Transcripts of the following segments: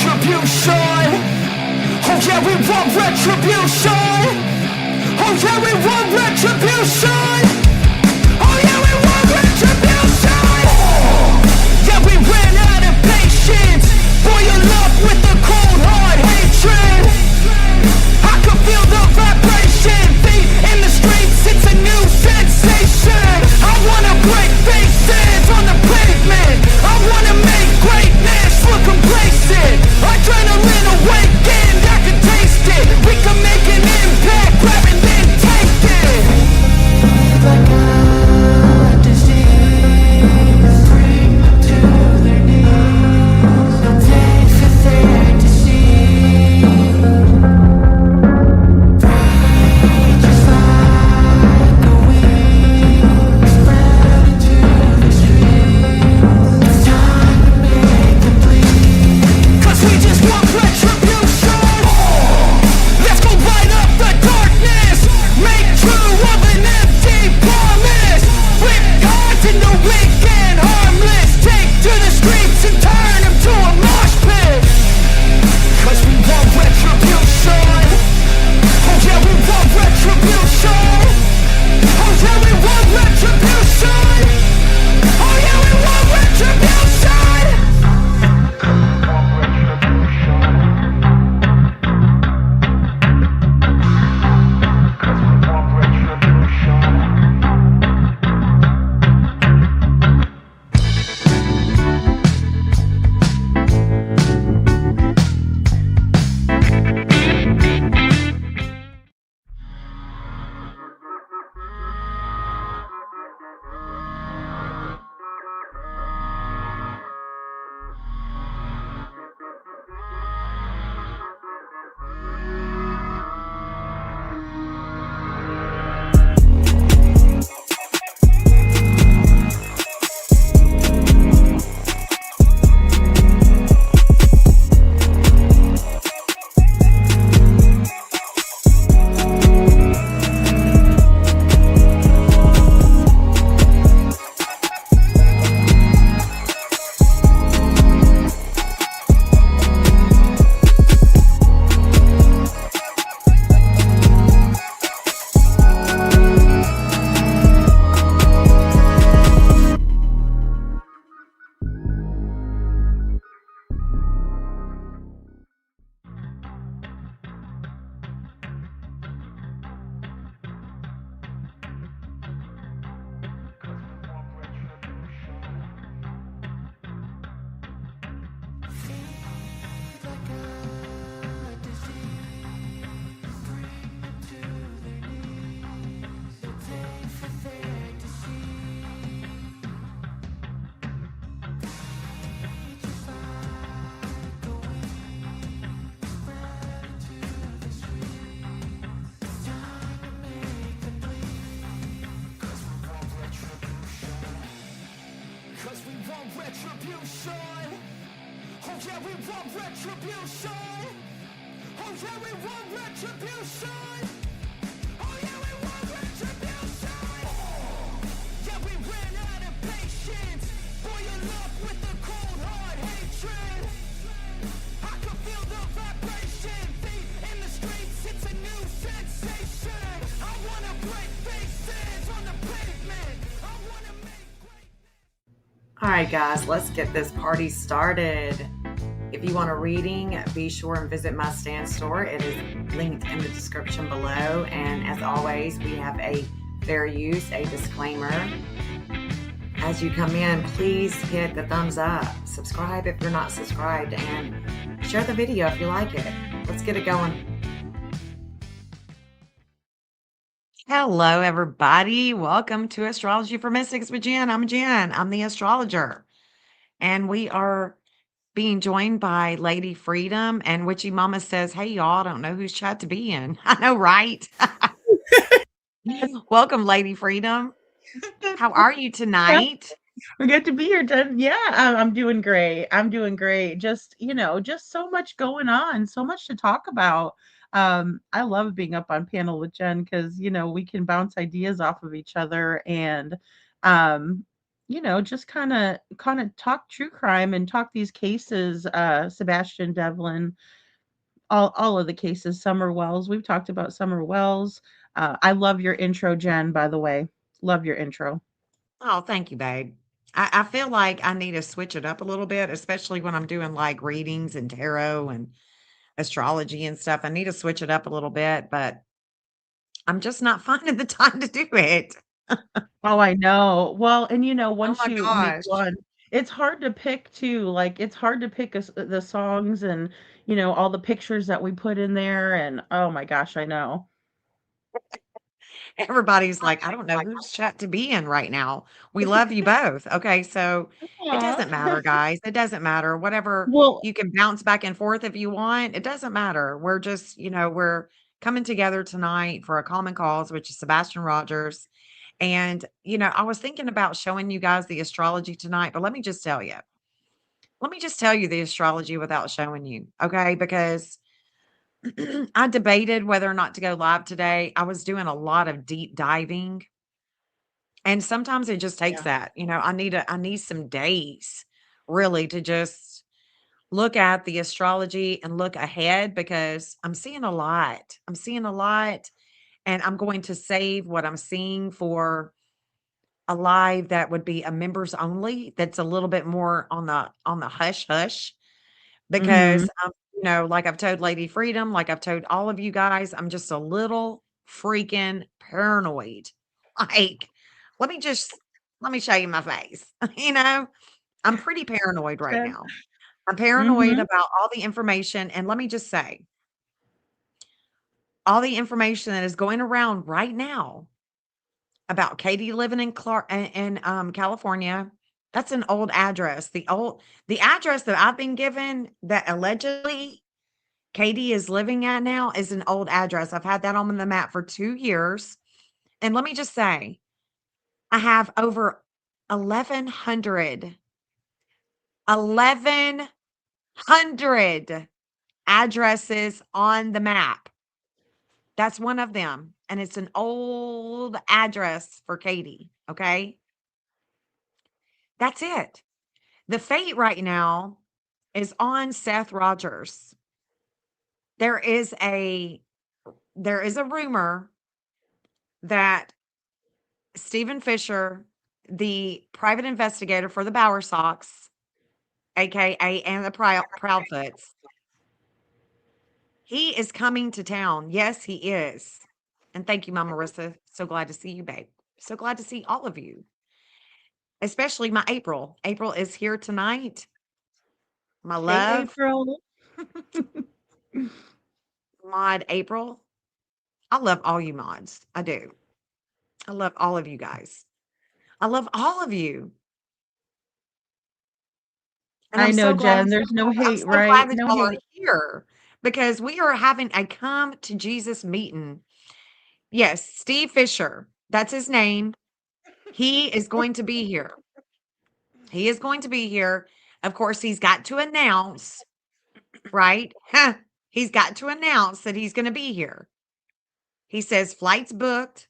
retribution. Oh yeah, we want retribution. Oh yeah, we want retribution. Oh yeah, we want retribution. Yeah, we ran out of patience. Boil up with the cold hard hatred. I can feel the vibration. Feet in the streets, it's a new sensation. I wanna break faces on the pavement. I wanna make greatness look complacent. Adrenaline awakened, I can taste it. We can make an impact, grab and then take it. Like a disease, bring them to their knees. No take for there to see. Rage is like a weed, spread into the streets. It's time to make them bleed. 'Cause we just want retribution. Let's go light up the darkness. Make true of an empty promise. Flip cards in the weekend, harmless. Take to the streets and turn them to a mosh pit. 'Cause we want retribution. Oh yeah, we want retribution. Oh yeah, we want retribution. Oh yeah, we want retribution. Retribution. Oh yeah, we want retribution. Oh yeah, we want retribution. Oh yeah, we want retribution. Yeah, we ran out of patience. Boil up with the cold hard hatred. I can feel the vibration. Feet in the streets, it's a new sensation. I wanna break faces on the pavement. I wanna make great. All right, guys, let's get this party started. If you want a reading, be sure and visit my stand store. It is linked in the description below. And as always, we have a fair use, a disclaimer. As you come in, please hit the thumbs up, subscribe if you're not subscribed, and share the video if you like it. Let's get it going. Hello, everybody. Welcome to Astrology for Mystics with Jen. I'm Jen. I'm the astrologer. And we are being joined by Lady Freedom. And Witchy Mama says, hey, y'all, I don't know whose chat to be in. I know, right? Welcome, Lady Freedom. How are you tonight? We're good to be here, Jen. Yeah, I'm doing great. I'm doing great. Just so much going on, so much to talk about. I love being up on panel with Jen because we can bounce ideas off of each other, and just kind of talk true crime and talk these cases, Sebastian Devlin, all of the cases, Summer Wells. We've talked about Summer Wells. I love your intro, Jen, by the way. Love your intro. Oh, thank you, babe. I feel like I need to switch it up a little bit, especially when I'm doing like readings and tarot and astrology and stuff. I need to switch it up a little bit, but I'm just not finding the time to do it. Oh, I know. Well, and Oh once my you make gosh. one, it's hard to pick too. Like it's hard to pick the songs and all the pictures that we put in there. And oh my gosh, I know. Everybody's like, I don't know whose chat to be in right now. We love you both. Okay. So it Aw. doesn't matter, guys. It doesn't matter. Whatever Well, you can bounce back and forth if you want. It doesn't matter. We're just, we're coming together tonight for a common cause, which is Sebastian Rogers. And, I was thinking about showing you guys the astrology tonight, but let me just tell you the astrology without showing you. Okay. Because I debated whether or not to go live today. I was doing a lot of deep diving, and sometimes it just takes yeah. that. I need some days really to just look at the astrology and look ahead because I'm seeing a lot. I'm seeing a lot, and I'm going to save what I'm seeing for a live that would be a members only, that's a little bit more on the hush hush. Mhm. Because, like I've told Lady Freedom, like I've told all of you guys, I'm just a little freaking paranoid. Like, let me just let me show you my face. You know, I'm pretty paranoid right Jen. now. I'm paranoid Mhm. about all the information, and let me just say, all the information that is going around right now about Katie living in California. That's an old address. The address that I've been given that allegedly Katie is living at now is an old address. I've had that on the map for 2 years, and let me just say, I have over 1,100 addresses on the map. That's one of them, and it's an old address for Katie, okay? That's it. The fate right now is on Seth Rogers. There is a there is a rumor that Stephen Fisher, the private investigator for the Bower Sox, aka and the Proudfoots, he is coming to town. Yes, he is. And thank you, Mama Marissa. So glad to see you, babe. So glad to see all of you, especially my April. April is here tonight. My Hey, love, April. mod April. I love all you mods. I do. I love all of you guys. I love all of you. And I know, Jen. There's no I'm hate, so right? glad that No y'all are hate. here because we are having a come to Jesus meeting. Yes, Steve Fisher, that's his name. He is going to be here. He is going to be here. Of course, he's got to announce, right? He's got to announce that he's going to be here. He says flights booked,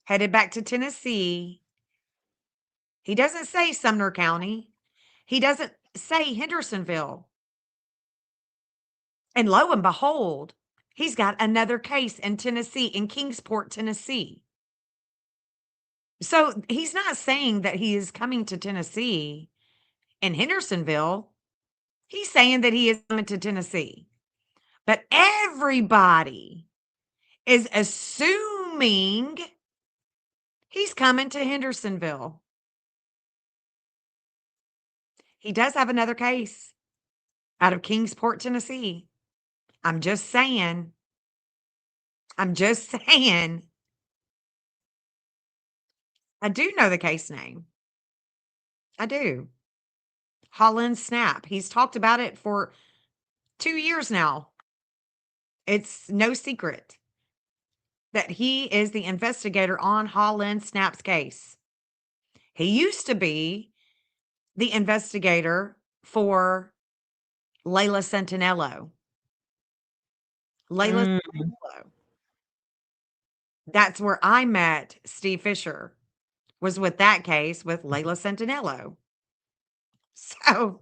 headed back to Tennessee. He doesn't say Sumner County. He doesn't say Hendersonville. And lo and behold, he's got another case in Tennessee, in Kingsport, Tennessee. So he's not saying that he is coming to Tennessee in Hendersonville. He's saying that he is coming to Tennessee. But everybody is assuming he's coming to Hendersonville. He does have another case out of Kingsport, Tennessee. I'm just saying. I'm just saying. I do know the case name. I do. Holland Snap. He's talked about it for 2 years now. It's no secret that he is the investigator on Holland Snap's case. He used to be the investigator for Layla Santinello. Layla Mm, Santinello. That's where I met Steve Fisher, was with that case with Layla Santinello. So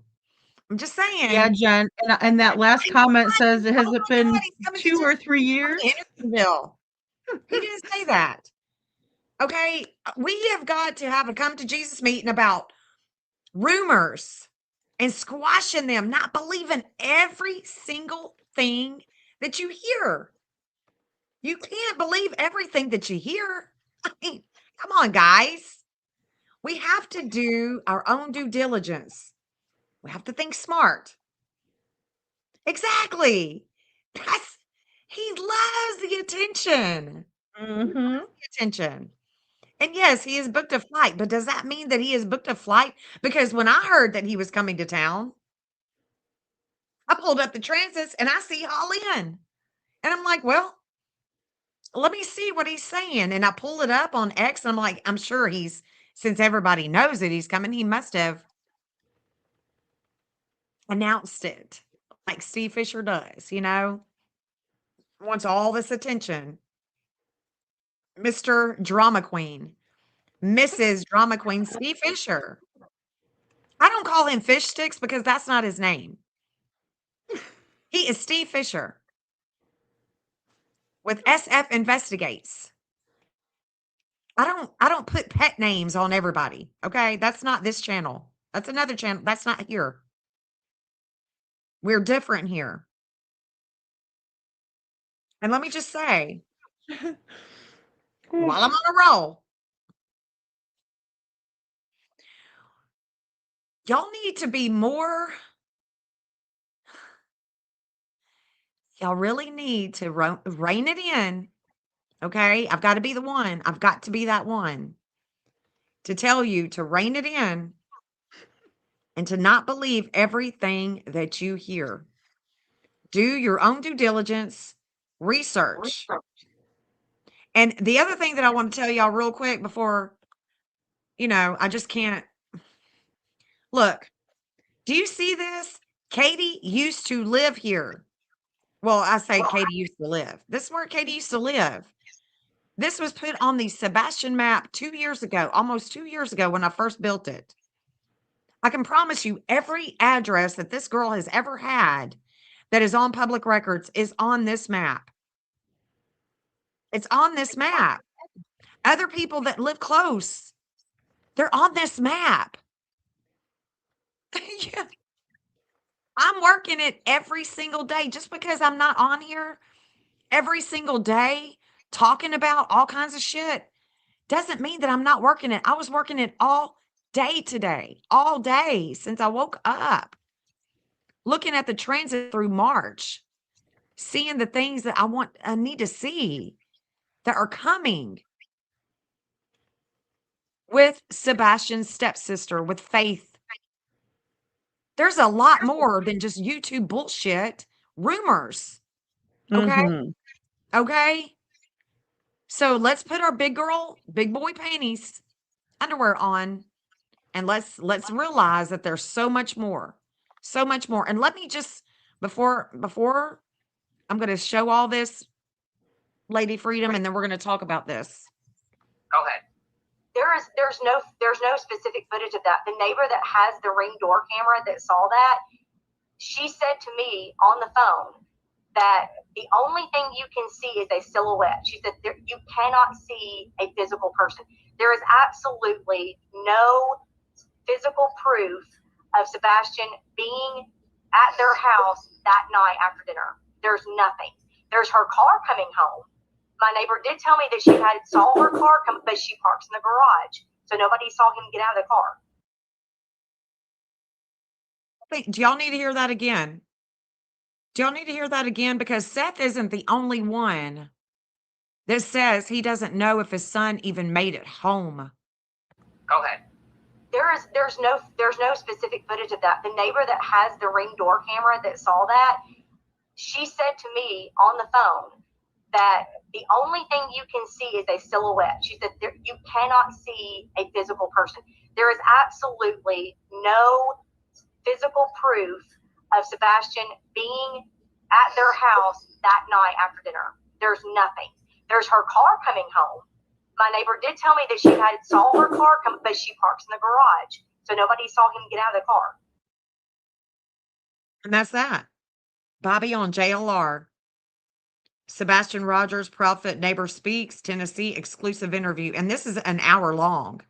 I'm just Yeah, saying. Jen, and that last comment says, Oh has my it been God, he's coming 2 or 3 years? to Hendersonville. He didn't say that. Okay, we have got to have a come to Jesus meeting about rumors and squashing them, not believing every single thing that you hear. You can't believe everything that you hear. I mean, come on, guys. We have to do our own due diligence. We have to think smart. Exactly. That's he loves the attention. Mhm. Attention. And yes, he has booked a flight, but does that mean that he has booked a flight? Because when I heard that he was coming to town, I pulled up the transits and I see Holly in. And I'm like, well, let me see what he's saying. And I pull it up on X and I'm like, I'm sure since everybody knows that he's coming, he must have announced it like Steve Fisher does, wants all this attention. Mr. Drama Queen, Mrs. Drama Queen, Steve Fisher. I don't call him Fish Sticks because that's not his name. He is Steve Fisher with SF Investigates. I don't put pet names on everybody. Okay? That's not this channel. That's another channel. That's not here. We're different here. And let me just say, while I'm on a roll, y'all need to be more, y'all really need to rein it in. Okay? I've got to be the one. I've got to be that one to tell you to rein it in and to not believe everything that you hear. Do your own due diligence, research. And the other thing that I want to tell y'all real quick before, I just can't look. Do you see this? Katie used to live here. Well, I say Katie used to live. This is where Katie used to live. This was put on the Sebastian map 2 years ago, almost 2 years ago when I first built it. I can promise you every address that this girl has ever had that is on public records is on this map. It's on this map. Other people that live close, they're on this map. Yeah. I'm working it every single day. Just because I'm not on here every single day talking about all kinds of shit doesn't mean that I'm not working it. I was working it all day today, all day since I woke up, looking at the transit through March, seeing the things that I need to see that are coming with Sebastian's stepsister, with Faith. There's a lot more than just YouTube bullshit, rumors. Okay. Mhm. Okay. So let's put our big boy panties, underwear on, and let's realize that there's so much more. So much more. And let me just before I'm going to show all this Lady Freedom and then we're going to talk about this. Go ahead. There's no specific footage of that. The neighbor that has the Ring door camera that saw that, she said to me on the phone that the only thing you can see is a silhouette. She said you cannot see a physical person. There is absolutely no physical proof of Sebastian being at their house that night after dinner. There's nothing. There's her car coming home. My neighbor did tell me that she saw her car come, but she parks in the garage, so nobody saw him get out of the car. Do y'all need to hear that again? Do y'all need to hear that again? Because Seth isn't the only one that says he doesn't know if his son even made it home. Go ahead. There's no specific footage of that. The neighbor that has the Ring door camera that saw that, she said to me on the phone that the only thing you can see is a silhouette. She said you cannot see a physical person. There is absolutely no physical proof of Sebastian being at their house that night after dinner. There's nothing. There's her car coming home. My neighbor did tell me that she saw her car come, but she parks in the garage, so nobody saw him get out of the car. And that's that. Bobby on JLR. Sebastian Rogers, Proudfoot Neighbor Speaks, Tennessee, exclusive interview. And this is an hour long.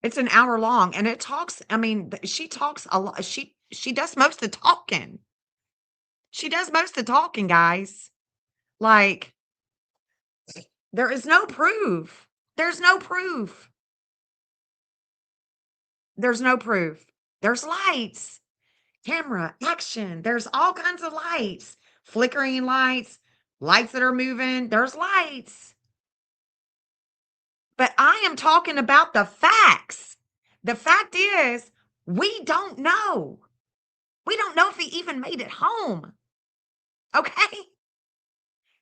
It's an hour long. And it talks, I mean, she talks a lot. She does most of the talking. She does most of the talking, guys. Like, there is no proof. There's no proof. There's no proof. There's lights, camera, action. There's all kinds of lights, flickering lights, lights that are moving. There's lights. But I am talking about the facts. The fact is, we don't know. We don't know if he even made it home. Okay?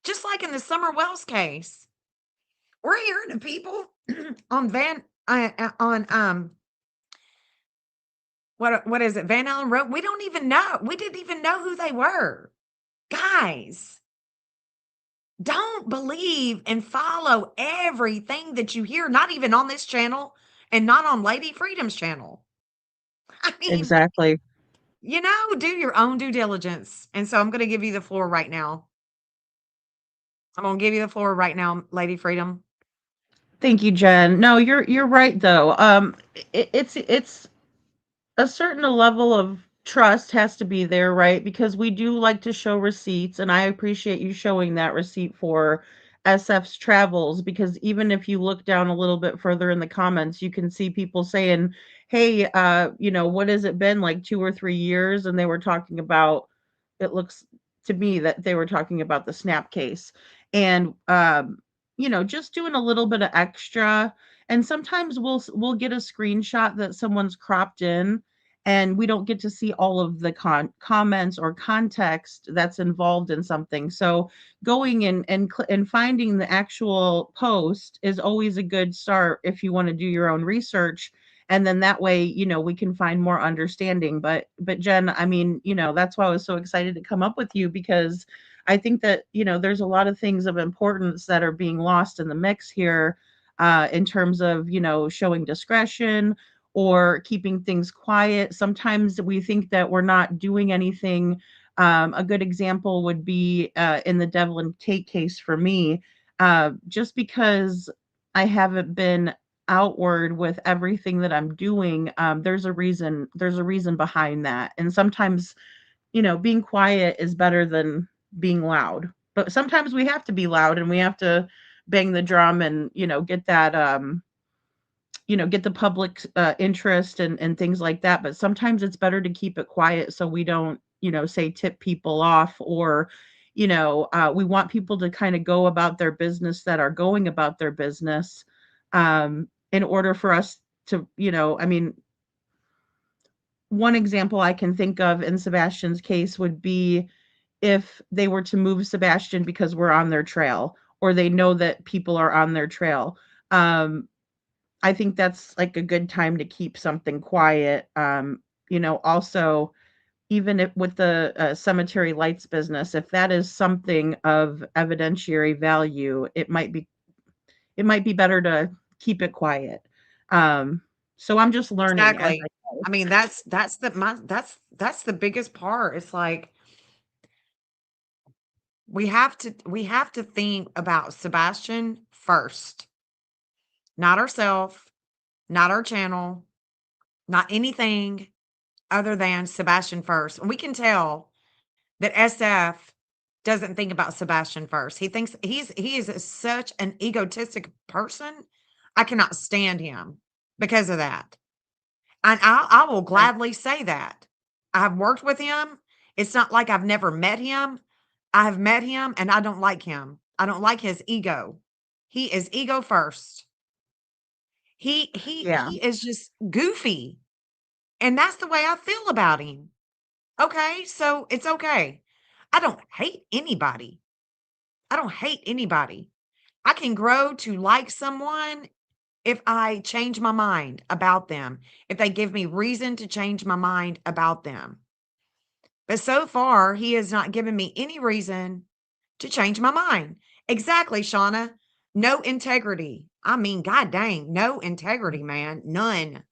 Just like in the Summer Wells case. We're hearing of people on what is it? Van Allen Road. We don't even know. We didn't even know who they were. Guys, don't believe and follow everything that you hear, not even on this channel and not on Lady Freedom's channel. I mean, Exactly. do your own due diligence. And so I'm going to give you the floor right now. I'm going to give you the floor right now, Lady Freedom. Thank you, Jen. No, you're right though. It's a certain level of trust has to be there, right? Because we do like to show receipts, and I appreciate you showing that receipt for SF's travels, because even if you look down a little bit further in the comments, you can see people saying, "Hey, what has it been, like 2 or 3 years?" And they were talking about, it looks to me that they were talking about the Snap case. And just doing a little bit of extra, and sometimes we'll get a screenshot that someone's cropped in, and we don't get to see all of the comments or context that's involved in something. So going in and finding the actual post is always a good start if you want to do your own research, and then that way we can find more understanding. But Jen, I mean, that's why I was so excited to come up with you, because I think that there's a lot of things of importance that are being lost in the mix here, in terms of showing discretion or keeping things quiet. Sometimes we think that we're not doing anything. A good example would be in the Devlin Tate case for me. Just because I haven't been outward with everything that I'm doing, there's a reason. There's a reason behind that, and sometimes being quiet is better than being loud. But sometimes we have to be loud, and we have to bang the drum and get that get the public interest and things like that. But sometimes it's better to keep it quiet, so we don't say tip people off, or we want people to kind of go about their business that are going about their business, in order for us to I mean, one example I can think of in Sebastian's case would be if they were to move Sebastian because we're on their trail, or they know that people are on their trail. I think that's like a good time to keep something quiet. Also, even if with the cemetery lights business, if that is something of evidentiary value, it might be better to keep it quiet. So I'm just learning as Exactly. I go. I mean, that's the biggest part. It's like we have to think about Sebastian first, not ourselves, not our channel, not anything other than Sebastian first. And we can tell that SF doesn't think about Sebastian first. He thinks he is such an egotistic person. I cannot stand him because of that. And I will Right. gladly say that. I have worked with him. It's not like I've never met him. I have met him and I don't like him. I don't like his ego. He is ego first. Yeah. He is just goofy. And that's the way I feel about him. Okay, so it's okay. I don't hate anybody. I don't hate anybody. I can grow to like someone if I change my mind about them, if they give me reason to change my mind about them. But so far, he has not given me any reason to change my mind. Exactly, Shauna. No integrity. I mean, god dang, no integrity, man. None.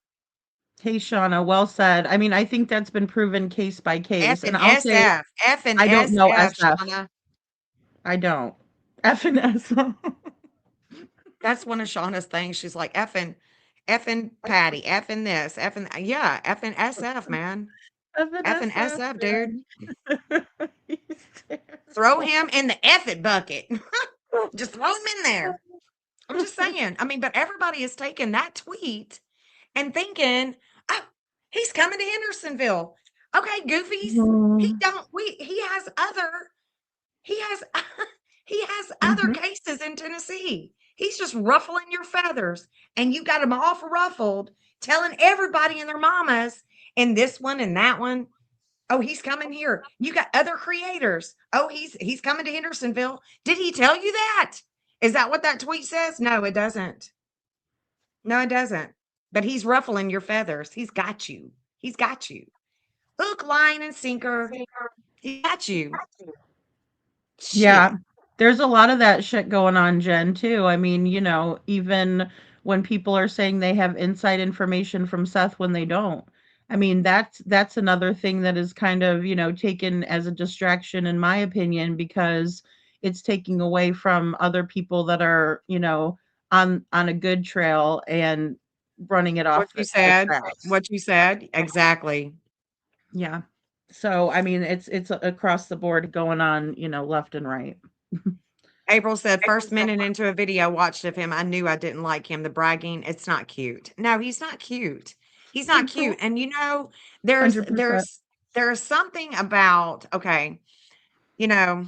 Hey, Shauna, well said. I mean, I think that's been proven case by F case. And and I'll say, SF. F and I don't know SF, SF. Shauna. I don't. F and S. That's one of Shauna's things. She's like, effing Patty, effing this, effing, yeah, effing SF, man. F and Effing SF, SF, dude. man. He's Throw terrible. him in the F it bucket. Just throw him in there. I'm just saying. I mean, but everybody is taking that tweet and thinking, oh, he's coming to Hendersonville. Okay, goofies. He Mhm. don't he has other he has he has other Mhm. cases in Tennessee. He's just ruffling your feathers and you got him all ruffled, telling everybody and their mamas and this one and that one. Oh, he's coming here. You got other creators. Oh, he's coming to Hendersonville. Did he tell you that? Is that what that tweet says? No, it doesn't. No, it doesn't. But he's ruffling your feathers. He's got you. He's got you. Hook, line, and sinker. He got you. Yeah. Shit. There's a lot of that shit going on, Jen, too. I mean, even when people are saying they have inside information from Seth when they don't. I mean, that's another thing that is kind of, taken as a distraction in my opinion because it's taking away from other people that are, on a good trail and running it What off you the said. tracks. What you said. Exactly. Yeah. So, I mean, it's across the board going on, left and right. April said, first minute into a video watched of him, I knew I didn't like him. The bragging, it's not cute. No, he's not cute. He's not cute. And there's 100%. there's something about, okay, you know,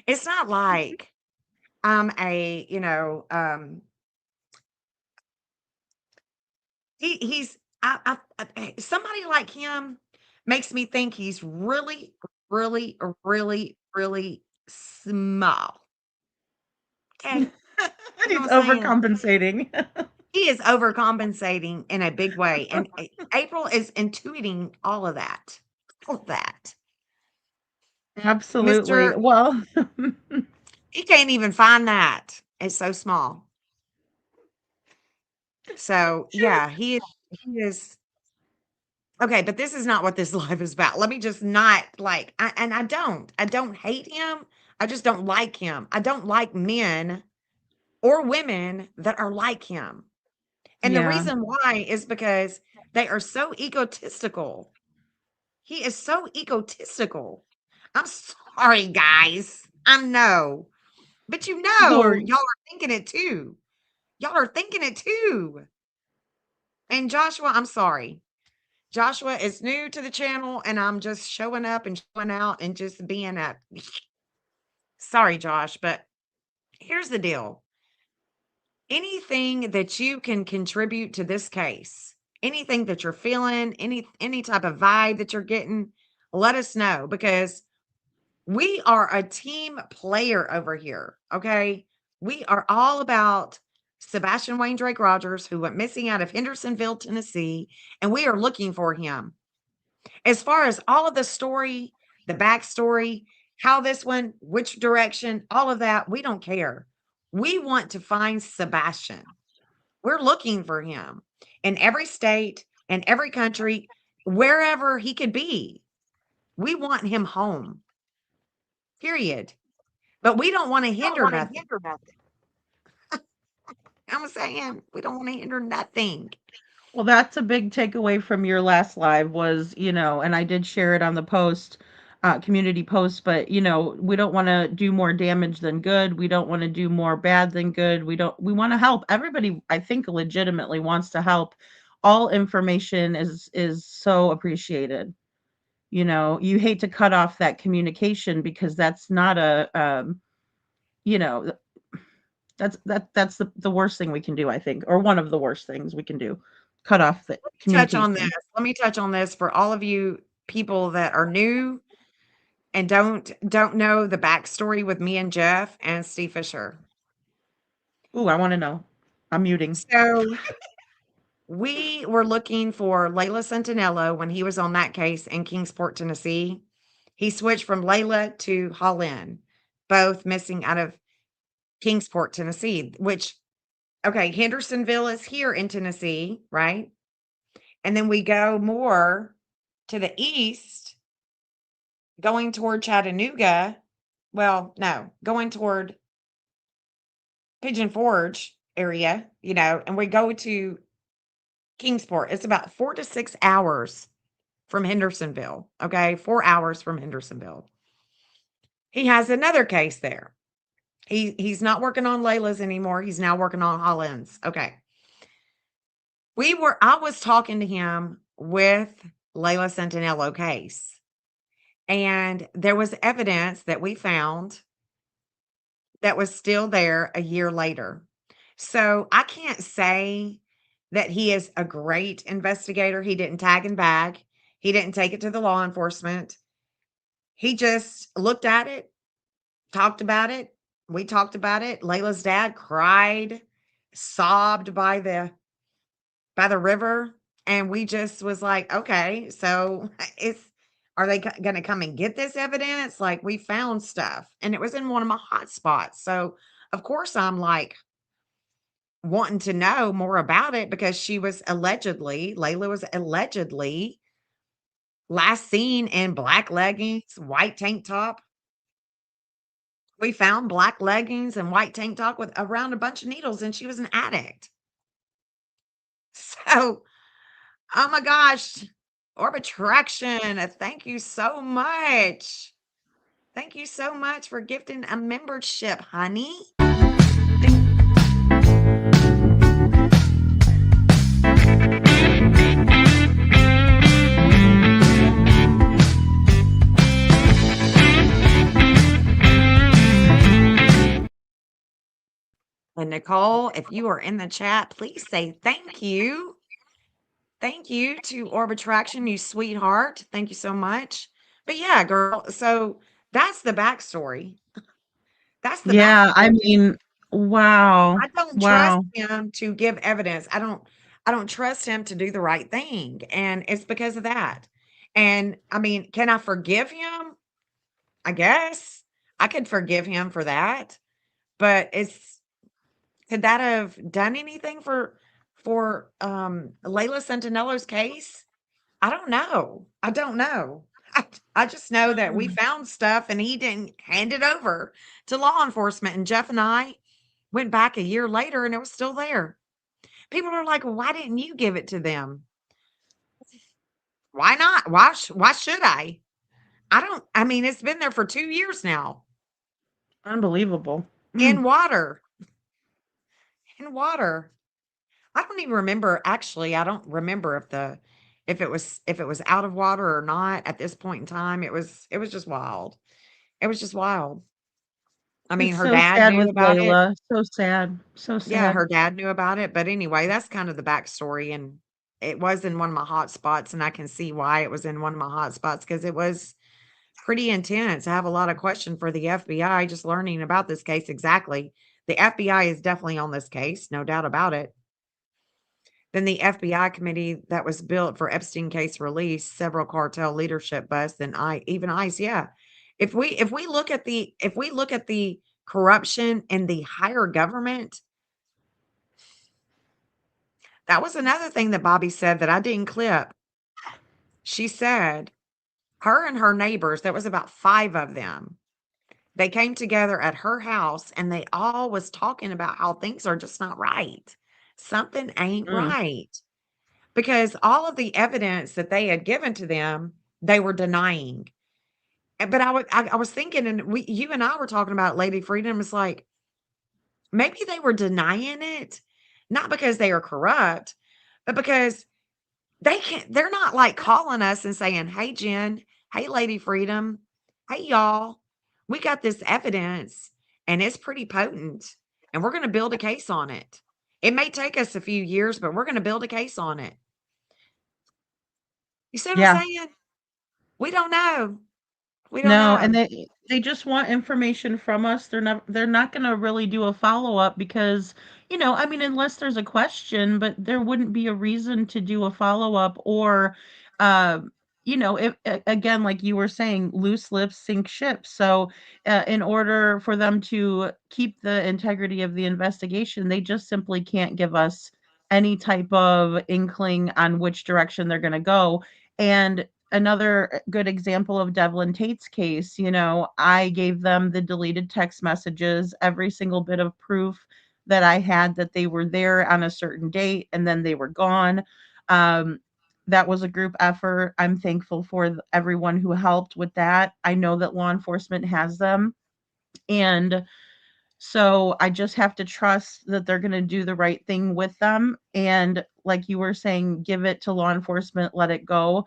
it's not like I'm a, he's somebody like him makes me think he's really, really, really, really small. Okay. You know He's what I'm saying? overcompensating. He is overcompensating in a big way, and April is intuiting all of that. All of that. Absolutely. Mister, Well, he can't even find that. It's so small. So, yeah, he is okay, but this is not what this live is about. Let me just not like I don't hate him. I just don't like him. I don't like men or women that are like him. And the yeah. reason why is because they are so egotistical. He is so egotistical. I'm sorry, guys. I know. But Who are y'all are thinking it too. Y'all are thinking it too. And Joshua, I'm sorry. Joshua is new to the channel and I'm just showing up and showing out and just being a sorry, Josh, but here's the deal. Anything that you can contribute to this case, anything that you're feeling, any type of vibe that you're getting, let us know because we are a team player over here, okay? We are all about Sebastian Wayne Drake Rogers, who went missing out of Hendersonville, Tennessee, and we are looking for him. As far as all of the story, the backstory, how this one, which direction, all of that, we don't care. We want to find Sebastian. We're looking for him in every state, in every country, wherever he could be. We want him home, period. But we don't want to hinder nothing. I'm saying we don't want to hinder nothing. well, that's a big takeaway from your last live was, and I did share it on the post, community post, but we don't want to do more damage than good. We don't want to do more bad than good. We want to help. Everybody, I think, legitimately wants to help. All information is so appreciated. You hate to cut off that communication because that's not a you know that's the worst thing we can do, I think, or one of the worst things we can do. Cut off the Touch on this. communication. Let me touch on this for all of you people that are new and don't know the backstory with me and Jeff and Steve Fisher. Ooh, I want to know. I'm muting. So we were looking for Layla Santinello when he was on that case in Kingsport, Tennessee. He switched from Layla to Holland, both missing out of Kingsport, Tennessee, which, okay, Hendersonville is here in Tennessee, right? And then we go more to the east, going toward Chattanooga. Well, no, going toward Pigeon Forge area, and we go to Kingsport. It's about 4 to 6 hours from Hendersonville. Okay, 4 hours from Hendersonville. He has another case there. He's not working on Layla's anymore. He's now working on Holland's. Okay. I was talking to him with Layla Santinello case, and there was evidence that we found that was still there a year later. So I can't say that he is a great investigator. He didn't tag and bag. He didn't take it to the law enforcement. He just looked at it, talked about it. We talked about it. Layla's dad cried, sobbed by the river, and we just was like, okay, so it's are they going to come and get this evidence? Like, we found stuff, and it was in one of my hot spots. So of course I'm like wanting to know more about it, because Layla was allegedly last seen in black leggings, white tank top. We found black leggings and white tank top with around a bunch of needles, and she was an addict. So, oh my gosh, Orbitraction, thank you so much. Thank you so much for gifting a membership, honey. And Nicole, if you are in the chat, please say thank you. Thank you to Orbitraction, you sweetheart. Thank you so much. But yeah, girl, so that's the backstory. That's the Yeah, I backstory. mean, wow. I don't trust Wow. him to give evidence. I don't trust him to do the right thing, and it's because of that. And I mean, can I forgive him? I guess I could forgive him for that, but could that have done anything for Layla Santinello's case? I don't know. I don't know. I just know that we Mm. found stuff and he didn't hand it over to law enforcement, and Jeff and I went back a year later and it was still there. People are like, "Why didn't you give it to them?" Why not? Why should I? I mean, it's been there for 2 years now Unbelievable. in Mm. water, in water. I don't even remember, actually, I don't remember if it was out of water or not at this point in time. It was just wild. It was just wild. I mean, It's her so dad sad knew with about it. Layla. So sad. So Yeah, sad. her dad knew about it, but anyway, that's kind of the backstory, and it was in one of my hot spots, and I can see why it was in one of my hot spots, because it was pretty intense. I have a lot of question for the FBI just learning about this case exactly. The FBI is definitely on this case, no doubt about it. Then the FBI committee that was built for Epstein case release, several cartel leadership busts, and even ICE, yeah. If we look at the corruption in the higher government, that was another thing that Bobby said that I didn't clip. She said her and her neighbors, there was about 5 of them. They came together at her house and they all was talking about how things are just not right. Something ain't Mm. right. Because all of the evidence that they had given to them, they were denying. But I was thinking, and you and I were talking about Lady Freedom. It's like maybe they were denying it, not because they are corrupt, but because they're not like calling us and saying, "Hey, Jen, hey, Lady Freedom, hey, y'all, we got this evidence and it's pretty potent, and we're going to build a case on it. It may take us a few years, but we're going to build a case on it." You see what I'm Yeah. saying? We don't know. We don't No, know. and they just want information from us. They're not gonna really do a follow-up because, I mean, unless there's a question, but there wouldn't be a reason to do a follow-up or, uh, again, like you were saying, loose lips sink ships. So, in order for them to keep the integrity of the investigation, they just simply can't give us any type of inkling on which direction they're going to go. And another good example of Devlin Tate's case, I gave them the deleted text messages, every single bit of proof that I had that they were there on a certain date and then they were gone. Um, that was a group effort. I'm thankful for everyone who helped with that. I know that law enforcement has them. And so I just have to trust that they're going to do the right thing with them. And like you were saying, give it to law enforcement, let it go.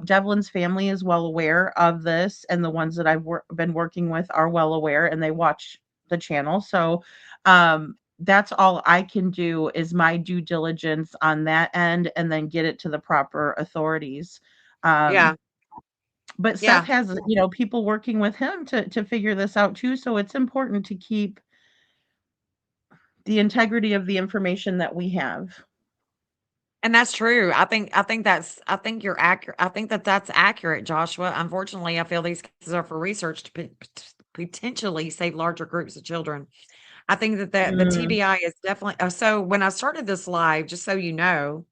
Devlin's family is well aware of this, and the ones that I've been working with are well aware, and they watch the channel. So that's all I can do is my due diligence on that end, and then get it to the proper authorities. Yeah. Um, but Seth Yeah. has, people working with him to figure this out too. So it's important to keep the integrity of the information that we have. And that's true. I think you're accurate. I think that that's accurate, Joshua. Unfortunately, I feel these cases are for research to potentially save larger groups of children. I think that the Mm, TBI is definitely so when I started this live, just so you know,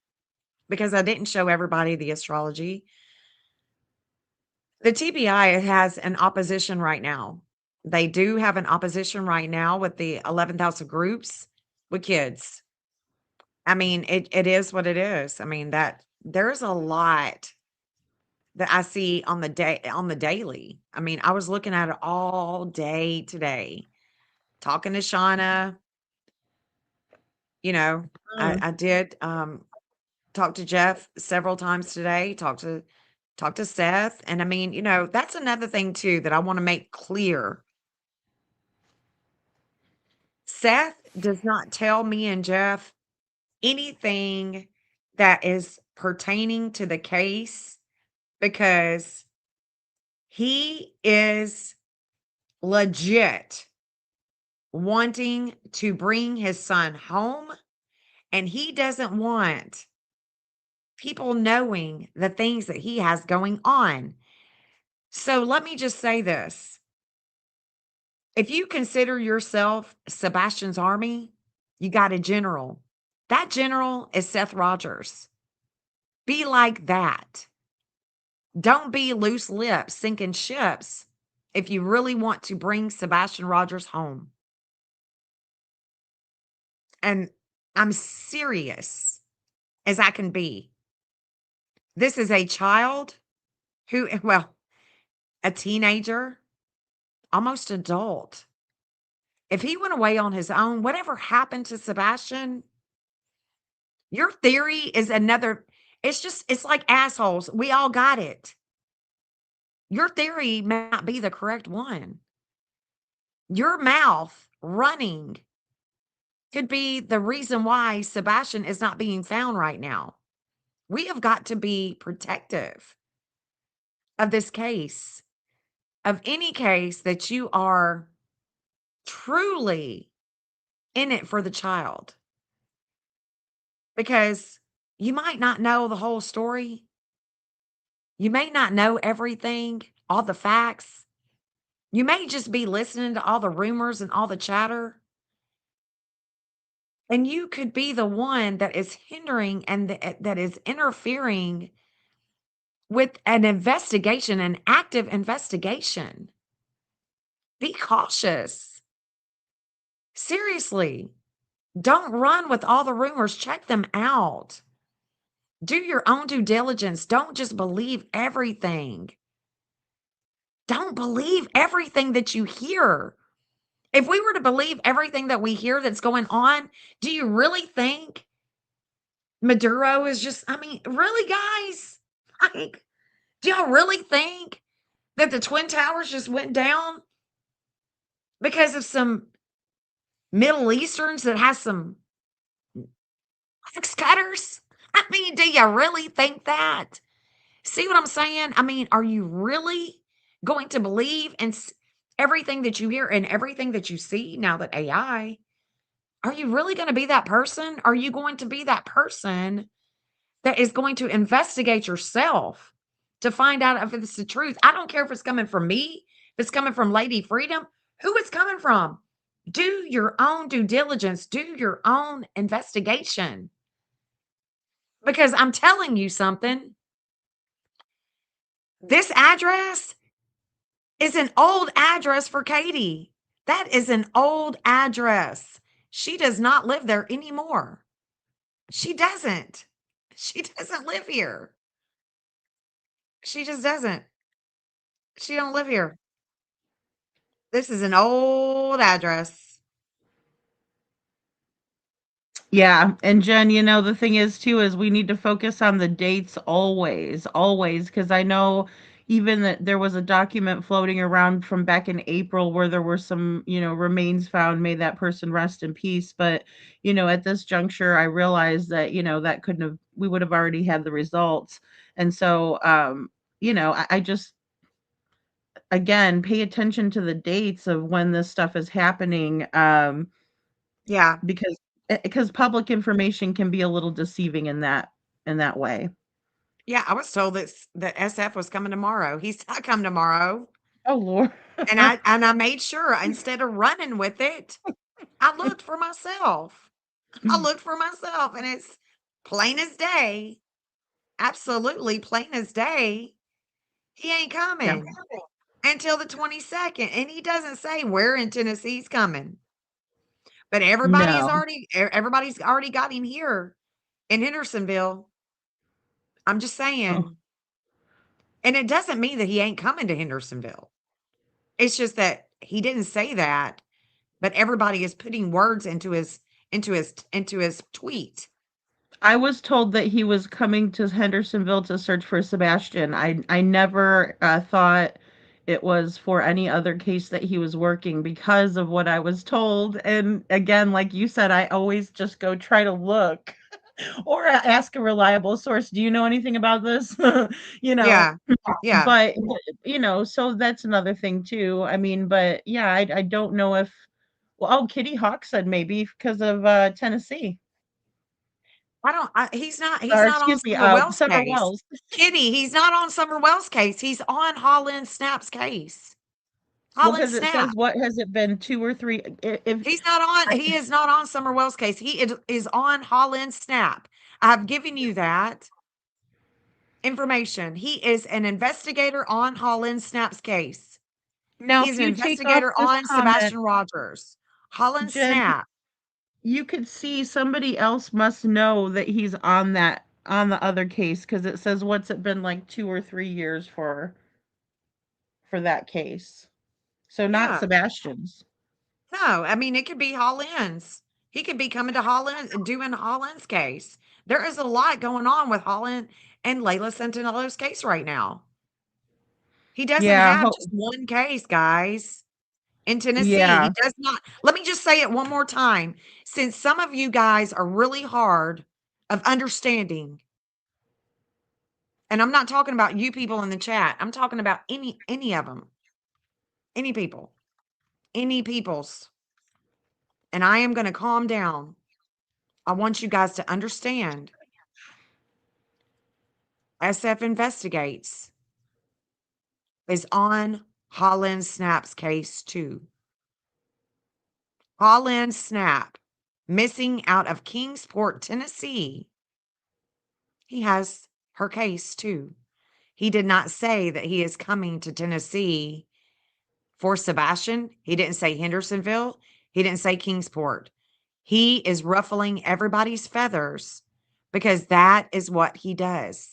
because I didn't show everybody the astrology, the TBI has an opposition right now. They do have an opposition right now with the 11,000 groups with kids. I mean, it is what it is. I mean, that there's a lot that I see on the daily. I mean, I was looking at it all day today, talking to Shauna, you know, mm. I did talk to Jeff several times today, talk to Seth. And I mean, that's another thing too that I want to make clear. Seth does not tell me and Jeff anything that is pertaining to the case because he is legit wanting to bring his son home, and he doesn't want people knowing the things that he has going on. So let me just say this. If you consider yourself Sebastian's army, you got a general. That general is Seth Rogers. Be like that. Don't be loose lips sinking ships if you really want to bring Sebastian Rogers home. And I'm serious as I can be. This is a child who, well, a teenager, almost adult. If he went away on his own, whatever happened to Sebastian, your theory is another. It's like assholes. We all got it. Your theory may not be the correct one. Your mouth running could be the reason why Sebastian is not being found right now. We have got to be protective of this case, of any case that you are truly in it for the child, because you might not know the whole story. You may not know everything, all the facts. You may just be listening to all the rumors and all the chatter. And you could be the one that is hindering and that is interfering with an investigation, an active investigation. Be cautious. Seriously. Don't run with all the rumors. Check them out. Do your own due diligence. Don't just believe everything. Don't believe everything that you hear. If we were to believe everything that we hear that's going on, do you really think Maduro is just, I mean, really, guys? Like, do y'all really think that the Twin Towers just went down because of some Middle Easterns that has some axe cutters? I mean, do you really think that? See what I'm saying? I mean, are you really going to believe in everything that you hear and everything that you see now that AI? Are you really going to be that person? Are you going to be that person that is going to investigate yourself to find out if it's the truth. I don't care if it's coming from me, if it's coming from Lady Freedom, who it's coming from. Do your own due diligence, do your own investigation. Because I'm telling you something, this address is an old address for Katie. That is an old address. She does not live there anymore. She doesn't. She doesn't live here. She just doesn't. She don't live here. This is an old address. Yeah, and Jen, the thing is too is we need to focus on the dates always, because I know even that there was a document floating around from back in April where there were some, remains found. May that person rest in peace. But, at this juncture, I realized that, that couldn't have, we would have already had the results. And so, I just, again, pay attention to the dates of when this stuff is happening. Yeah. Because public information can be a little deceiving in that way. Yeah, I was told that SF was coming tomorrow. He's not coming tomorrow. Oh, Lord. And I made sure instead of running with it, I looked for myself. I looked for myself and it's plain as day. Absolutely plain as day. He ain't Yeah. coming until the 22nd. And he doesn't say where in Tennessee's coming. But No. everybody's already got him here in Hendersonville. I'm just Oh, saying. And it doesn't mean that he ain't coming to Hendersonville. It's just that he didn't say that, but everybody is putting words into his tweet. I was told that he was coming to Hendersonville to search for Sebastian. I never thought it was for any other case that he was working because of what I was told. And again, like you said, I always just go try to look or ask a reliable source. Do you know anything about this? you know, Yeah. Yeah. but so that's another thing too. I mean, but yeah, I don't know if, well, oh, Kitty Hawk said maybe because of Tennessee. He's Or not on excuse me, Summer Wells Summer case. Wells. Kitty, he's not on Summer Wells case. He's on Holland Snap's case. Well, Holland because it Snap. says, what has it been, 2 or 3? If I, He is not on Summer Wells case. Is on Holland Snap. I've given you that information. He is an investigator on Holland Snap's case. now, He's if an you take off investigator this on comment, Sebastian Rogers. Holland Jen, Snap. you could see somebody else must know that he's on the other case because it says, what's it been, like 2 or 3 years for that case. So not Yeah. Sebastian's. No, I mean, it could be Holland's. He could be coming to Holland, doing Holland's case. There is a lot going on with Holland and Layla Santinello's case right now. He doesn't Yeah, have just one case, guys, in Tennessee. He yeah. does not. Let me just say it one more time. Since some of you guys are really hard of understanding, and I'm not talking about you people in the chat. I'm talking about any of them, any people, any peoples. And I am going to calm down. I want you guys to understand. SF Investigates is on Holland Snap's case too. Holland Snap, missing out of Kingsport, Tennessee. He has her case too. He did not say that he is coming to Tennessee for Sebastian. He didn't say Hendersonville. He didn't say Kingsport. He is ruffling everybody's feathers because that is what he does.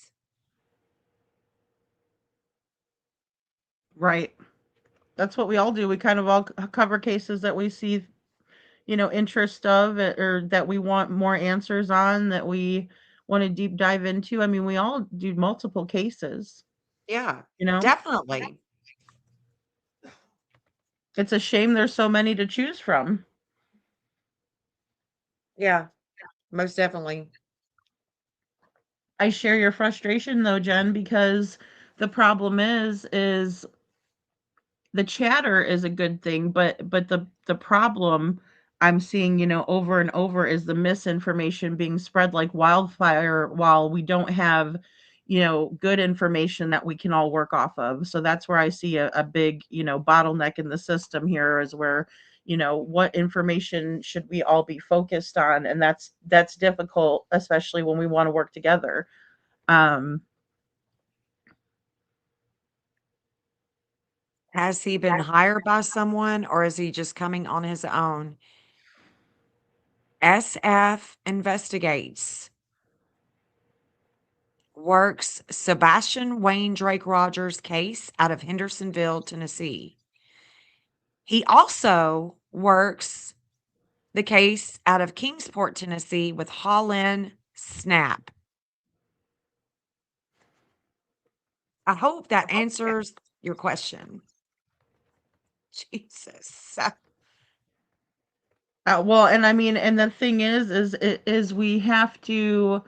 Right. That's what we all do. We kind of all cover cases that we see, interest of, or that we want more answers on, that we want to deep dive into. I mean, we all do multiple cases, Yeah, you know? definitely. It's a shame there's so many to choose from. Yeah, most definitely. I share your frustration though, Jen, because the problem is the chatter is a good thing, but the problem I'm seeing, over and over is the misinformation being spread like wildfire while we don't have, good information that we can all work off of. So that's where I see a big, bottleneck in the system here, is where, what information should we all be focused on? And that's difficult, especially when we want to work together. Um, Has he been hired by someone or is he just coming on his own? SF investigates, works Sebastian Wayne Drake Rogers case out of Hendersonville, Tennessee. He also works the case out of Kingsport, Tennessee with Holland Snap. I hope that answers your question. Jesus. well, and I mean, and the thing is we have to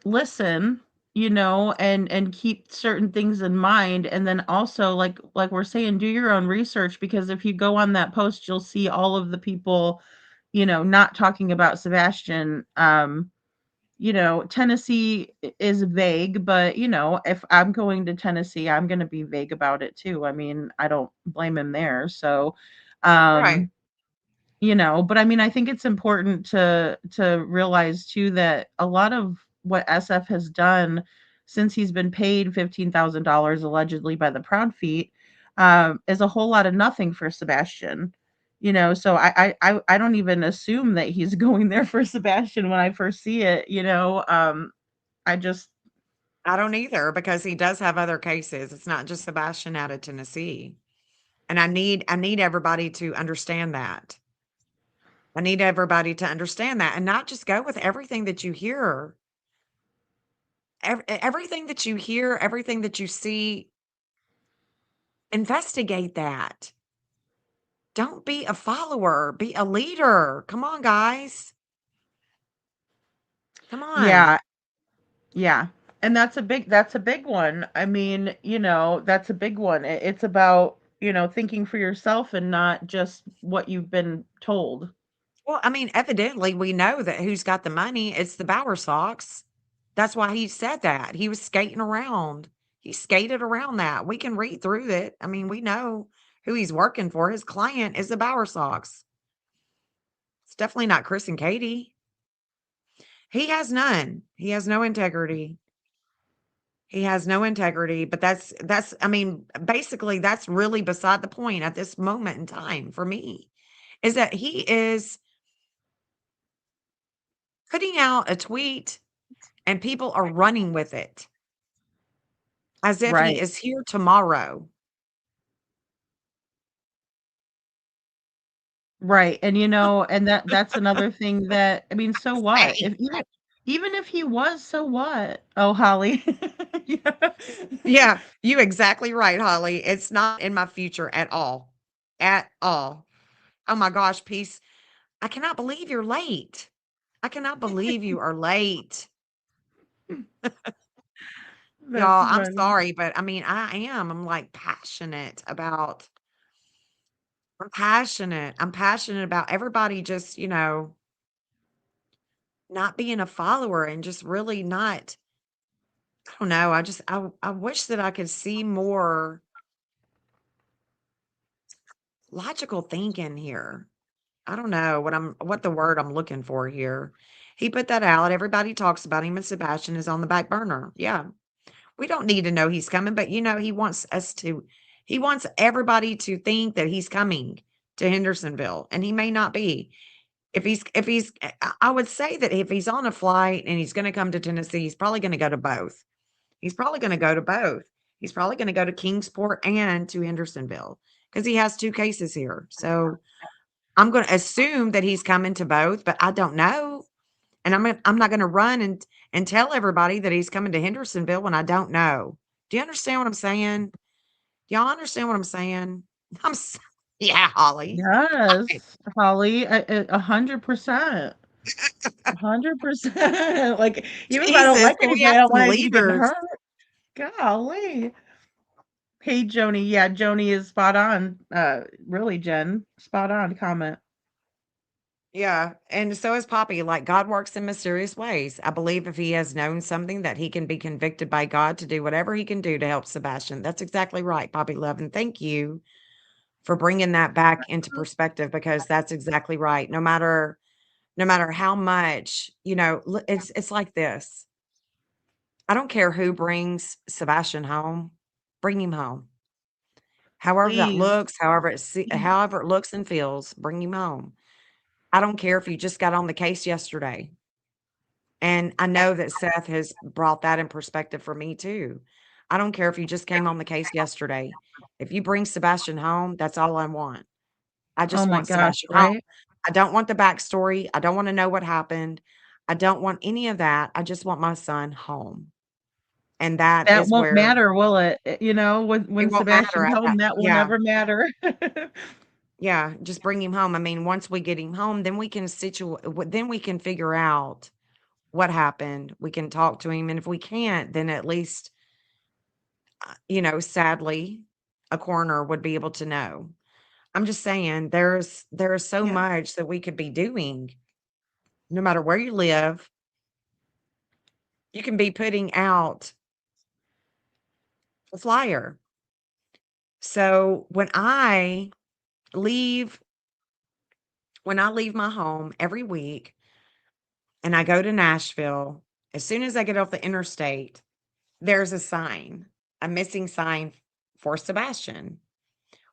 listen, and keep certain things in mind, and then also, like we're saying, do your own research, because if you go on that post, you'll see all of the people, not talking about Sebastian. Tennessee is vague, but if I'm going to Tennessee, I'm going to be vague about it too. I mean, I don't blame him there. So, Right. um, but I mean, I think it's important to realize too that a lot of what SF has done since he's been paid $15,000 allegedly by the Proud Feet, is a whole lot of nothing for Sebastian. So I don't even assume that he's going there for Sebastian when I first see it. I just I don't either because he does have other cases. It's not just Sebastian out of Tennessee. And I need everybody to understand that. I need everybody to understand that and not just go with everything that you hear. Everything that you hear, everything that you see, investigate that. Don't be a follower, be a leader. Come on, guys. Come on. yeah, yeah. And that's a big one. I mean, that's a big one. It's about, thinking for yourself and not just what you've been told. Well, I mean, evidently, we know that who's got the money, it's the Bower Sox. That's why he said that. He was skating around. He skated around that. We can read through it. I mean, we know who he's working for. His client is the Bower Sox. It's definitely not Chris and Katie. He has none. He has no integrity. He has no integrity, but that's I mean, basically that's really beside the point at this moment in time for me. Is that he is putting out a tweet and people are running with it as if he Right. is here tomorrow. Right. And and that's another thing that, I mean, so what? Hey. If even if he was, so what? Oh, Holly. Yeah. Yeah, you exactly right, Holly. It's not in my future at all. At all. Oh my gosh, peace. I cannot believe you're late. I cannot believe you are late. That's Y'all, I'm funny. sorry, but I mean, I am. I'm like passionate about I'm passionate. I'm passionate about everybody just, not being a follower and just really not I don't know. I wish that I could see more logical thinking here. I don't know what the word I'm looking for here. He put that out. Everybody talks about him and Sebastian is on the back burner. Yeah. We don't need to know he's coming, but he wants everybody to think that he's coming to Hendersonville and he may not be. If he's I would say that if he's on a flight and he's going to come to Tennessee, he's probably going to go to both. He's probably going to go to both. He's probably going to go to Kingsport and to Hendersonville because he has 2 cases here. So I'm going to assume that he's coming to both, but I don't know. And I'm not going to run and tell everybody that he's coming to Hendersonville when I don't know. Do you understand what I'm saying? Y'all understand what I'm saying? Yeah, Holly. Yes, Holly, 100%. 100%. Like, even if I don't Jesus, like can we anybody, have I don't some want it to get leaders? hurt. Golly. Hey, Joni. Yeah, Joni is spot on. Really, Jen, spot on comment. Yeah, and so is Poppy. Like, God works in mysterious ways. I believe if he has known something that he can be convicted by God to do whatever he can do to help Sebastian. That's exactly right, Poppy Love, and thank you for bringing that back into perspective because that's exactly right. No matter how much, it's like this. I don't care who brings Sebastian home, bring him home. However that Please, looks, please. however it looks and feels, bring him home. I don't care if you just got on the case yesterday. And I know that Seth has brought that in perspective for me too. I don't care if you just came on the case yesterday. If you bring Sebastian home, that's all I want. I Oh just my want gosh, Sebastian home. right? I don't want the backstory. I don't want to know what happened. I don't want any of that. I just want my son home. And that That is won't where matter, will it? When it won't matter. Sebastian's home, that will Yeah. never matter. Yeah. Just bring him home. I mean, once we get him home, then we can figure out what happened. We can talk to him. And if we can't, then at least, sadly, a coroner would be able to know. I'm just saying there is so Yeah, much that we could be doing no matter where you live. You can be putting out a flyer. So leave when I leave my home every week and I go to Nashville, as soon as I get off the interstate, there's a missing sign for Sebastian.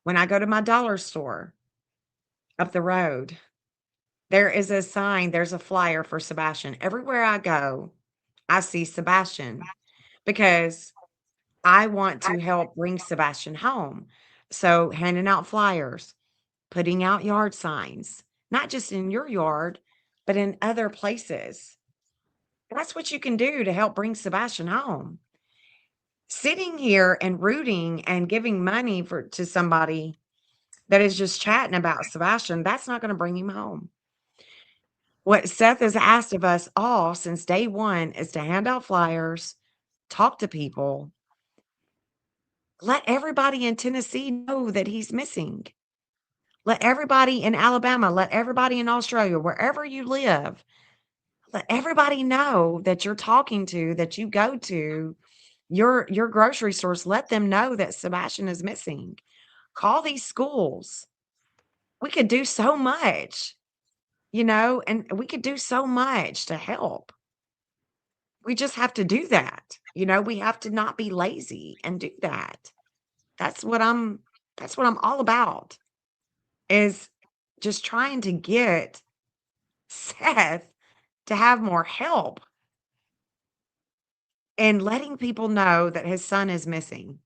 When I go to my dollar store up the road, there is a sign, there's a flyer for Sebastian. Everywhere I go, I see Sebastian because I want to help bring Sebastian home. So, handing out flyers, putting out yard signs, not just in your yard, but in other places. That's what you can do to help bring Sebastian home. Sitting here and rooting and giving money to somebody that is just chatting about Sebastian, that's not going to bring him home. What Seth has asked of us all since day one is to hand out flyers, talk to people, let everybody in Tennessee know that he's missing. Let everybody in Alabama, let everybody in Australia, wherever you live, let everybody know that you're talking to, that you go to your grocery stores. Let them know that Sebastian is missing. Call these schools. We could do so much, and we could do so much to help. We just have to do that. We have to not be lazy and do that. That's what I'm that's what I'm all about is just trying to get Seth to have more help and letting people know that his son is missing.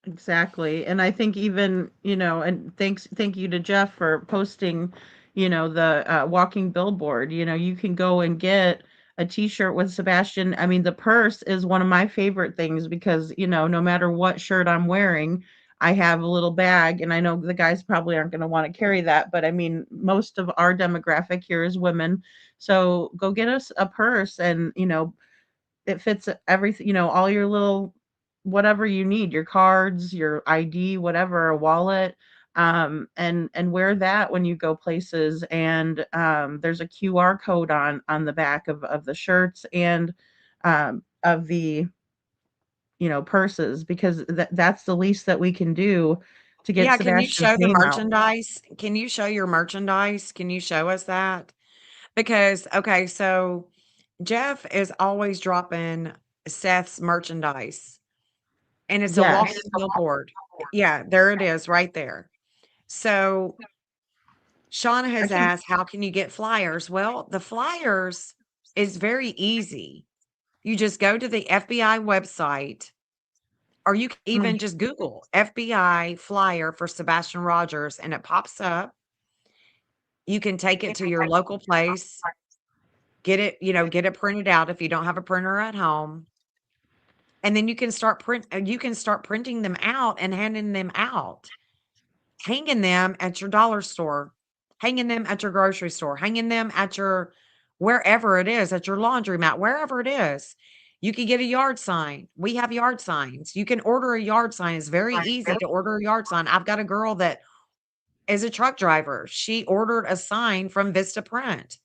exactly. And I think even, and thank you to Jeff for posting, the walking billboard. You can go and get a t-shirt with Sebastian. I mean, the purse is one of my favorite things because, no matter what shirt I'm wearing, I have a little bag, and I know the guys probably aren't going to want to carry that, but I mean, most of our demographic here is women. So go get us a purse, and it fits everything, all your little whatever you need, your cards, your ID, whatever, a wallet, and wear that when you go places. And there's a QR code on the back of the shirts and of the purses, because that's the least that we can do to get Yeah, can you Sebastian's show the name out. merchandise? Can you show your merchandise? Can you show us that? Because okay, so Jeff is always dropping Seth's merchandise, and it's a Yes. walking billboard. Yeah, there it is right there. So Shauna I has can. asked, how can you get flyers? Well, the flyers is very easy. You just go to the FBI website, or you can Mm, even just Google FBI flyer for Sebastian Rogers and it pops up. You can take it to your local place, get it printed out if you don't have a printer at home. And then you can start printing them out and handing them out. Hanging them at your dollar store, hanging them at your grocery store, hanging them at your wherever it is, at your laundromat, wherever it is. You can get a yard sign. We have yard signs. You can order a yard sign. It's very easy to order a yard sign. I've got a girl that is a truck driver. She ordered a sign from Vista Print.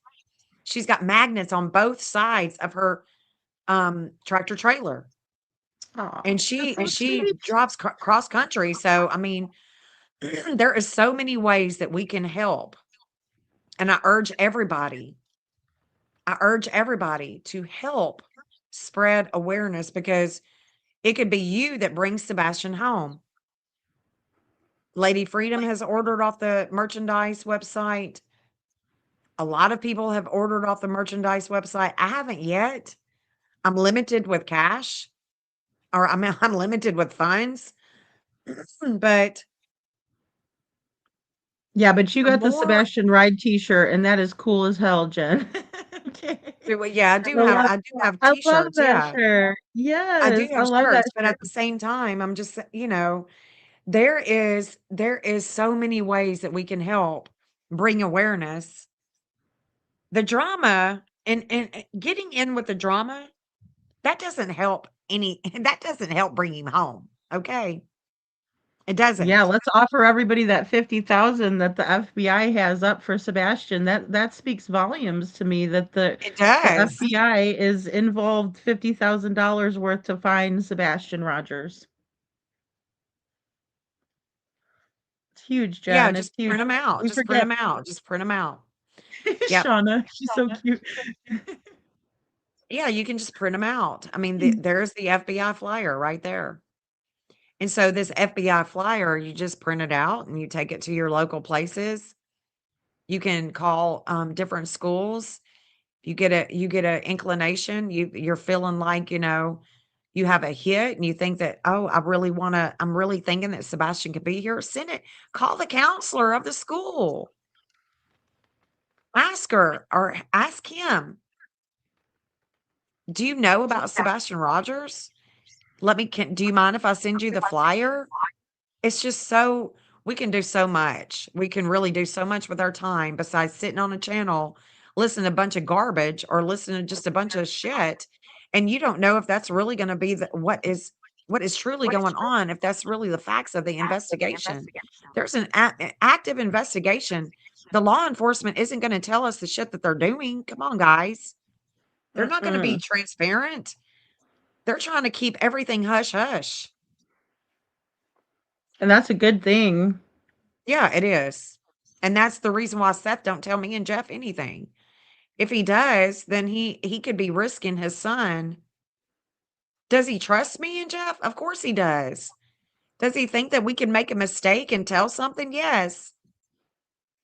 She's got magnets on both sides of her tractor trailer. Aw, And that's so she sweet. drives cross country. So I mean, there is so many ways that we can help. And I urge everybody to help spread awareness because it could be you that brings Sebastian home. Lady Freedom has ordered off the merchandise website. A lot of people have ordered off the merchandise website. I haven't yet. I'm limited with cash, or I'm limited with funds. But Yeah, but you the got the more Sebastian Ride T-shirt, and that is cool as hell, Jen. Okay. yeah, I I do have love t-shirts. that Yeah. shirt. I do Yes, I have love that shirts, but shirt. at the same time, I'm just, there is so many ways that we can help bring awareness. The drama and getting in with the drama, that doesn't help that doesn't help bring him home. Okay? It Yeah, doesn't. let's offer everybody that 50,000 that the FBI has up for Sebastian. That speaks volumes to me that It the does. FBI is involved $50,000 worth to find Sebastian Rogers. It's huge, Yeah, Jen. It's just huge. print them out. We Just print forget them out. Just print them out. Yep. Shauna. She's so cute. Yeah, you can just print them out. I mean, there's the FBI flyer right there. And so this FBI flyer, you just print it out and you take it to your local places. You can call different schools. You get a inclination. You're feeling like you have a hit and you think that I'm really thinking that Sebastian could be here. Send it. Call the counselor of the school. Ask her or ask him. Do you know about Sebastian Rogers? Do you mind if I send you the flyer? It's just so we can do so much. We can really do so much with our time besides sitting on a channel, listening to a bunch of garbage or listening to just a bunch of shit. And you don't know if that's really going to be what is truly going on, if that's really the facts of the investigation. There's an active investigation. The law enforcement isn't going to tell us the shit that they're doing. Come on, guys. They're not going to be Mm-mm. transparent. They're trying to keep everything hush hush. And that's a good thing. Yeah, it is. And that's the reason why Seth don't tell me and Jeff anything. If he does, then he could be risking his son. Does he trust me and Jeff? Of course he does. Does he think that we can make a mistake and tell something? Yes.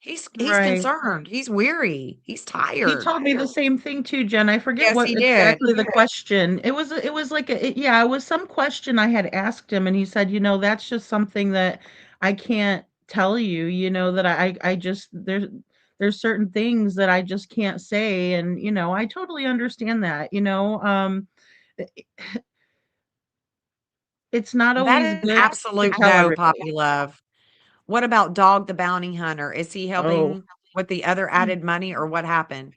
He's Right. concerned. He's weary. He's He tired. told me the same thing too, Jen. I forget Yes, what he did. exactly the question. It was like yeah, it was some question I had asked him and he said, that's just something that I can't tell you, that I just there's certain things that I just can't say and I totally understand that. I- it's not That always is an good to absolute tell no, everybody. Poppy Love. What about Dog the Bounty Hunter? Is he Oh. helping with the other added money or what happened?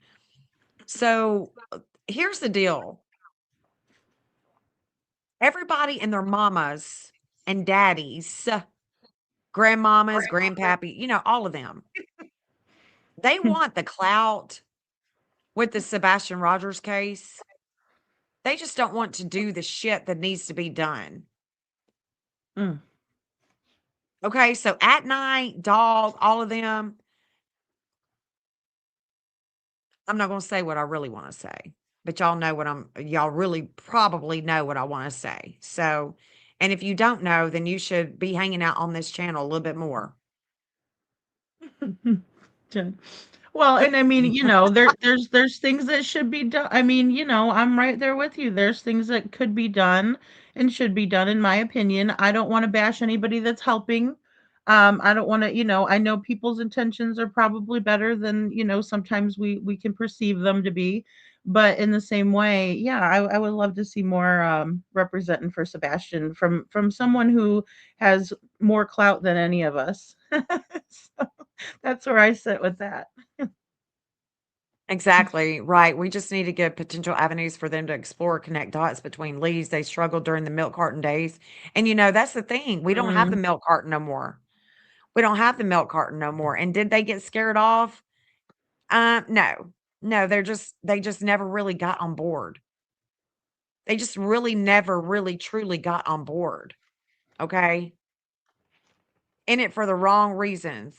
So here's the deal. Everybody and their mamas and daddies, grandmamas, grandpappy, all of them, they want the clout with the Sebastian Rogers case. They just don't want to do the shit that needs to be done. Mm. Okay, so at night, dog, all of them, I'm not going to say what I really want to say, but y'all really probably know what I want to say. So, and if you don't know, then you should be hanging out on this channel a little bit more. Jen. Well, and I mean, there's things that should be done. I mean, I'm right there with you. There's things that could be done and should be done, in my opinion. I don't want to bash anybody that's helping. I don't want to, I know people's intentions are probably better than, sometimes we can perceive them to be. But in the same way, yeah, I would love to see more representing for Sebastian from someone who has more clout than any of us. So that's where I sit with that. Exactly, right. We just need to give potential avenues for them to explore, connect dots between leads. They struggled during the milk carton days. And that's the thing. We don't have the Mm, milk carton no more. We don't have the milk carton no more. And did they get scared off? No. No, they just never really got on board. They just really never really truly got on board. Okay? In it for the wrong reasons.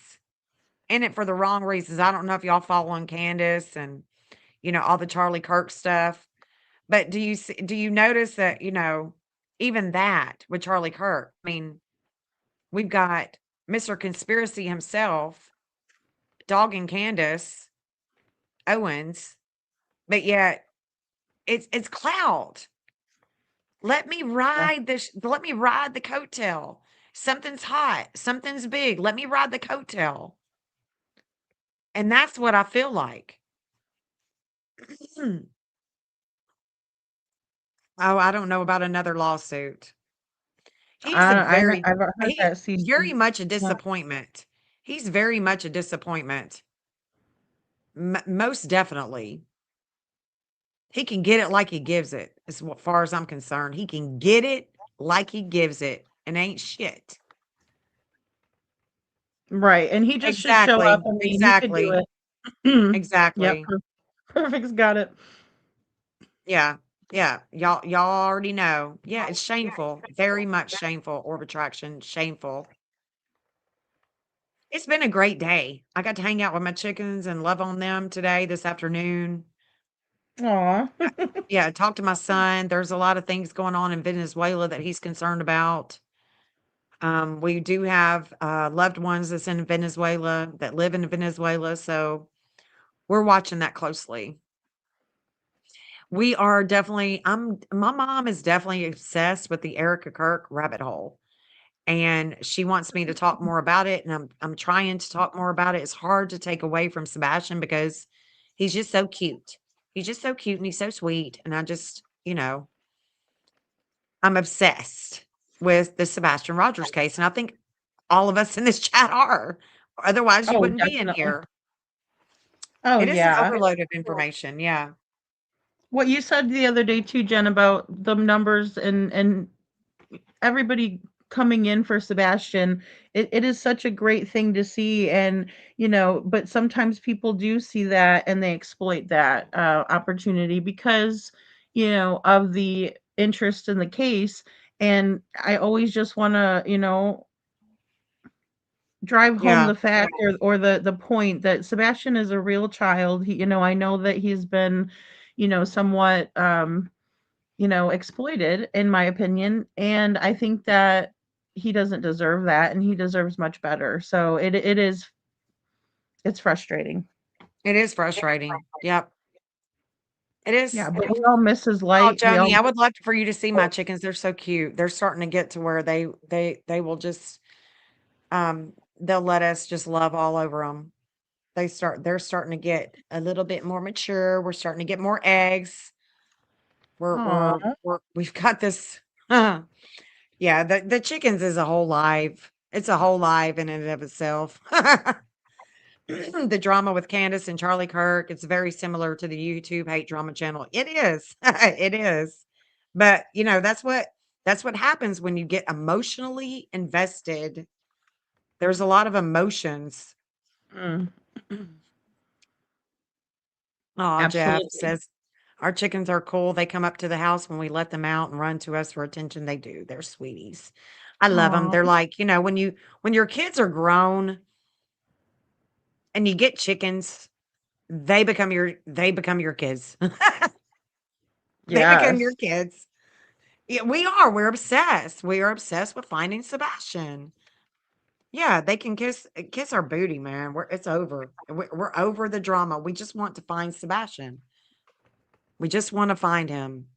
In it for the wrong reasons. I don't know if y'all following Candace and, all the Charlie Kirk stuff, but do you notice that, even that with Charlie Kirk, I mean, we've got Mr. Conspiracy himself dogging Candace Owens, but yet it's clout. Yeah. Let me ride the coattail. Something's hot, something's big. Let me ride the coattail. And that's what I feel like. Oh, I don't know about another lawsuit. He's a very I've heard he that cease very and much a desist. disappointment. He's very much a disappointment. Most definitely. He can get it like he gives it, as far as I'm concerned. He can get it like he gives it and ain't shit. Right, and he just should show up. Exactly. I mean, he could do Exactly. it. Yep, Exactly. perfect's got it. Yeah. Yeah. Y'all already know. Yeah, it's shameful. Very much shameful. Orb attraction. Shameful. It's been a great day. I got to hang out with my chickens and love on them today, this afternoon. Aw. Yeah, talk to my son. There's a lot of things going on in Venezuela that he's concerned about. We do have loved ones that's in Venezuela that live in Venezuela, so we're watching that closely. We are definitely. My mom is definitely obsessed with the Erica Kirk rabbit hole, and she wants me to talk more about it. And I'm trying to talk more about it. It's hard to take away from Sebastian because he's just so cute. He's just so cute and he's so sweet, and I just, I'm obsessed with the Sebastian Rogers case, and I think all of us in this chat are. Otherwise, you Oh, wouldn't be in definitely. here. Oh, It is an yeah. overload of information. Yeah. What you said the other day too, Jen, about the numbers and everybody coming in for Sebastian, it is such a great thing to see. And but sometimes people do see that and they exploit that opportunity because of the interest in the case. And I always just want to drive home Yeah. the fact or the point that Sebastian is a real child. I know that he's been somewhat exploited, in my opinion. And I think that he doesn't deserve that and he deserves much better. So it's frustrating. It is frustrating. Yep. It Yeah, is. but we all miss his Oh, light. We all Joni, I would love for you to see my chickens. They're so cute. They're starting to get to where they will just they'll let us just love all over them. They're starting to get a little bit more mature. We're starting to get more eggs. Aw. We've got this yeah, the chickens is a whole live. It's a whole live in and of itself. The drama with Candace and Charlie Kirk, it's very similar to the YouTube hate drama channel. It is. It is. But, that's what happens when you get emotionally invested. There's a lot of emotions. Mm. Oh, Jeff Absolutely. says our chickens are cool. They come up to the house when we let them out and run to us for attention. They do. They're sweeties. I love them. Aw. They're like, when your kids are grown and you get chickens, they become your kids. They become your Yes. kids. Yeah, we are. We're obsessed. We are obsessed with finding Sebastian. Yeah, they can kiss our booty, man. It's over. We're over the drama. We just want to find Sebastian. We just want to find him.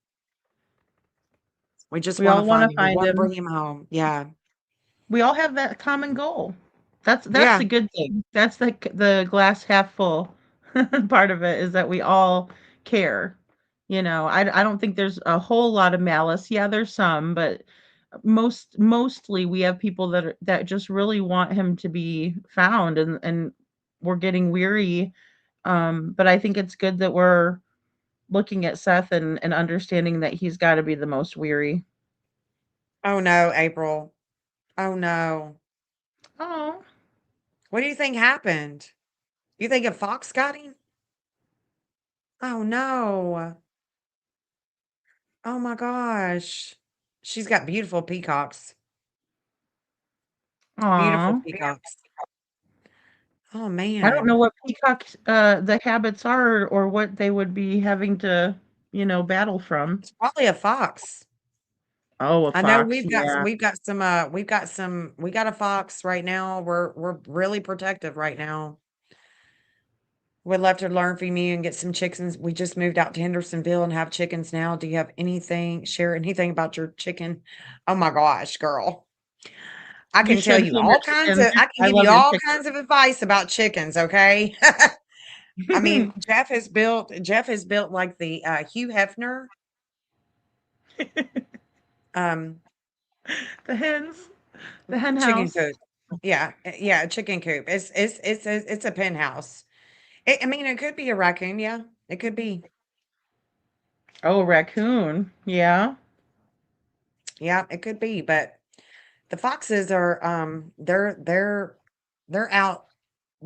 We just We want to all want to find him. We find want to him. bring him home. Yeah. We all have that common goal. That's Yeah. the good thing. That's the glass half full part of it, is that we all care. I don't think there's a whole lot of malice. Yeah, there's some, but mostly we have people that just really want him to be found, and we're getting weary. But I think it's good that we're looking at Seth and understanding that he's got to be the most weary. Oh no, April. Oh no. Oh. What do you think happened? You think a fox got him? Oh no. Oh my gosh. She's got beautiful peacocks. Beautiful Aw. peacocks. Oh I don't know man. what peacocks, the habits are or what they would be having to, battle from. It's probably a fox. Oh, a I know fox, yeah. we got a fox right now. We're really protective right now. Would love to learn from you and get some chickens. We just moved out to Hendersonville and have chickens now. Do you have share anything about your chicken? Oh my gosh, girl. You should film your chickens. I can I give love you your all chickens. kinds of advice about chickens, okay? I mean, Jeff has built like the Hugh Hefner um The hens, the hen chicken house. coop. Yeah, yeah, chicken coop. It's a penthouse. I mean, it could be a raccoon, yeah. It could be. Oh, raccoon. Yeah. Yeah, it could be, but the foxes are they're out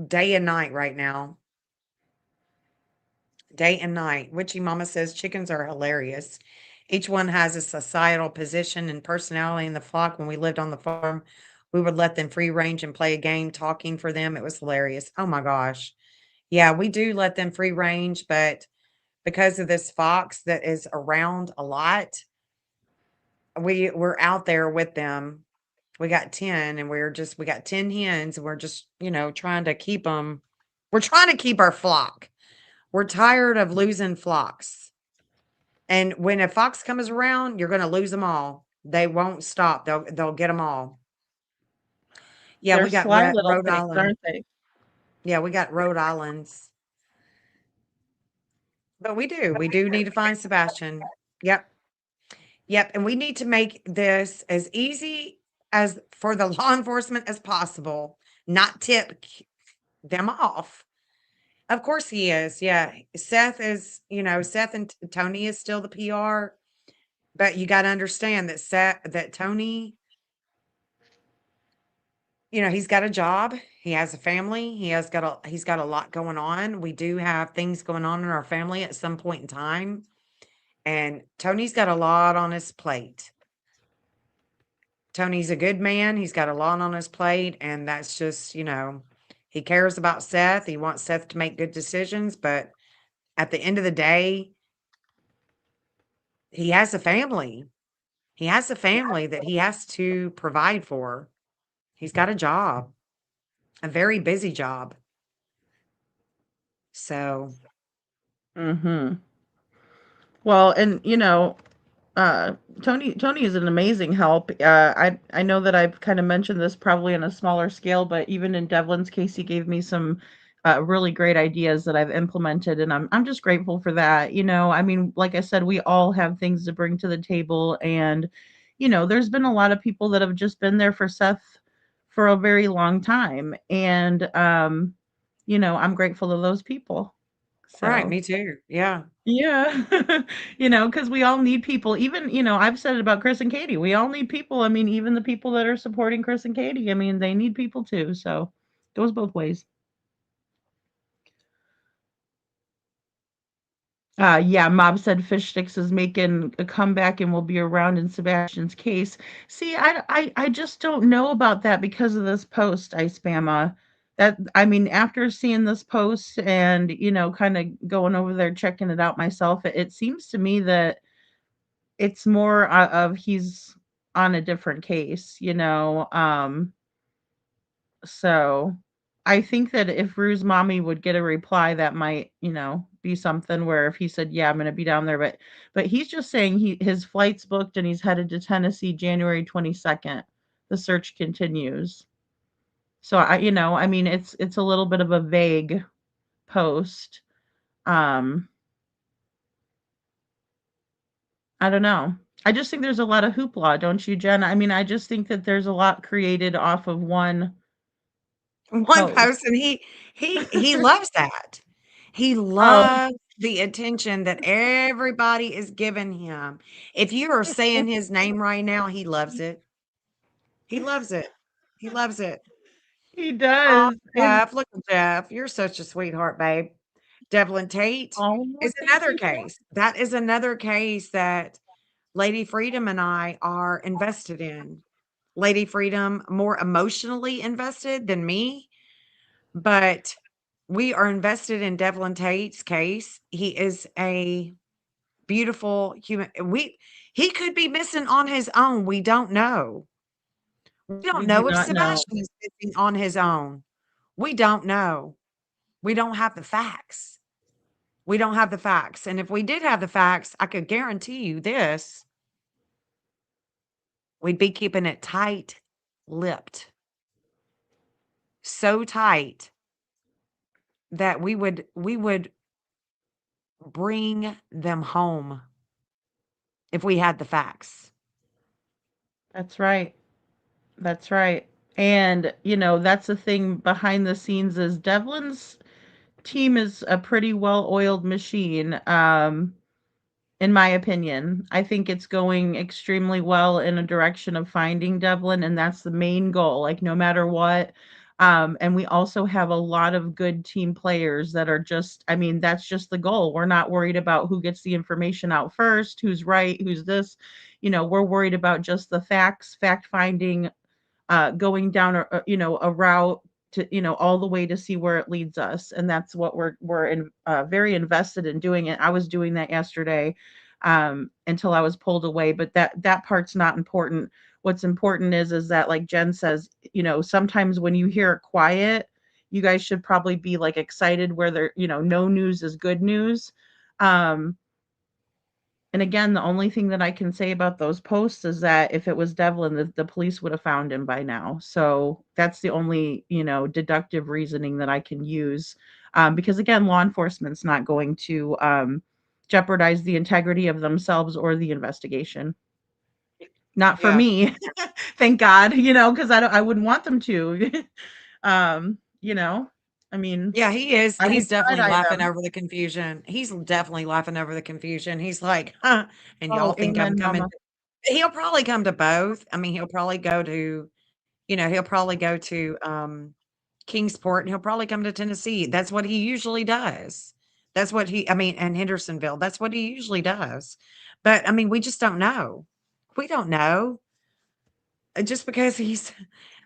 day and night right now. Day and night. Witchy Mama says chickens are hilarious. Each one has a societal position and personality in the flock. When we lived on the farm, we would let them free range and play a game talking for them. It was hilarious. Oh my gosh. Yeah, we do let them free range, but because of this fox that is around a lot, we're out there with them. We got 10 and we got 10 hens and we're just, trying to keep them. We're trying to keep our flock. We're tired of losing flocks. And when a fox comes around, you're going to lose them all. They won't stop. They'll get them all. Yeah, They're we got sly little Rhode things, Island. aren't they? Yeah, we got Rhode Islands. But we do need to find Sebastian. Yep. Yep, and we need to make this as easy as for the law enforcement as possible, not tip them off. Of course he is. Yeah. Seth and Tony is still the PR, but you got to understand that Tony, he's got a job, he has a family, he's got a lot going on. We do have things going on in our family at some point in time, and Tony's got a lot on his plate. Tony's a good man. He's got a lot on his plate, and that's just, he cares about Seth. He wants Seth to make good decisions, but at the end of the day, he has a family. He has a family that he has to provide for. He's got a job, a very busy job. So, Mhm. Well, and uh Tony is an amazing help. I know that I've kind of mentioned this probably on a smaller scale, but even in Devlin's case, he gave me some really great ideas that I've implemented, and I'm just grateful for that. I mean, like I said, we all have things to bring to the table, and there's been a lot of people that have just been there for Seth for a very long time, and I'm grateful to those people. right, So me too. Yeah. yeah. Because we all need people. Even, I've said it about Chris and Katie. We all need people. I mean, even the people that are supporting Chris and Katie, I mean, they need people too. So it goes both ways. Yeah, Mob said Fish Sticks is making a comeback and will be around in Sebastian's case. See, I just don't know about that because of this post, I spamma. That I mean, after seeing this post and kind of going over there checking it out myself, it seems to me that it's more of he's on a different case, so I think that if Rue's mommy would get a reply, that might, be something where if he said, "Yeah, I'm gonna be down there," but he's just saying his flight's booked and he's headed to Tennessee January 22nd. The search continues. So I mean, it's a little bit of a vague post. Um, I don't know. I just think there's a lot of hoopla, don't you, Jen? I mean, I just think that there's a lot created off of one One post. post, and he loves that. He Oh, loves the attention that everybody is giving him. If you are saying his name right now, he loves it. He loves it. He loves it. He Oh, does. And Jeff, look at Jeff. You're such a sweetheart, babe. Devlin Tate oh, is thank another you. case. That is another case that Lady Freedom and I are invested in. Lady Freedom more emotionally invested than me, but we are invested in Devlin Tate's case. He is a beautiful human. He could be missing on his own. We don't know. We don't We do know if not know. Sebastian is missing on his own. We don't know. We don't have the facts. We don't have the facts. And if we did have the facts, I could guarantee you this, we'd be keeping it tight lipped. So tight that we would bring them home if we had the facts. That's right. That's right. And, that's the thing behind the scenes is Devlin's team is a pretty well-oiled machine. In my opinion. I think it's going extremely well in a direction of finding Devlin, and that's the main goal, like no matter what. And we also have a lot of good team players that are just, I mean, that's just the goal. We're not worried about who gets the information out first, who's right, who's this. We're worried about just the facts, fact finding, going down a route to all the way to see where it leads us, and that's what very invested in doing it. I was doing that yesterday, until I was pulled away, but that part's not important. What's important is that, like Jen says, sometimes when you hear it quiet, you guys should probably be like excited where there, no news is good news. um and again, the only thing that I can say about those posts is that if it was Devlin, the police would have found him by now. So that's the only, deductive reasoning that I can use. Because again, law enforcement's not going to jeopardize the integrity of themselves or the investigation. Not for Yeah. me, thank God, because I wouldn't want them to. um, you know, I mean, Yeah, he is. I would He's definitely side eye laughing them. over the confusion. He's definitely laughing over the confusion. He's like, "Huh," and y'all Oh, think I'm amen, coming mama. to he'll probably come to both. I mean, he'll probably go to, he'll probably go to, Kingsport, and he'll probably come to Tennessee. That's what he usually does. That's what he I mean, and Hendersonville. That's what he usually does. But, I mean, we just don't know. We don't know. Just because he's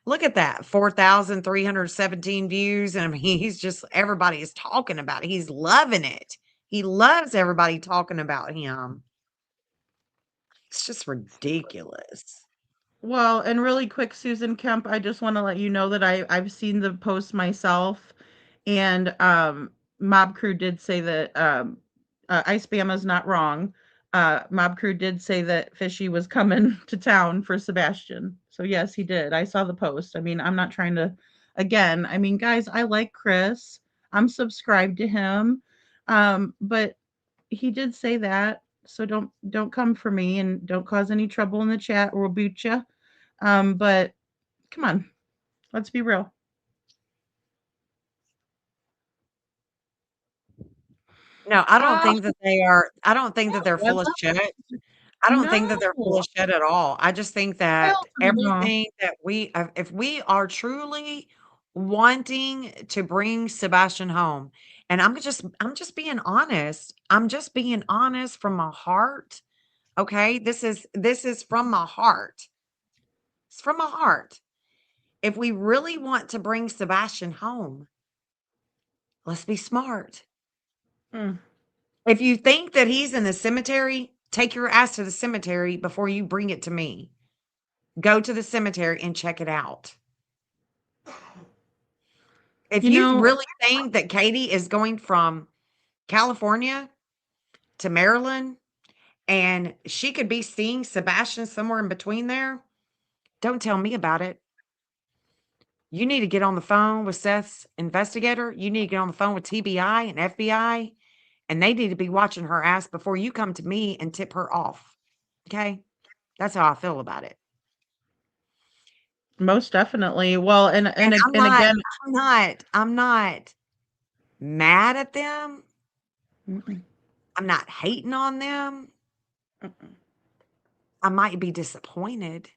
look at that, 4,317 views, and I mean, he's just everybody is talking about it. He's loving it. He loves everybody talking about him. It's just ridiculous. Well, and really quick, Susan Kemp, I just want to let you know that I've seen the post myself, and Mob Crew did say that Ice Bama's not wrong. Mob Crew did say that Fishy was coming to town for Sebastian. So yes, he did. I saw the post. I mean, I'm not trying to. Again, I mean, guys, I like Chris. I'm subscribed to him, but he did say that. So don't come for me and don't cause any trouble in the chat or we'll boot you. But come on, let's be real. No, I don't think that they're I full of love shit. I don't think that they're full no. of shit at all. I just think Hell that to the no. everything that if we are truly wanting to bring Sebastian home, and I'm just being honest. I'm just being honest from my heart. Okay? This is from my heart. It's from my heart. If we really want to bring Sebastian home, let's be smart. Mm. If you think that he's in the cemetery, take your ass to the cemetery before you bring it to me. Go to the cemetery and check it out. If You you know, really think that Katie is going from California to Maryland and she could be seeing Sebastian somewhere in between there, don't tell me about it. You need to get on the phone with Seth's investigator. You need to get on the phone with TBI and FBI, and they need to be watching her ass before you come to me and tip her off. Okay? That's how I feel about it. most definitely. Well, And and again, I'm not mad at them. mm-mm, I'm not hating on them. mm-mm. I might be disappointed.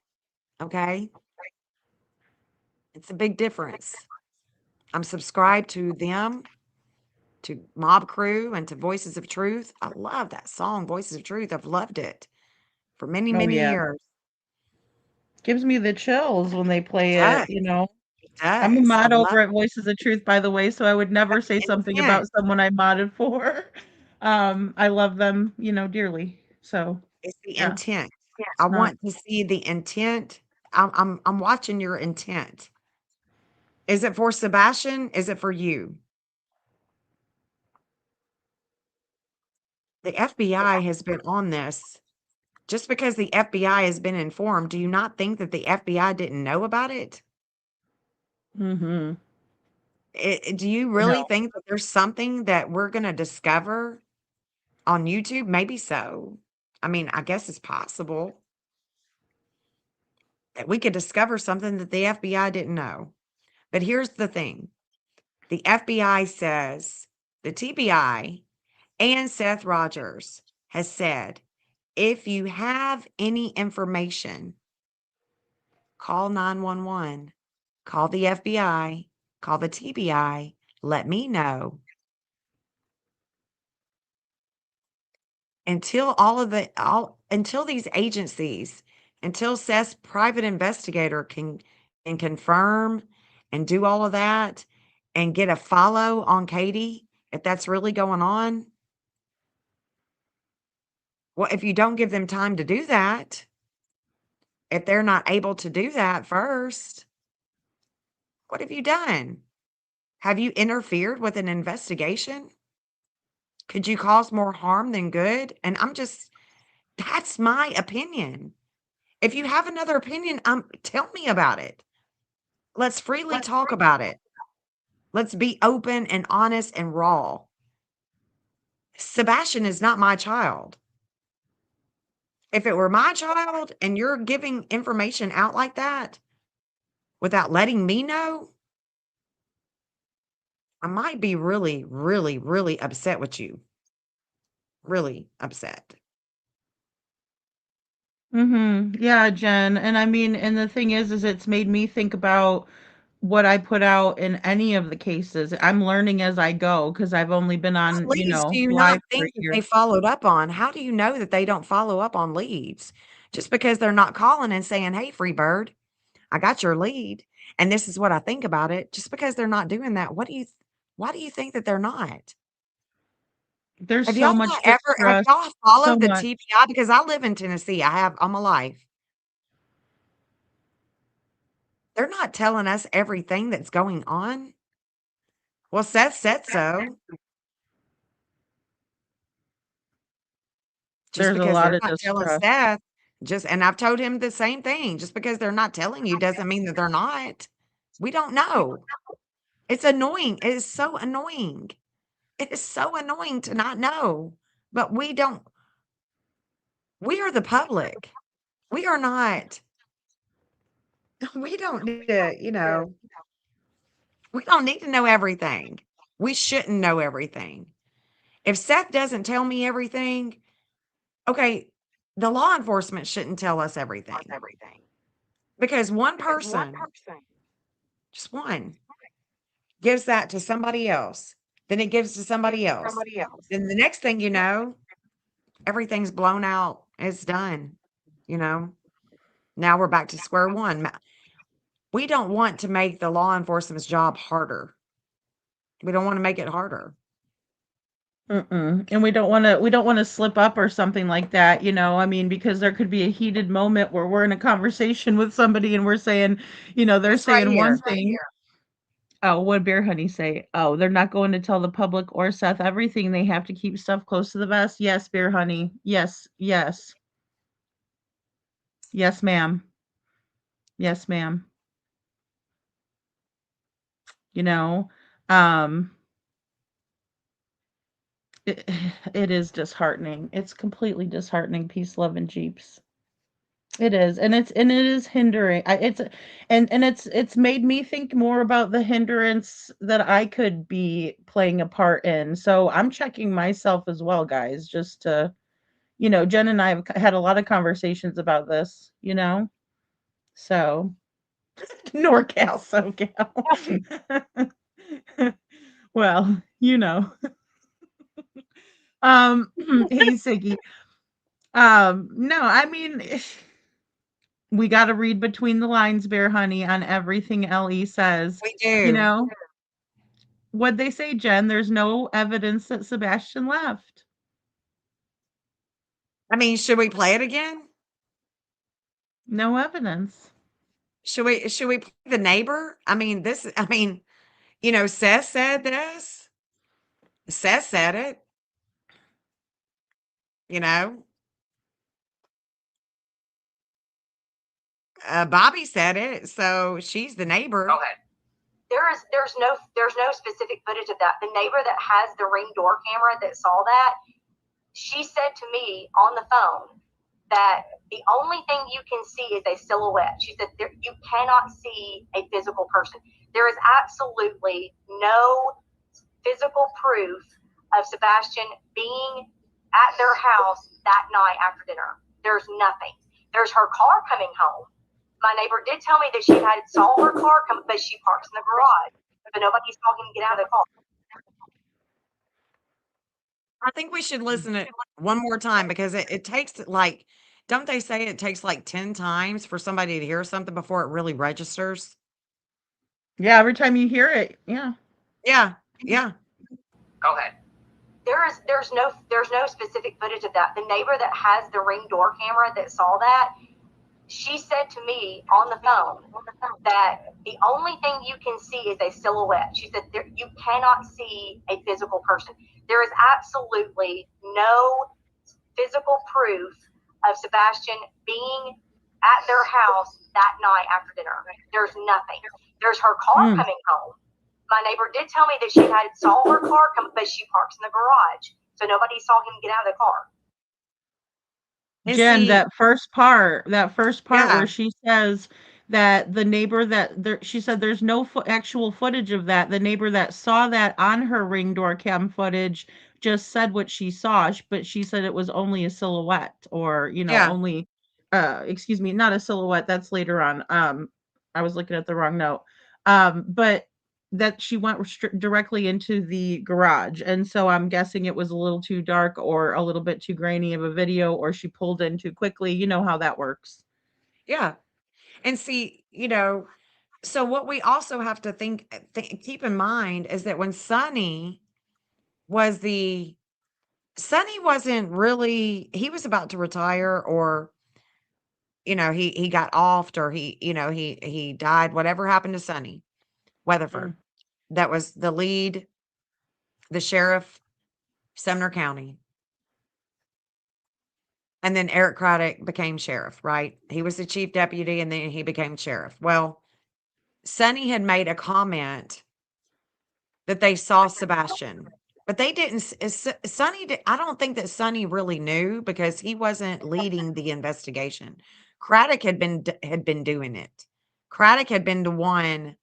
Okay? It's a big difference. I'm subscribed to them, to Mob Crew, and to Voices of Truth. I love that song, Voices of Truth. I've loved it for many, Oh many yeah. years. Gives me the chills when they It play it, does. you know. It I'm a does. I mod love over at Voices of Truth, by the way, so I would never say the something intent. about someone I modded for. I love them, you know, dearly. So, It's the yeah, intent. I it's not. want to see the intent. I'm watching your intent. Is it for Sebastian? Is it for you? The FBI has been on this. Just because the FBI has been informed, do you not think that the FBI didn't know about it? Mhm. Do you really No. think that there's something that we're gonna discover on YouTube? Maybe so. I mean, I guess it's possible that we could discover something that the FBI didn't know. But here's the thing. The FBI says the TBI and Seth Rogers has said, if you have any information, call 911, call the FBI, call the TBI, let me know. Until until these agencies, until Seth's private investigator can confirm and do all of that and get a follow on Katie, if that's really going on, well, if you don't give them time to do that, if they're not able to do that first, what have you done? Have you interfered with an investigation? Could you cause more harm than good? And that's my opinion. If you have another opinion, tell me about it. Let's freely talk about it. Let's be open and honest and raw. Sebastian is not my child. If it were my child and you're giving information out like that without letting me know, I might be really, really, really upset with you. Really upset. Mhm. Yeah, Jen. And I mean, and the thing is it's made me think about what I put out in any of the cases. I'm learning as I go because I've only been What on, you leads do know, you live not for a think that year. they followed up on? How do you know that they don't follow up on leads? Just because they're not calling and saying, "Hey, free bird, I got your lead, and this is what I think about it." Just because they're not doing that, why do you think that they're not? There's so much Have distrust, y'all so followed the much. TBI? Because I live in Tennessee. I have all my life. They're not telling us everything that's going on. Well, Seth said so. Just There's a because lot they're of not telling distrust. Seth, and I've told him the same thing. Just because they're not telling you doesn't mean that they're not. We don't know. It's annoying. It is so annoying. It is so annoying to not know. But we are the public. We are not, we don't need to, we don't need to know everything. We shouldn't know everything. If Seth doesn't tell me everything, okay, the law enforcement shouldn't tell us everything because one person, just one, gives that to somebody else. Then it gives to somebody else. Then the next thing you know, everything's blown out. It's done. You know, now we're back to square one. We don't want to make the law enforcement's job harder. We don't want to make it harder. Mm-mm. And we don't want to slip up or something like that, you know. I mean, because there could be a heated moment where we're in a conversation with somebody and we're saying, you know, they're This right saying one here. thing. Oh, what Bear Honey say? Oh, they're not going to tell the public or Seth everything. They have to keep stuff close to the vest. Yes, Bear Honey. Yes, yes. Yes, ma'am. Yes, ma'am. You know, um, it, it is disheartening. It's completely disheartening. Peace, love, and Jeeps. It is, and it is hindering. It's made me think more about the hindrance that I could be playing a part in. So I'm checking myself as well, guys, just to, you know, Jen and I have had a lot of conversations about this, you know. So NorCal, SoCal. Well, you know. Hey Siggy. No, I mean, we got to read between the lines, Bear Honey, on everything LE says. We You do. know, what'd they say, Jen? There's no evidence that Sebastian left. I mean, should we play it again? No evidence. Should we play the neighbor? I mean, Seth said this. Seth said it, you know. Bobby said it, so she's the neighbor. Go ahead. There's no specific footage of that. The neighbor that has the Ring door camera that saw that, she said to me on the phone that the only thing you can see is a silhouette. She said you cannot see a physical person. There is absolutely no physical proof of Sebastian being at their house that night after dinner. There's nothing. There's her car coming home. My neighbor did tell me that she had saw her car come, but she parks in the garage, but nobody saw him get out of the car. I think we should listen to it one more time because it takes like, don't they say it takes like 10 times for somebody to hear something before it really registers? Yeah, every time you hear it, yeah. Yeah, yeah. Go ahead. There's no specific footage of that. The neighbor that has the Ring door camera that saw that, she said to me on the phone that the only thing you can see is a silhouette. She said you cannot see a physical person. There is absolutely no physical proof of Sebastian being at their house that night after dinner. There's nothing. There's her car coming home. My neighbor did tell me that she had saw her car come, but she parks in the garage, so nobody saw him get out of the car. And Jen, see, that first part yeah, where she says that the neighbor that there, she said there's no actual footage of that. The neighbor that saw that on her Ring door cam footage just said what she saw, but she said it was only a silhouette, or yeah, only, excuse me, not a silhouette. That's later on. I was looking at the wrong note. But that she went directly into the garage, and so I'm guessing it was a little too dark or a little bit too grainy of a video, or she pulled in too quickly. You know how that works. yeah. And see, so what we also have to keep in mind is that when Sonny wasn't really, he was about to retire, or he got offed, or he died, whatever happened to Sonny Weatherford. Mm. That was the sheriff, Sumner County. And then Eric Craddock became sheriff, right? He was the chief deputy and then he became sheriff. Well, Sonny had made a comment that they saw Sebastian, but they didn't. I don't think that Sonny really knew because he wasn't leading the investigation. Craddock had been doing it. Craddock had been the one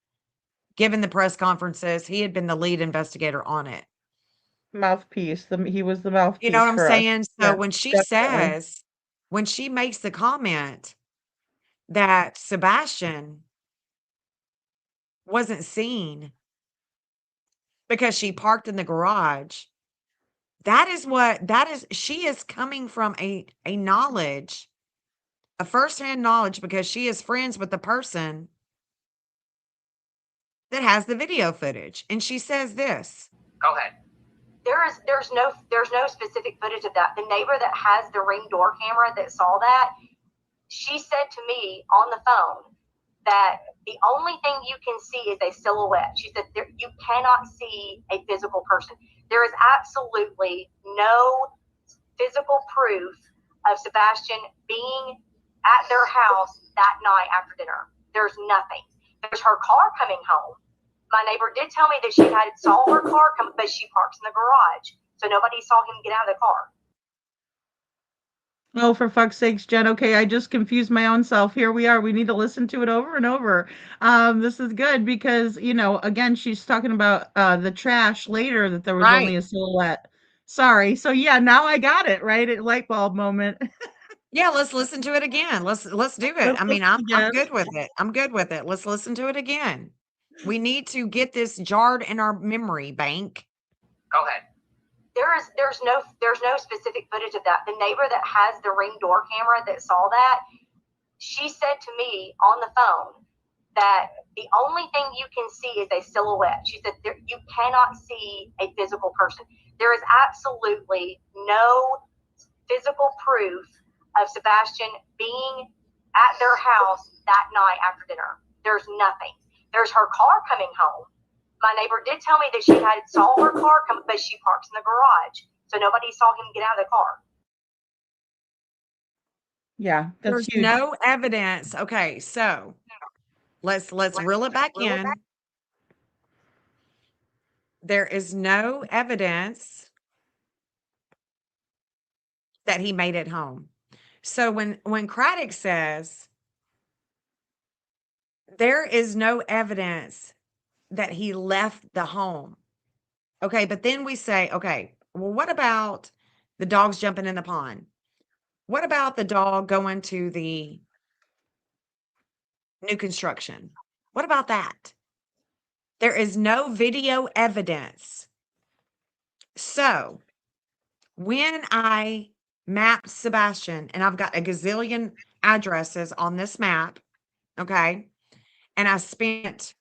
giving the press conferences. He had been the lead investigator on it. Mouthpiece. He was the You know mouthpiece what I'm for us. saying? So Yeah, definitely. when she makes the comment that Sebastian wasn't seen because she parked in the garage, she is coming from a knowledge, a firsthand knowledge, because she is friends with the person that has the video footage. And she says this. Go ahead. There's no specific footage of that. The neighbor that has the Ring door camera that saw that, she said to me on the phone that the only thing you can see is a silhouette. She said you cannot see a physical person. There is absolutely no physical proof of Sebastian being at their house that night after dinner. There's nothing. There's her car coming home. My neighbor did tell me that she had saw her car come, but she parks in the garage, so nobody saw him get out of the car. Oh, for fuck's sakes, Jen. Okay, I just confused my own self. Here we are. We need to listen to it over and over. This is good because, again, she's talking about the trash later, that there was Right. only a silhouette. Sorry. So yeah, now I got it, right? Light bulb moment. Yeah, let's listen to it again. Let's do it. Let's I mean, listen I'm again. good with it. I'm good with it. Let's listen to it again. We need to get this jarred in our memory bank. Go ahead. There's no specific footage of that. The neighbor that has the Ring door camera that saw that, she said to me on the phone that the only thing you can see is a silhouette. She said you cannot see a physical person. There is absolutely no physical proof of Sebastian being at their house that night after dinner. There's nothing. There's her car coming home. My neighbor did tell me that she had saw her car come, but she parks in the garage, so nobody saw him get out of the car. Yeah, that's There's huge. no evidence. Okay, so let's reel it back in. There is no evidence that he made it home. So when Craddock says there is no evidence that he left the home. Okay, but then we say, okay, well, what about the dogs jumping in the pond? What about the dog going to the new construction? What about that? There is no video evidence. So when I map Sebastian, and I've got a gazillion addresses on this map, okay, and I spent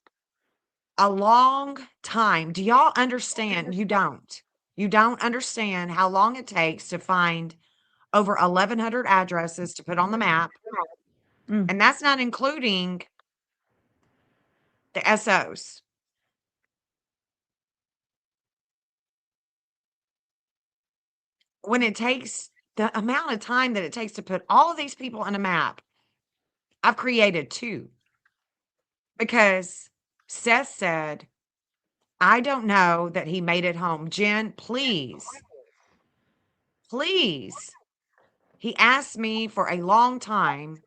a long time. Do y'all understand? You don't. You don't understand how long it takes to find over 1,100 addresses to put on the map. Mm. And that's not including the SOs. When it takes the amount of time that it takes to put all of these people on a map, I've created 2 because Seth said, I don't know that he made it home. Jenn, please, please. He asked me for a long time,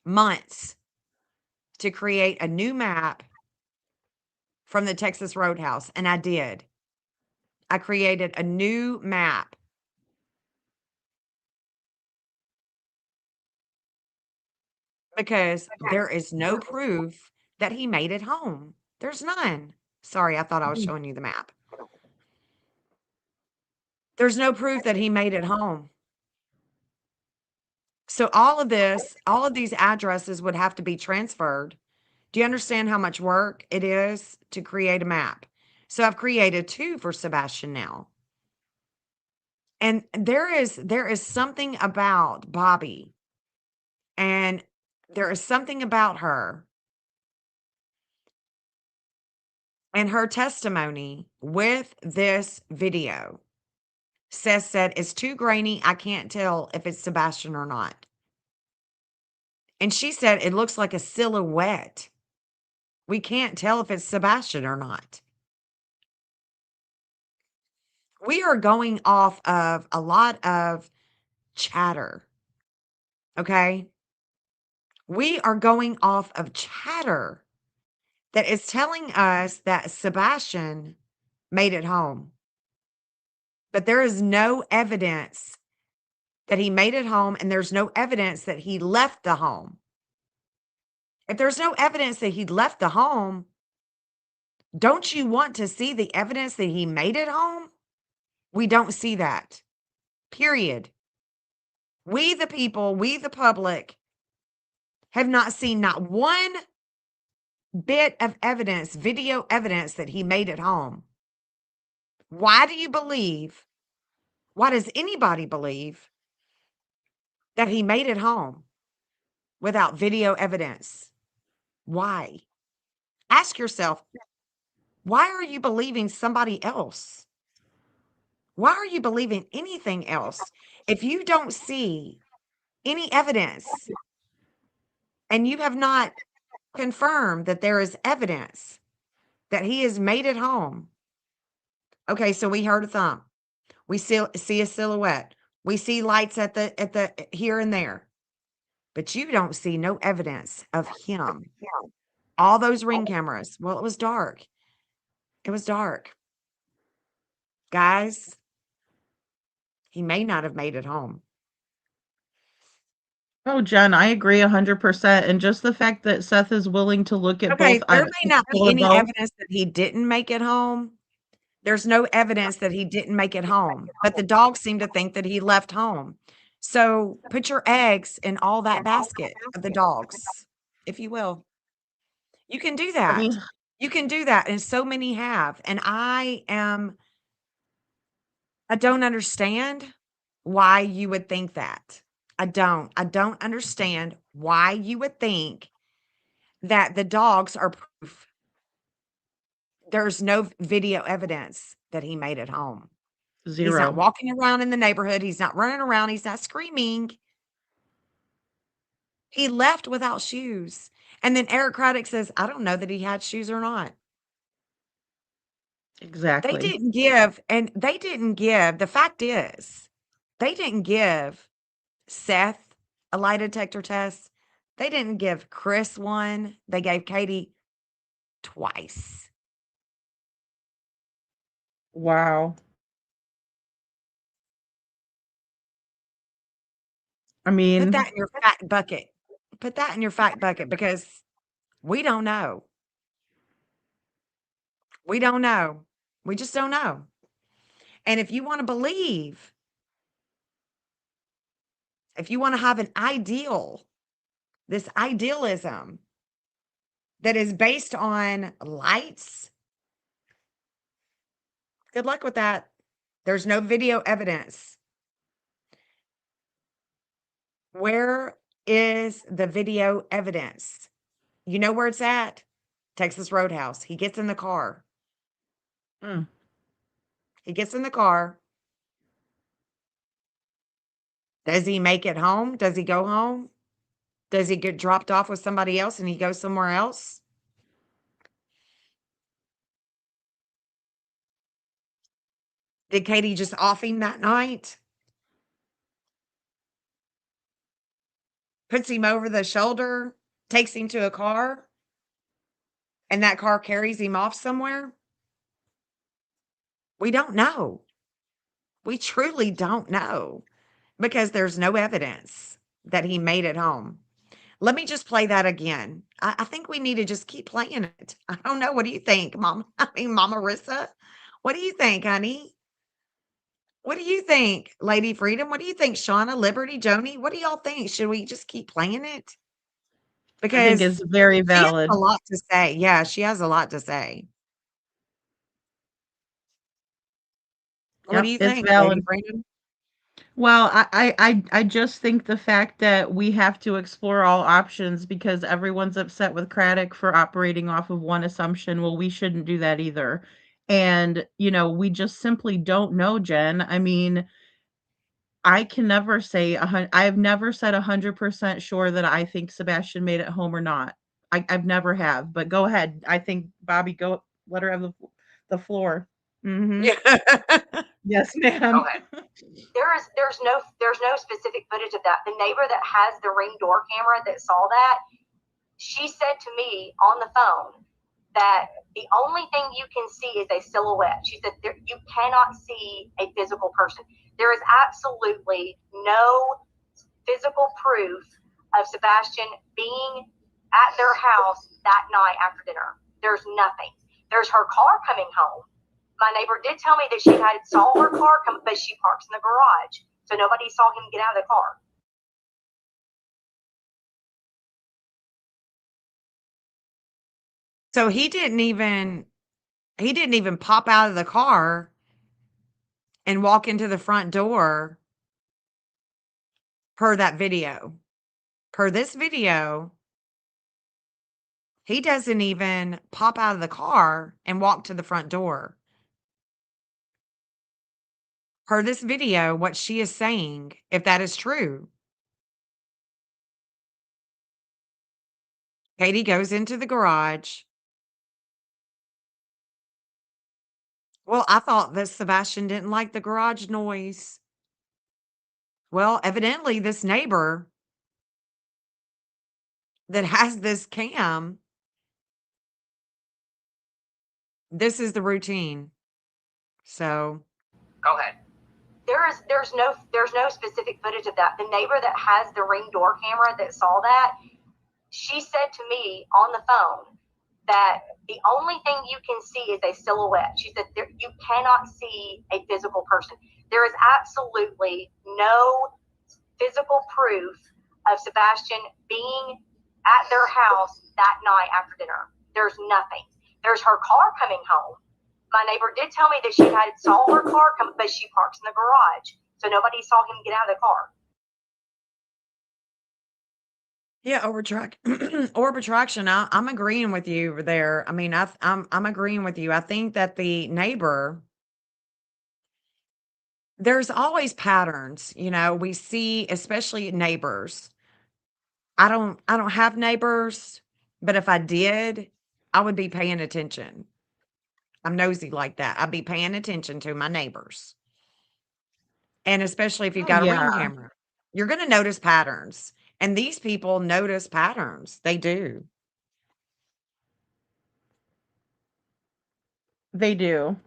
months, to create a new map from the Texas Roadhouse, and I did. I created a new map. Because there is no proof that he made it home. There's none. Sorry, I thought I was showing you the map. There's no proof that he made it home. So all of these addresses would have to be transferred. Do you understand how much work it is to create a map? So I've created 2 for Sebastian now. And there is something about Bobby, and there is something about her and her testimony with this video. Seth said, it's too grainy. I can't tell if it's Sebastian or not. And she said, it looks like a silhouette. We can't tell if it's Sebastian or not. We are going off of a lot of chatter. Okay. We are going off of chatter that is telling us that Sebastian made it home. But there is no evidence that he made it home, and there's no evidence that he left the home. If there's no evidence that he left the home, don't you want to see the evidence that he made it home? We don't see that. Period. We, the people, we, the public, have not seen not one bit of evidence, video evidence that he made it home. Why do you believe? Why does anybody believe that he made it home without video evidence? Why? Ask yourself, why are you believing somebody else? Why are you believing anything else if you don't see any evidence and you have not confirmed that there is evidence that he has made it home? Okay, so we heard a thump. We see a silhouette. We see lights at the here and there. But you don't see no evidence of him. All those ring cameras. Well, it was dark. It was dark. Guys, he may not have made it home. Oh, Jen, I agree 100%. And just the fact that Seth is willing to look at Okay, both there may not be any both. evidence that he didn't make it home. There's no evidence that he didn't make it home, but the dogs seem to think that he left home. So put your eggs in all that basket of the dogs, if you will. You can do I mean, that. You can do that, and so many have. And I don't understand why you would think that. I don't. I don't understand why you would think that the dogs are proof. There's no video evidence that he made it home. He's not 0. walking around in the neighborhood. He's not running around. He's not screaming. He left without shoes. And then Eric Craddock says, I don't know that he had shoes or not. Exactly. They didn't give, the fact is, they didn't give Seth a lie detector test. They didn't give Chris one. They gave Katie twice. Wow. I Put mean, that in your fact bucket. Put that in your fact bucket because we don't know. We don't know. We just don't know. And if you want to believe, if you want to have an ideal, this idealism that is based on lights, good luck with that. There's no video evidence. Where is the video evidence? You know where it's at? Texas Roadhouse. He gets in the car. mm, He gets in the car. Does he make it home? Does he go home? Does he get dropped off with somebody else and he goes somewhere else? Did Katie just off him that night? Puts him over the shoulder, takes him to a car, and that car carries him off somewhere? We don't know. We truly don't know because there's no evidence that he made it home. Let me just play that again. I think we need to just keep playing it. I don't know. What do you think, Mom? I mean, Mama Rissa? What do you think, honey? What do you think, Lady Freedom? What do you think, Shauna, Liberty, Joni? What do y'all think? Should we just keep playing it? I think Because it's very she has a valid. lot to say. Yeah, she has a lot to say. What do Yep, you it's think, Lady valid. Freedom? Well, I just think the fact that we have to explore all options because everyone's upset with Craddock for operating off of one assumption. Well, we shouldn't do that either. And, we just simply don't know, Jen. I mean, I can never say I have never said 100% sure that I think Sebastian made it home or not. I've never have. But go ahead. I think Bobby, go let her have the floor. Mm-hmm. Yeah. Yes, Go ma'am. ahead. There's no specific footage of that. The neighbor that has the Ring door camera that saw that, she said to me on the phone that the only thing you can see is a silhouette. She said you cannot see a physical person. There is absolutely no physical proof of Sebastian being at their house that night after dinner. There's nothing. There's her car coming home. My neighbor did tell me that she had saw her car come, but she parks in the garage, so nobody saw him get out of the car. So he didn't even pop out of the car and walk into the front door per that video. Per this video, he doesn't even pop out of the car and walk to the front door. Per this video, what she is saying, if that is true, Katie goes into the garage. Well, I thought that Sebastian didn't like the garage noise. Well, evidently, this neighbor that has this cam, this is the routine. So Go ahead. There's no specific footage of that. The neighbor that has the Ring door camera that saw that, she said to me on the phone that the only thing you can see is a silhouette. She said you cannot see a physical person. There is absolutely no physical proof of Sebastian being at their house that night after dinner. There's nothing. There's her car coming home. My neighbor did tell me that she had saw her car come, but she parks in the garage, so nobody saw him get out of the car. Yeah, orb attraction. I'm agreeing with you there. I mean, I'm agreeing with you. I think that the neighbor, there's always patterns. We see, especially neighbors. I don't have neighbors, but if I did, I would be paying attention. I'm nosy like that. I'd be paying attention to my neighbors. And especially if you've Oh got a yeah, ring camera, you're going to notice patterns. And these people notice patterns. They do. they do.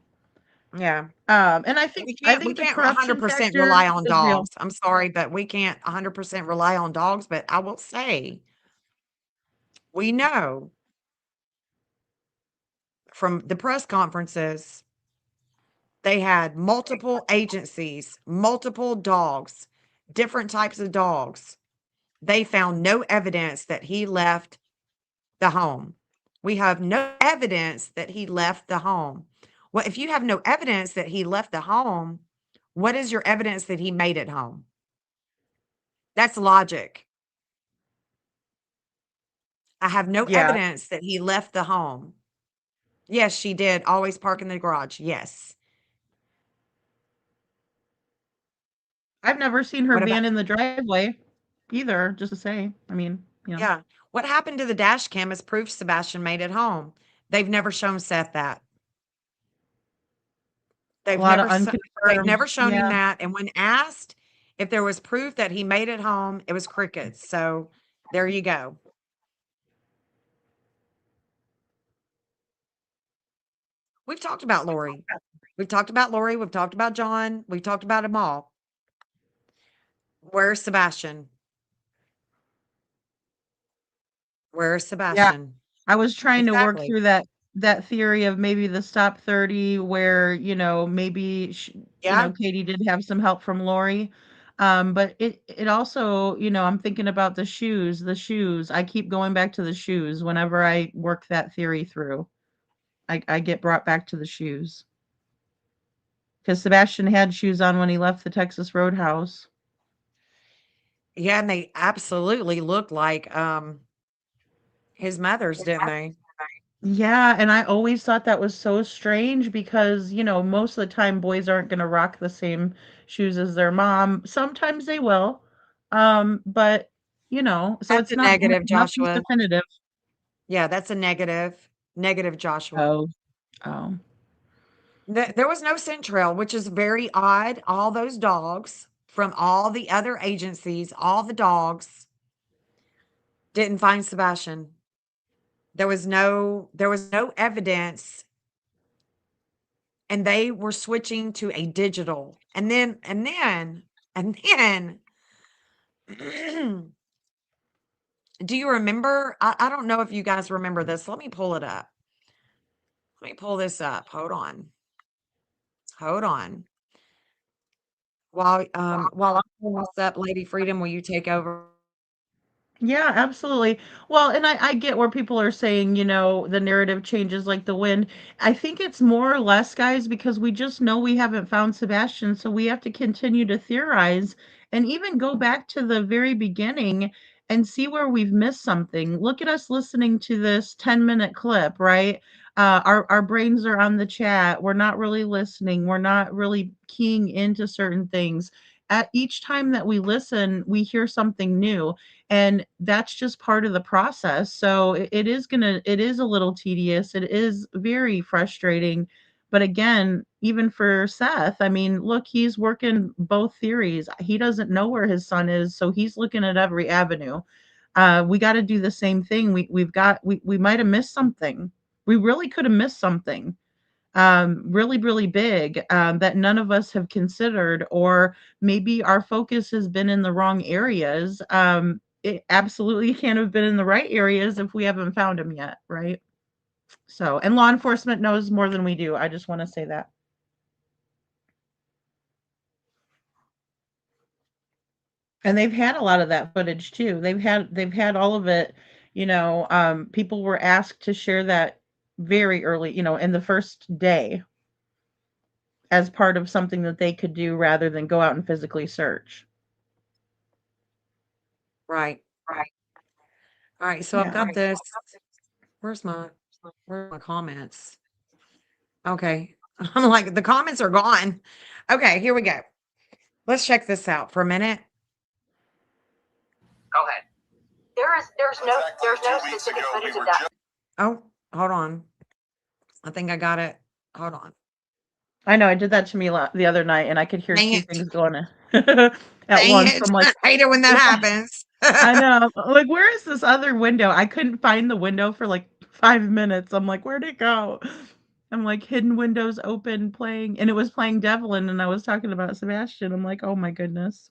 Yeah. And I We think I can't we think the can't corruption 100% factor rely on is real. dogs. I'm sorry, but we can't 100% rely on dogs, but I will say we know from the press conferences they had multiple agencies, multiple dogs, different types of dogs. They found no evidence that he left the home. We have no evidence that he left the home. Well, if you have no evidence that he left the home, what is your evidence that he made it home? That's logic. I have no Yeah, evidence that he left the home. Yes, she did always park in the garage. Yes. I've never seen her What about van in the driveway either. Just to say, I mean, yeah. What happened to the dash cam is proof Sebastian made it home. They've never shown Seth that. a They've lot of never s they've unconfirmed. never shown him Yeah, that, and when asked if there was proof that he made it home, it was crickets, so there you go. We've talked about Lori. We've talked about Lori, we've talked about John, we've talked about them all. Where's Sebastian? Where's yeah. Sebastian? I was trying to work Exactly. through that theory of maybe the stop 30 where, maybe Yeah, Katie did have some help from Lori. But it also, I'm thinking about the shoes. I keep going back to the shoes whenever I work that theory through. I get brought back to the shoes because Sebastian had shoes on when he left the Texas Roadhouse. yeah, and they absolutely look like, his mother's, didn't they? Yeah, and I always thought that was so strange because, most of the time boys aren't going to rock the same shoes as their mom. Sometimes they will. But, so That's it's a not negative, nothing's Joshua. definitive. Yeah, that's a negative. Negative, Joshua. Oh, oh. There was no scent trail, which is very odd. All those dogs from all the other agencies, all the dogs didn't find Sebastian. There was no evidence, and they were switching to a digital. And then do you remember? I don't know if you guys remember this. Let me pull it up. Let me pull this up. Hold on. Hold on. While I pull this up, Lady Freedom, will you take over? Yeah, absolutely. Well, and I get where people are saying, the narrative changes like the wind. I think it's more or less, guys, because we just know we haven't found Sebastian, so we have to continue to theorize and even go back to the very beginning and see where we've missed something. Look at us listening to this 10-minute clip, right? Our brains are on the chat. We're not really listening. We're not really keying into certain things. At each time that we listen, we hear something new, and that's just part of the process. So it is a little tedious, it is very frustrating, but again, even for Seth, I mean, look, he's working both theories. He doesn't know where his son is, so he's looking at every avenue. We got to do the same thing. We might have missed something. We really could have missed something. really, really big, that none of us have considered, or maybe our focus has been in the wrong areas. It absolutely can't have been in the right areas if we haven't found them yet, right? So, and law enforcement knows more than we do. I just want to say that. And they've had a lot of that footage too. They've had all of it, people were asked to share that very early, in the first day as part of something that they could do rather than go out and physically search. Right. All right. So I've Yeah. got this. Where's my comments? Okay. I'm like, the comments are gone. Okay, here we go. Let's check this out for a minute. Go ahead. There's no specific footage of that. Oh, hold on. I think I got it. Hold on. I know, it did that to me the other night, and I could hear Dang 2 it. things going at Dang once. it. I'm like, I hate it when that happens. I know. Like, where is this other window? I couldn't find the window for like 5 minutes. I'm like, where'd it go? I'm like, hidden windows open playing, and it was playing Devlin, and I was talking about Sebastian. I'm like, oh my goodness.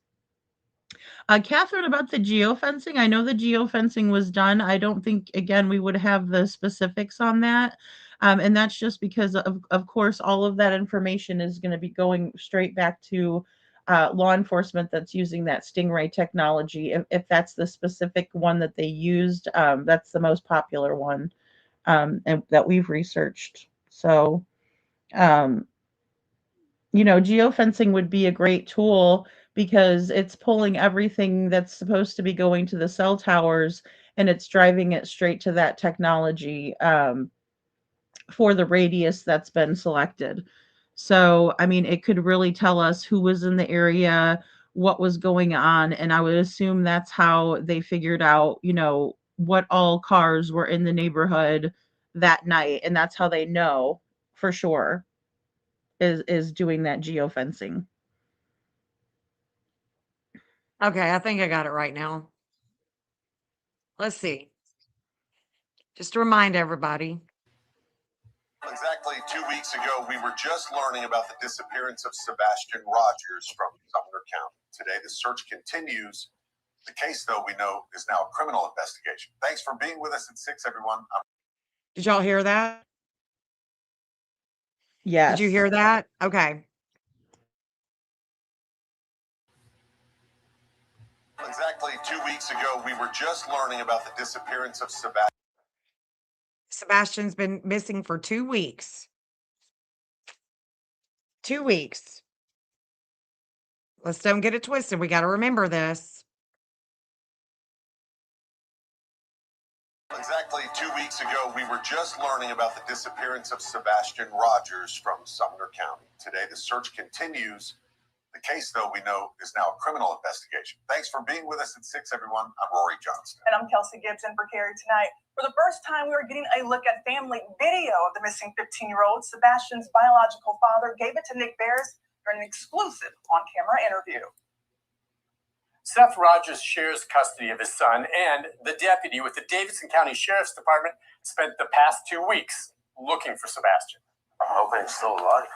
Catherine, about the geofencing, I know the geofencing was done. I don't think, again, we would have the specifics on that. And that's just because, of course, all of that information is going to be going straight back to law enforcement that's using that Stingray technology. If that's the specific one that they used, that's the most popular one, and that we've researched. So, um, geofencing would be a great tool because it's pulling everything that's supposed to be going to the cell towers, and it's driving it straight to that technology, for the radius that's been selected. So, I mean, it could really tell us who was in the area, what was going on, and I would assume that's how they figured out, what all cars were in the neighborhood that night, and that's how they know for sure is doing that geofencing. Okay, I think I got it right now. Let's see. Just to remind everybody. Exactly 2 weeks ago, we were just learning about the disappearance of Sebastian Rogers from Sumner County. Today, the search continues. The case, though, we know is now a criminal investigation. Thanks for being with us at 6, everyone. Did y'all hear that? Yes. Did you hear that? Okay. Exactly 2 weeks ago, we were just learning about the disappearance of Sebastian. Sebastian's been missing for 2 weeks. 2 weeks. Let's don't get it twisted. We got to remember this. Exactly 2 weeks ago, we were just learning about the disappearance of Sebastian Rogers from Sumner County. Today, the search continues. The case, though, we know is now a criminal investigation. Thanks for being with us at 6, everyone. I'm Rory Johnston. And I'm Kelsey Gibson for Carrie Tonight. For the first time, we are getting a look at family video of the missing 15-year-old. Sebastian's biological father gave it to Nick Bears during an exclusive on-camera interview. Seth Rogers shares custody of his son, and the deputy with the Davidson County Sheriff's Department spent the past 2 weeks looking for Sebastian. I'm hoping he's still alive.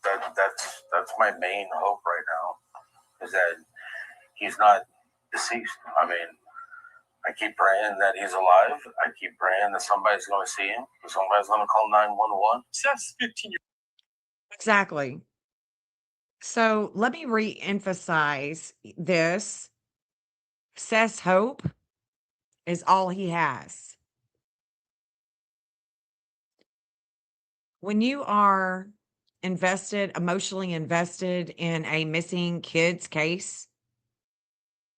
That's my main hope right now, is that he's not deceased. I mean, I keep praying that he's alive. I keep praying that somebody's going to see him, that somebody's going to call 911. Seth's 15 years. Exactly. So let me re-emphasize this. Seth's hope is all he has. When you are emotionally invested in a missing kid's case,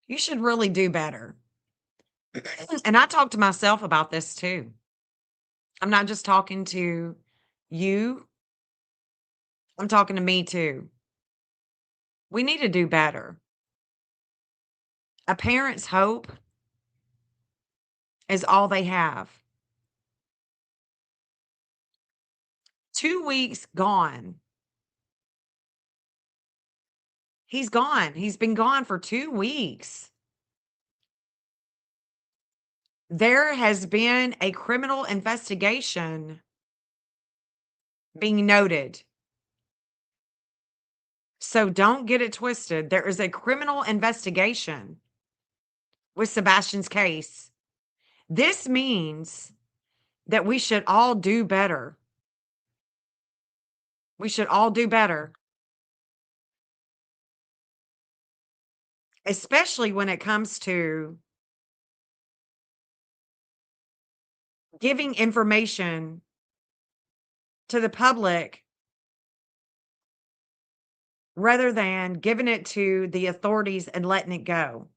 you should really do better. And I talk to myself about this too. I'm not just talking to you, I'm talking to me too. We need to do better. A parent's hope is all they have. 2 weeks gone. He's gone. He's been gone for 2 weeks. There has been a criminal investigation being noted. So don't get it twisted. There is a criminal investigation with Sebastian's case. This means that we should all do better. We should all do better, especially when it comes to giving information to the public rather than giving it to the authorities and letting it go.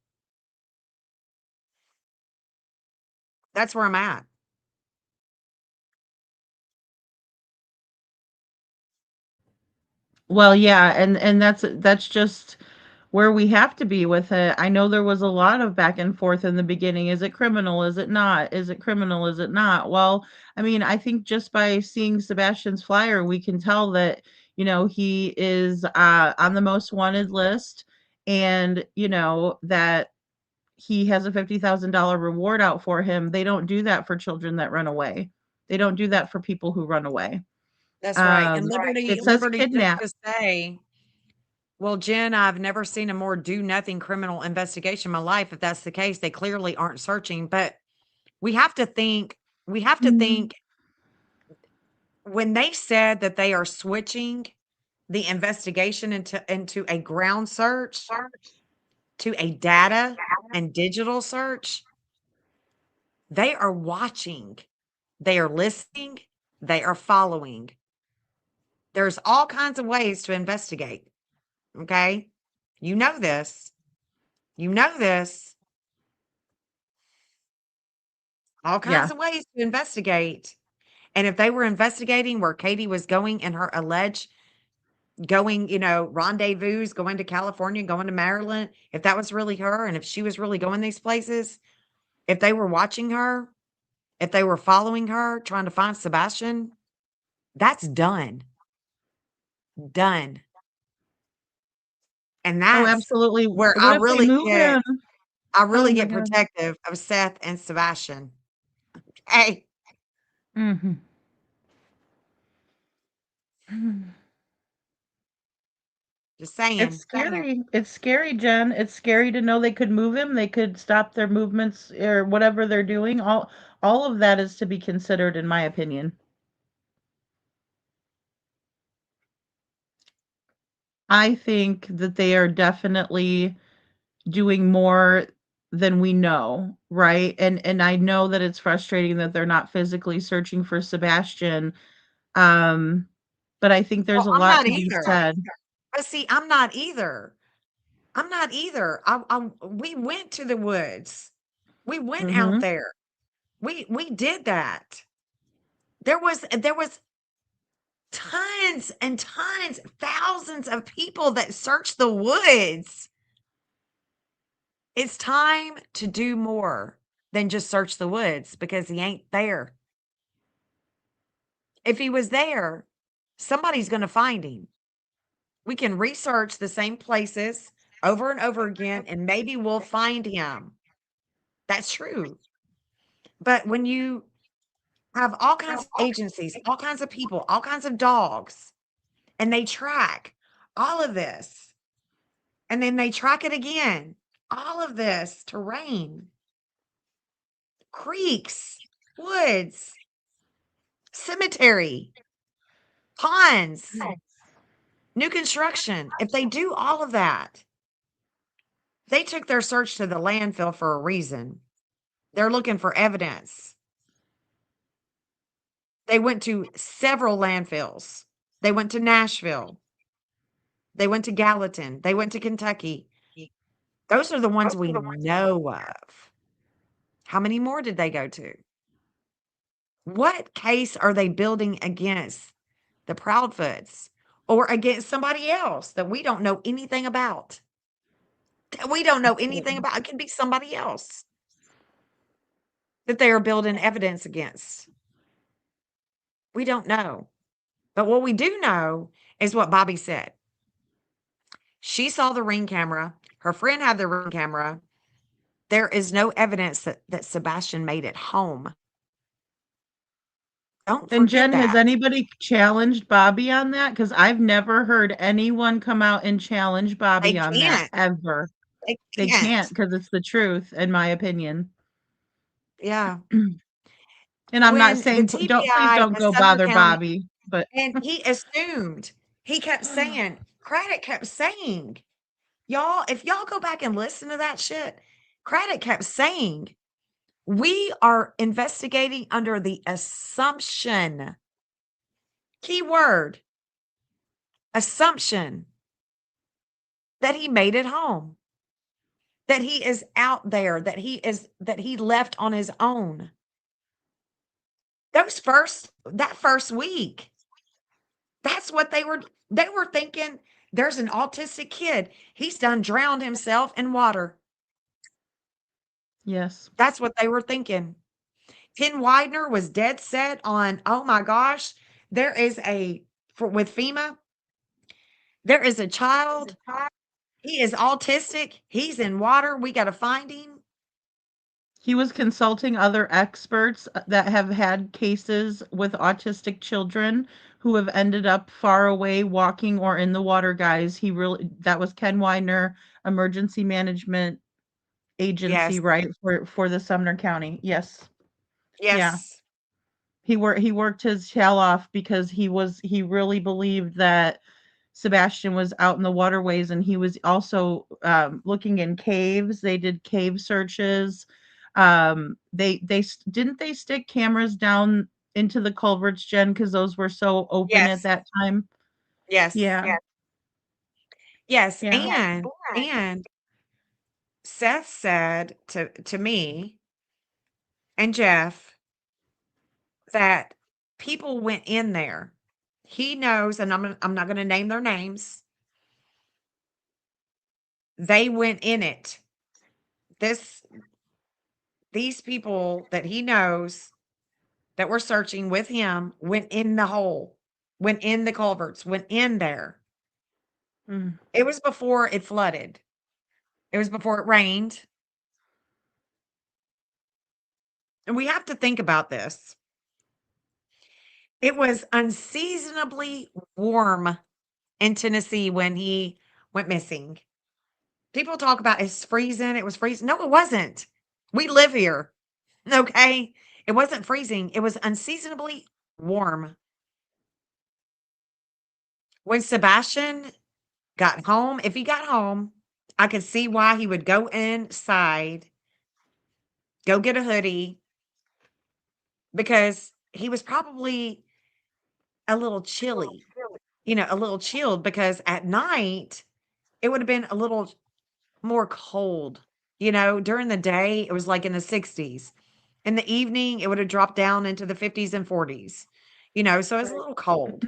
That's where I'm at. Well, yeah, and that's just where we have to be with it. I know there was a lot of back and forth in the beginning. Is it criminal? Is it not? Is it criminal? Is it not? Well, I mean, I think just by seeing Sebastian's flyer, we can tell that, he is on the most wanted list, and, that he has a $50,000 reward out for him. They don't do that for children that run away. They don't do that for people who run away. That's right. And It says Liberty just kidnap. to say, well, Jen, I've never seen a more do nothing criminal investigation in my life. If that's the case, they clearly aren't searching. But we have to think, we have to Mhm. think when they said that they are switching the investigation into a ground search to a data and digital search, they are watching, they are listening, they are following. There's all kinds of ways to investigate. Okay. You know this. You know this. All Yeah. kinds of ways to investigate. And if they were investigating where Katie was going in her alleged going, rendezvous, going to California, going to Maryland, if that was really her, and if she was really going these places, if they were watching her, if they were following her, trying to find Sebastian, that's done. Done. And Oh, that's absolutely. where What if they move him? I Oh really my get god. protective of Seth and Sebastian. Hey, Mhm. just It's saying. scary. It's scary, Jen. It's scary to know they could move him. They could stop their movements or whatever they're doing. All of that is to be considered, in my opinion. I think that they are definitely doing more than we know, right? And I know that it's frustrating that they're not physically searching for Sebastian. Um, but I think Well, there's a I'm lot not to be either. said. But see, I'm not either. I'm not either. We went to the woods. We went out Mhm. there. We did that. There was tons and tons, thousands of people that searched the woods. It's time to do more than just search the woods because he ain't there. If he was there, somebody's going to find him. We can research the same places over and over again, and maybe we'll find him. That's true. But when you have all kinds of agencies, all kinds of people, all kinds of dogs, and they track all of this, and then they track it again, all of this terrain, creeks, woods, cemetery, ponds, new construction. If they do all of that, they took their search to the landfill for a reason. They're looking for evidence. They went to several landfills. They went to Nashville. They went to Gallatin. They went to Kentucky. Those are the ones we know of. How many more did they go to? What case are they building against the Proudfoots or against somebody else that we don't know anything about? That we don't know anything Absolutely. about. It could be somebody else that they are building evidence against. We don't know. But what we do know is what Bobby said. She saw the ring camera. Her friend had the ring camera. There is no evidence that Sebastian made it home. Don't And forget Jen, has that. anybody challenged Bobby on that? Because I've never heard anyone come out and challenge They Bobby on that can't. ever. They They can't. can't because it's the truth, in my opinion. Yeah. And I'm not When the saying don't please TBI don't in go Sumner bother County, Bobby, but and he assumed, he kept saying, Craddock kept saying, y'all, if y'all go back and listen to that shit, Craddock kept saying, we are investigating under the assumption, key word, assumption, that he made it home, that he is out there, that he left on his own. That first week, that's what they were thinking. There's an autistic kid. He's done drowned himself in water. yes. That's what they were thinking. Ken Widener was dead set on, oh my gosh, there is with FEMA, there is a child. He is autistic. He's in water. We got to find him. He was consulting other experts that have had cases with autistic children who have ended up far away walking or in the water, guys. That was Ken Widener, Emergency Management Agency, Yes. right? For the Sumner County. Yes. Yeah. Yes. He worked his tail off because he really believed that Sebastian was out in the waterways, and he was also looking in caves. They did cave searches. Didn't they stick cameras down into the culverts, Jen, because those were so open at Yes. that time. Yes. Yeah, Yes. yeah. And Seth said to me and Jeff that people went in there. He knows, and I'm not going to name their names. They went in it. These people that he knows that were searching with him went in the hole, went in the culverts, went in there. Mm. It was before it flooded. It was before it rained. And we have to think about this. It was unseasonably warm in Tennessee when he went missing. People talk about it's freezing. It was freezing. No, it wasn't. We live here. Okay. It wasn't freezing. It was unseasonably warm. When Sebastian got home, if he got home, I could see why he would go inside, go get a hoodie, because he was probably a little chilly, a little chilled, because at night it would have been a little more cold. During the day, it was like in the 60s. In the evening, it would have dropped down into the 50s and 40s. So it was a little cold.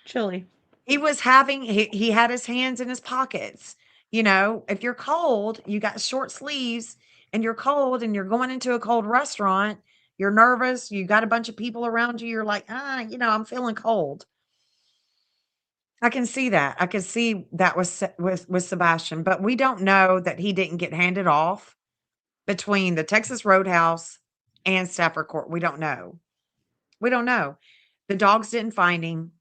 Chilly. He had his hands in his pockets. If you're cold, you got short sleeves and you're cold and you're going into a cold restaurant, you're nervous, you got a bunch of people around you, you're like, I'm feeling cold. I can see that. I can see that with Sebastian, but we don't know that he didn't get handed off between the Texas Roadhouse and Stafford Court. We don't know. We don't know. The dogs didn't find him.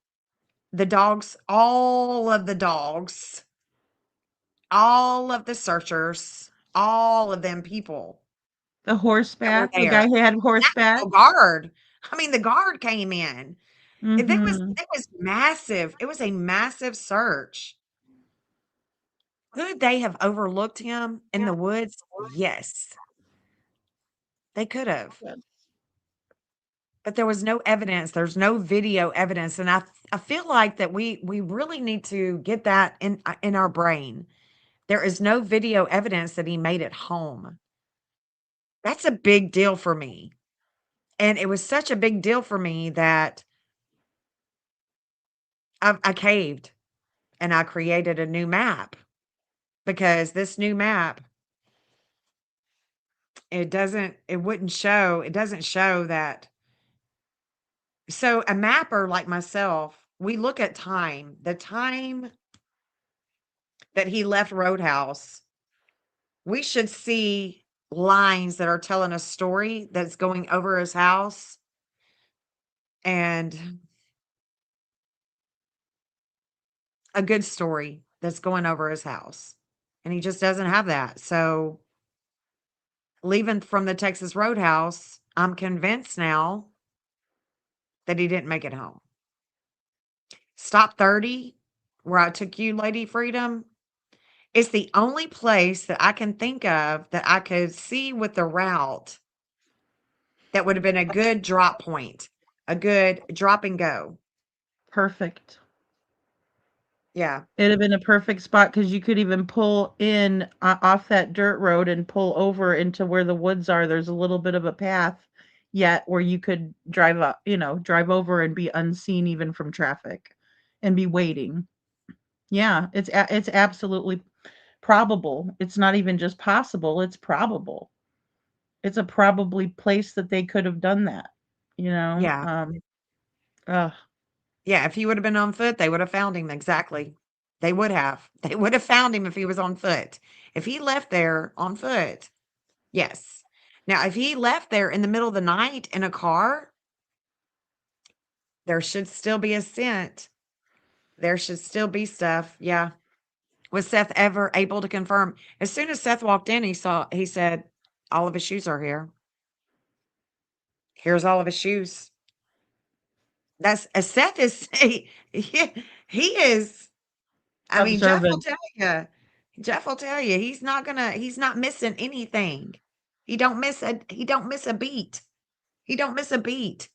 All of the dogs, all of the searchers, all of them people The that were horseback, the guy there. who had National horseback. Guard. I mean, the guard came in. Mm-hmm. It was massive. It was a massive search. Could they have overlooked him in the woods? Yes, they could have. But there was no evidence. There's no video evidence, and I feel like that we really need to get that in our brain. There is no video evidence that he made it home. That's a big deal for me. And it was such a big deal for me that I caved and I created a new map, because this new map, it doesn't show that. So a mapper like myself, we look at time, the time that he left Roadhouse. We should see lines that are telling a story that's going over his house. and a good story that's going over his house. And he just doesn't have that. So leaving from the Texas Roadhouse, I'm convinced now that he didn't make it home. Stop 30, where I took you, Lady Freedom, is the only place that I can think of that I could see with the route that would have been a good drop point, a good drop and go. Perfect. Yeah. It'd have been a perfect spot because you could even pull in off that dirt road and pull over into where the woods are. There's a little bit of a path yet where you could drive up, drive over and be unseen even from traffic and be waiting. Yeah, it's absolutely probable. It's not even just possible, it's probable. It's a probably place that they could have done that, you know? Yeah. Ugh. Yeah. If he would have been on foot, they would have found him. Exactly. They would have. They would have found him if he was on foot. If he left there on foot, yes. Now, if he left there in the middle of the night in a car, there should still be a scent. There should still be stuff. Yeah. Was Seth ever able to confirm? As soon as Seth walked in, he said, all of his shoes are here. Here's all of his shoes. That's Seth is he is. I mean, Jeff will Observant. tell you. Jeff will tell you he's not missing anything. He don't miss a beat. He don't miss a beat.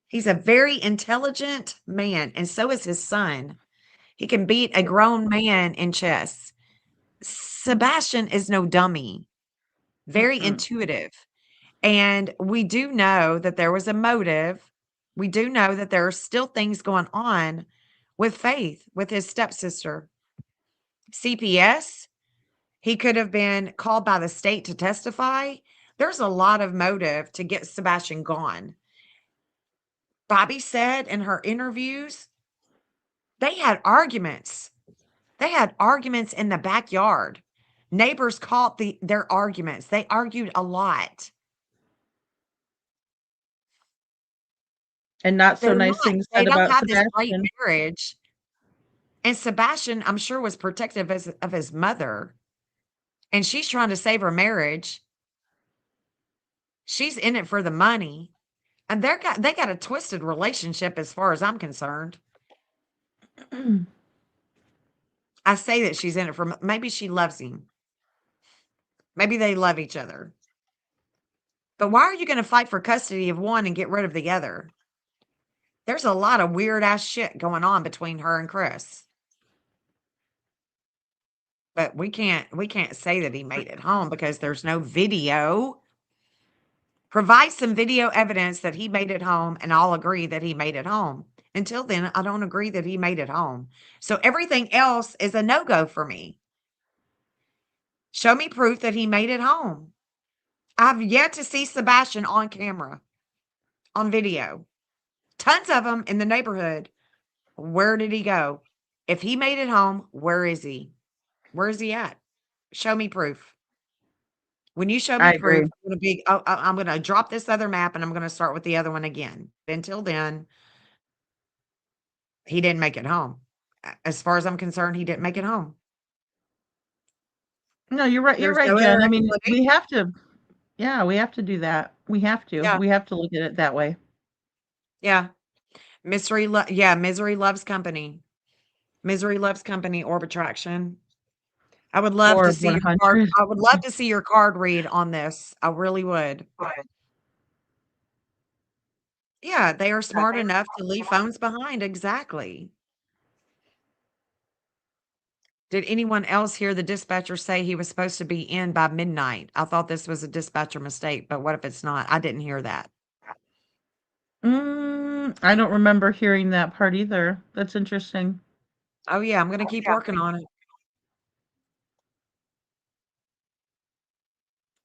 He's a very intelligent man, and so is his son. He can beat a grown man in chess. Sebastian is no dummy. Very Mm-mm. intuitive. And we do know that there was a motive. We do know that there are still things going on with Faith, with his stepsister. CPS, he could have been called by the state to testify. There's a lot of motive to get Sebastian gone. Bobby said in her interviews, they had arguments. They had arguments in the backyard. Neighbors caught their arguments. They argued a lot. And not so They're nice not things they said don't about have this great Sebastian. marriage, and Sebastian, I'm sure, was protective of his mother, and she's trying to save her marriage. She's in it for the money, and they got a twisted relationship as far as I'm concerned. I say that she's in it for maybe she loves him. Maybe they love each other. But why are you gonna fight for custody of one and get rid of the other? There's a lot of weird ass shit going on between her and Chris. But we can't say that he made it home because there's no video. Provide some video evidence that he made it home, and I'll agree that he made it home. Until then, I don't agree that he made it home. So everything else is a no-go for me. Show me proof that he made it home. I've yet to see Sebastian on camera, on video. Tons of them in the neighborhood. Where did he go? If he made it home, where is he? Where is he at? Show me proof. When you show me I proof, agree. I'm gonna drop this other map and I'm gonna start with the other one again. Until then, he didn't make it home. As far as I'm concerned, he didn't make it home. No, you're right. You're There's right, no other Jen. I mean, we explanation. have to. Yeah, we have to do that. We have to. Yeah, We have to look at it that way. yeah. Misery loves company. Misery loves company, orb attraction. I would love to Or see your card. 100. I would love to see your card read on this. I really would. Yeah, they are smart enough to leave phones behind. Exactly. Did anyone else hear the dispatcher say he was supposed to be in by midnight? I thought this was a dispatcher mistake, but what if it's not? I didn't hear that. I don't remember hearing that part either. That's interesting. Oh, yeah, I'm gonna keep working on it.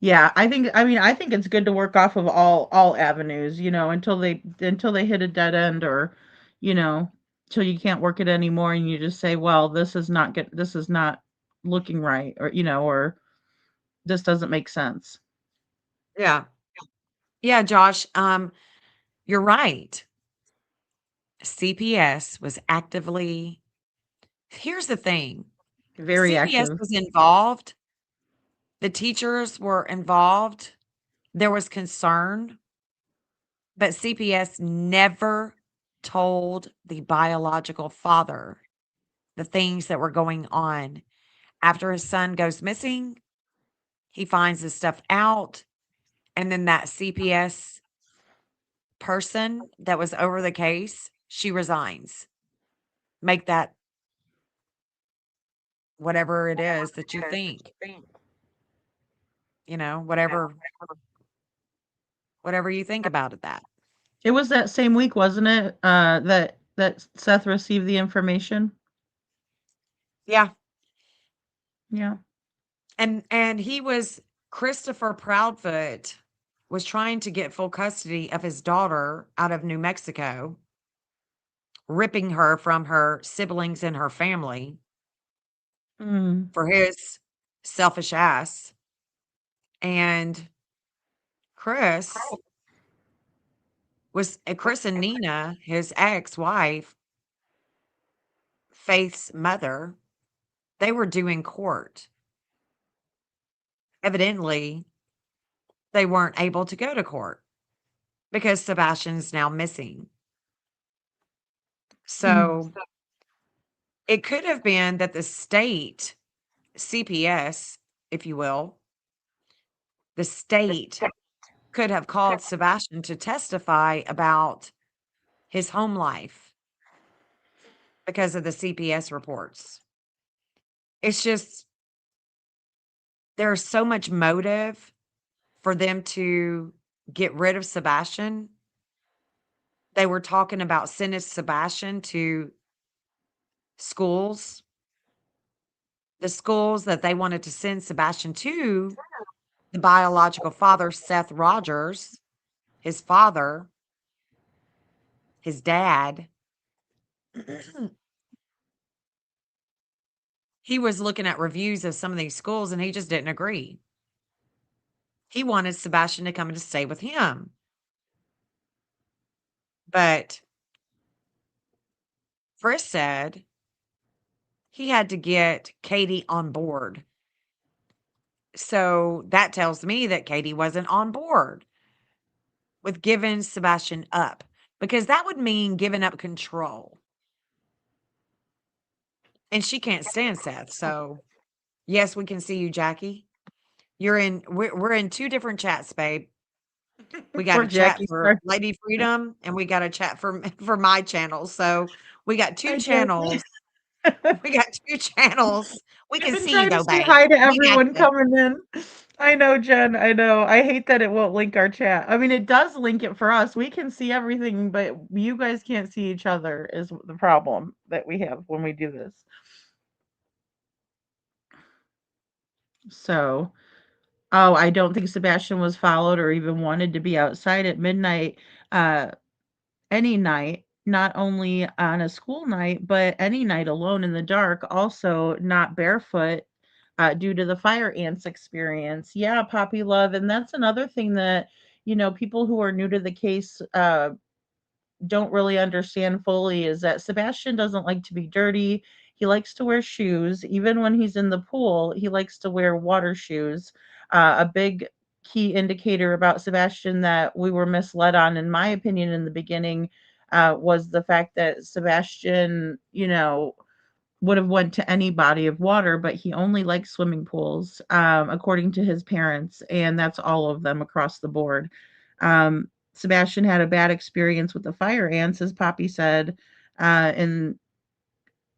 Yeah, I think it's good to work off of all avenues, until they hit a dead end or, you know, till you can't work it anymore and you just say, well, this is not looking right or this doesn't make sense. Yeah. Yeah, Josh, you're right. CPS was actively. Here's the thing, Very CPS active. was involved, the teachers were involved, there was concern, but CPS never told the biological father the things that were going on. After his son goes missing, he finds this stuff out, and then that CPS person that was over the case, she resigns. Make that whatever it is that you think, whatever you think about it that. It was that same week, wasn't it? That Seth received the information. Yeah. Yeah. And he was Christopher Proudfoot was trying to get full custody of his daughter out of New Mexico, ripping her from her siblings and her family Mm. for his selfish ass. And Chris Chris and Nina, his ex-wife, Faith's mother, they were due in court. Evidently, they weren't able to go to court because Sebastian's now missing. So it could have been that the state, CPS, if you will, the state could have called Sebastian to testify about his home life because of the CPS reports. It's just there's so much motive for them to get rid of Sebastian. They were talking about sending Sebastian to schools, the schools that they wanted to send Sebastian to, the biological father, Seth Rogers, his father, his dad. He was looking at reviews of some of these schools and he just didn't agree. He wanted Sebastian to come and to stay with him. But Chris said he had to get Katie on board. So that tells me that Katie wasn't on board with giving Sebastian up because that would mean giving up control. And she can't stand Seth. So, yes, we can see you, Jackie. We're in two different chats, babe. We got Poor a chat Jackie. for Sorry. Lady Freedom and we got a chat for my channel. So, we got two Hi, Jackie. channels. We got two channels. We I've can been see you trying to though, say babe. hi to We got everyone you. coming in. I know, Jen. I know. I hate that it won't link our chat. I mean, it does link it for us. We can see everything, but you guys can't see each other is the problem that we have when we do this. So, oh, I don't think Sebastian was followed or even wanted to be outside at midnight, uh, any night, not only on a school night, but any night alone in the dark, also not barefoot, due to the fire ants experience. Yeah, Poppy Love. And that's another thing that, people who are new to the case, don't really understand fully is that Sebastian doesn't like to be dirty. He likes to wear shoes. Even when he's in the pool, he likes to wear water shoes. A big key indicator about Sebastian that we were misled on, in my opinion, in the beginning, was the fact that Sebastian, would have went to any body of water, but he only likes swimming pools, according to his parents, and that's all of them across the board. Sebastian had a bad experience with the fire ants, as Poppy said, and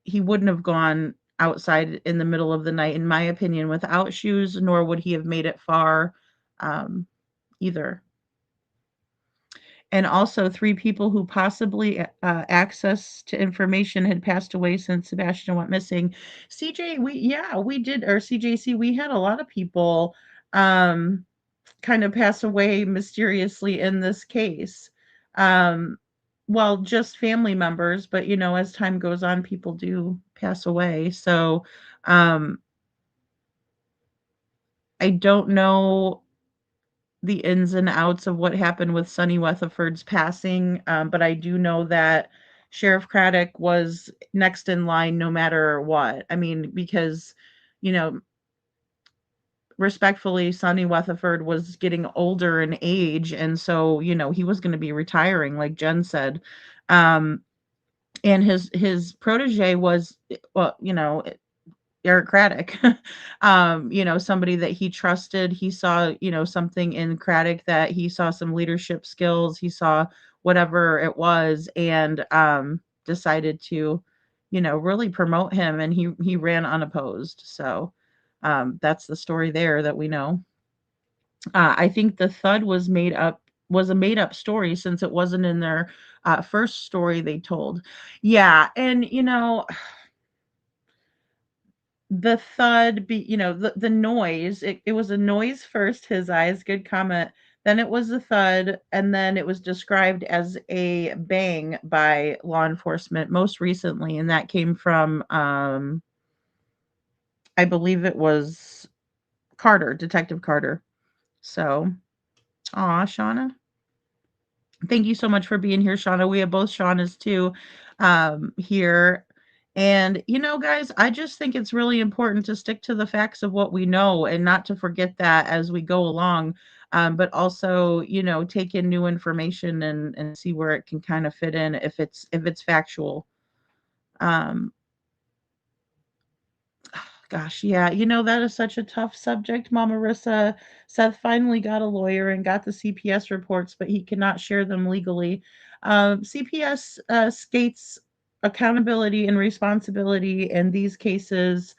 he wouldn't have gone outside in the middle of the night, in my opinion, without shoes, nor would he have made it far, either. And also, 3 people who possibly, access to information had passed away since Sebastian went missing. CJ, we did, or CJC, we had a lot of people, kind of pass away mysteriously in this case. Um, well, just family members, but, as time goes on, people do pass away. So, um, I don't know the ins and outs of what happened with Sonny Weatherford's passing, but I do know that Sheriff Craddock was next in line no matter what. I mean, because, you know, respectfully, Sonny Weatherford was getting older in age, and so, you know, he was going to be retiring, like Jen said. Um, and his protege was, well, you know, Eric Craddock, you know, somebody that he trusted. He saw, you know, something in Craddock, that he saw some leadership skills. He saw whatever it was, and decided to, you know, really promote him. And he ran unopposed. So that's the story there that we know. I think the thud was a made up story, since it wasn't in their first story they told. Yeah, and you know, the thud, you know, the noise, it was a noise first, his eyes, good comment. Then it was a thud, and then it was described as a bang by law enforcement most recently, and that came from I believe it was Carter, Detective Carter. So, aw, Shauna. Thank you so much for being here, Shauna. We have both Shaunas too here. And, you know, guys, I just think it's really important to stick to the facts of what we know and not to forget that as we go along. But also, you know, take in new information and see where it can kind of fit in if it's factual. Um, Gosh, yeah, you know, that is such a tough subject, Mama Rissa. Seth finally got a lawyer and got the CPS reports, but he cannot share them legally. CPS states accountability and responsibility in these cases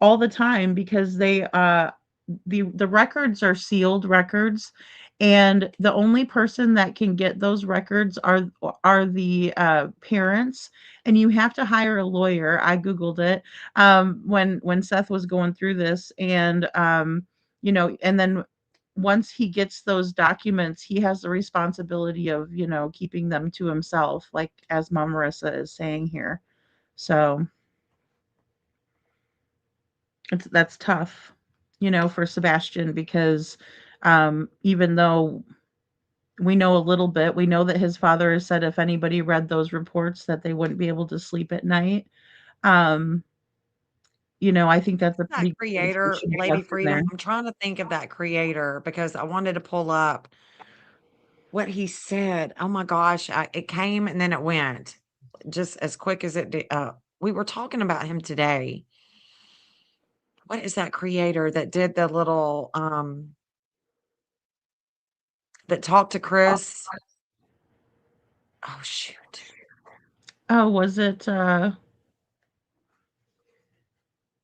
all the time, because the records are sealed records, and the only person that can get those records are the parents. And you have to hire a lawyer. I googled it when Seth was going through this, and you know, and then once he gets those documents, he has the responsibility of, you know, keeping them to himself, like as Mom Marissa is saying here. So that's tough, you know, for Sebastian, because even though we know a little bit, we know that his father has said if anybody read those reports that they wouldn't be able to sleep at night. Um, you know, I think that's a That pretty good creator, indication of Lady what's in there. Freedom, I'm trying to think of that creator because I wanted to pull up what he said. Oh my gosh, it came and then it went just as quick as it did. We were talking about him today. What is that creator that did the little that talked to Chris? Oh shoot. Oh, was it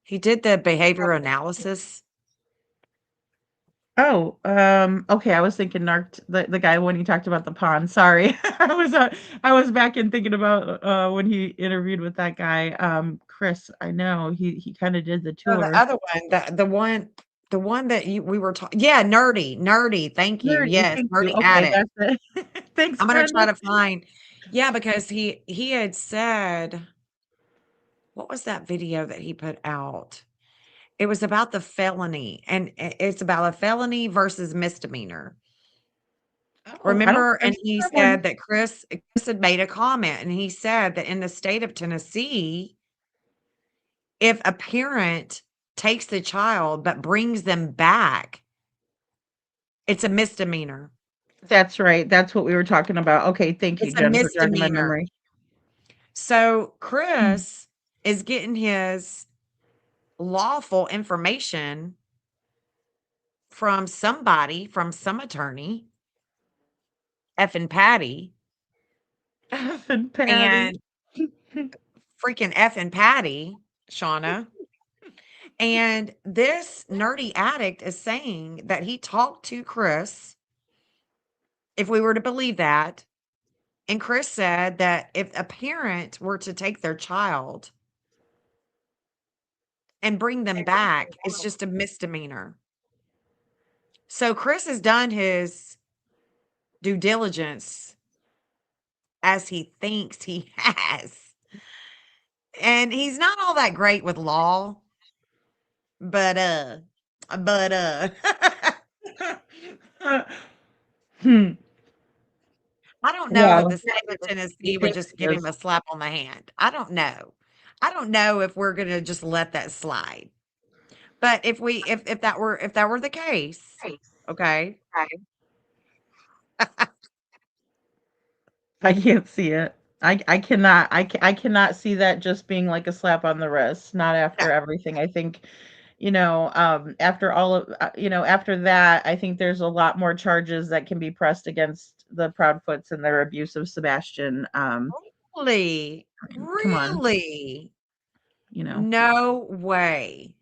He did the behavior analysis. oh, okay, I was thinking Narc, the guy when he talked about the pond. Sorry. I was back in thinking about when he interviewed with that guy, Chris. I know he kind of did the Oh, the tour. other one, the one that we were talking. Yeah, nerdy. Thank you. Nerdy, Yes, thank you. nerdy Okay, addict. that's it. Thanks, I'm gonna Brenda. try to find. Yeah, because he had said, what was that video that he put out? It was about the felony, and it's about a felony versus misdemeanor. Oh, I don't Remember, think I've and seen he that one. said that Chris had made a comment, and he said that in the state of Tennessee, if a parent takes the child but brings them back, it's a misdemeanor. That's right. That's what we were talking about. Okay, thank you, It's a Jen, for jogging my misdemeanor. memory. So Mm. Chris is getting his lawful information from somebody, from some attorney, effing Patty, And Patty. and freaking effing Patty, Shauna. And this nerdy addict is saying that he talked to Chris, if we were to believe that. And Chris said that if a parent were to take their child and bring them back, it's just a misdemeanor. So Chris has done his due diligence as he thinks he has. And he's not all that great with law, but but Hmm. I don't know Yeah. if the state of Tennessee would just give him a slap on the hand. I don't know. I don't know if we're gonna just let that slide. But if that were the case, okay. I can't see it. I cannot see that just being like a slap on the wrist, not No. after everything. I think, after all of, after that, I think there's a lot more charges that can be pressed against the Proudfoots and their abuse of Sebastian. Really? Come on, Really? you know. No way.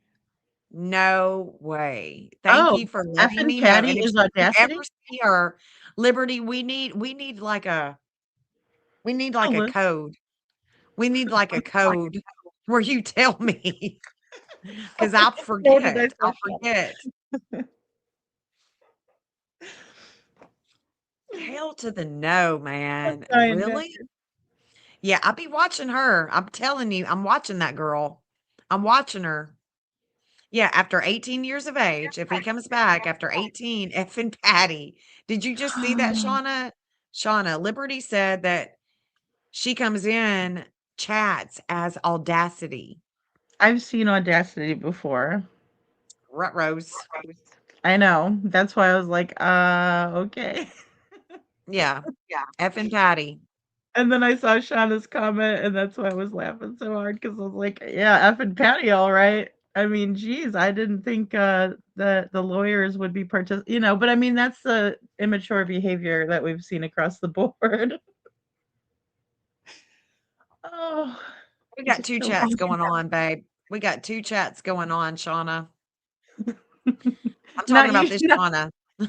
No way. Thank Oh, you for F letting and me know, Patty and if is you ever Audacity? see her, Liberty, we need like a Tell us. code. We need like a code where you tell me, because I'll No, did I forget. say I'll shut forget. Hell to the no, up? man. Kind of. Really? Yeah, I'll be watching her. I'm telling you, I'm watching that girl. I'm watching her. Yeah, after 18 years of age, if he comes back after 18, effing Patty. Did you just see that, Shauna? Shauna, Liberty said that she comes in, chats as Audacity. I've seen Audacity before. Rut Rose. I know. That's why I was like, okay. Yeah, effing Patty. And then I saw Shauna's comment, and that's why I was laughing so hard because I was like, yeah, F and Patty, all right. I mean, geez, I didn't think that the lawyers would be but I mean, that's the immature behavior that we've seen across the board. Oh, We it got just two kills chats me. going on, babe. We got two chats going on, Shauna. I'm talking Not about you. this Not, Shauna. we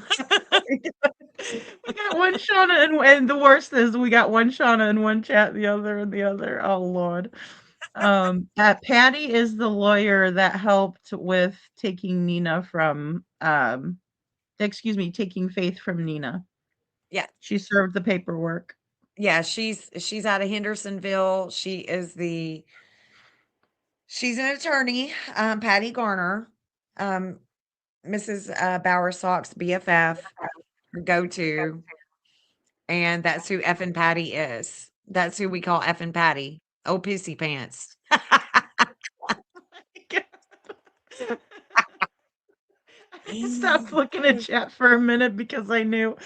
got one Shauna, and the worst is we got one Shauna in one chat, the other in the other. Oh Lord. Patty is the lawyer that helped with taking Nina from, taking Faith from Nina. Yeah. She served the paperwork. Yeah, she's out of Hendersonville. She's an attorney, Patty Garner, um, Mrs. Bowersock's BFF, her go-to, and that's who effing Patty is. That's who we call effing Patty. Oh, pissy pants. I stopped looking at chat for a minute because I knew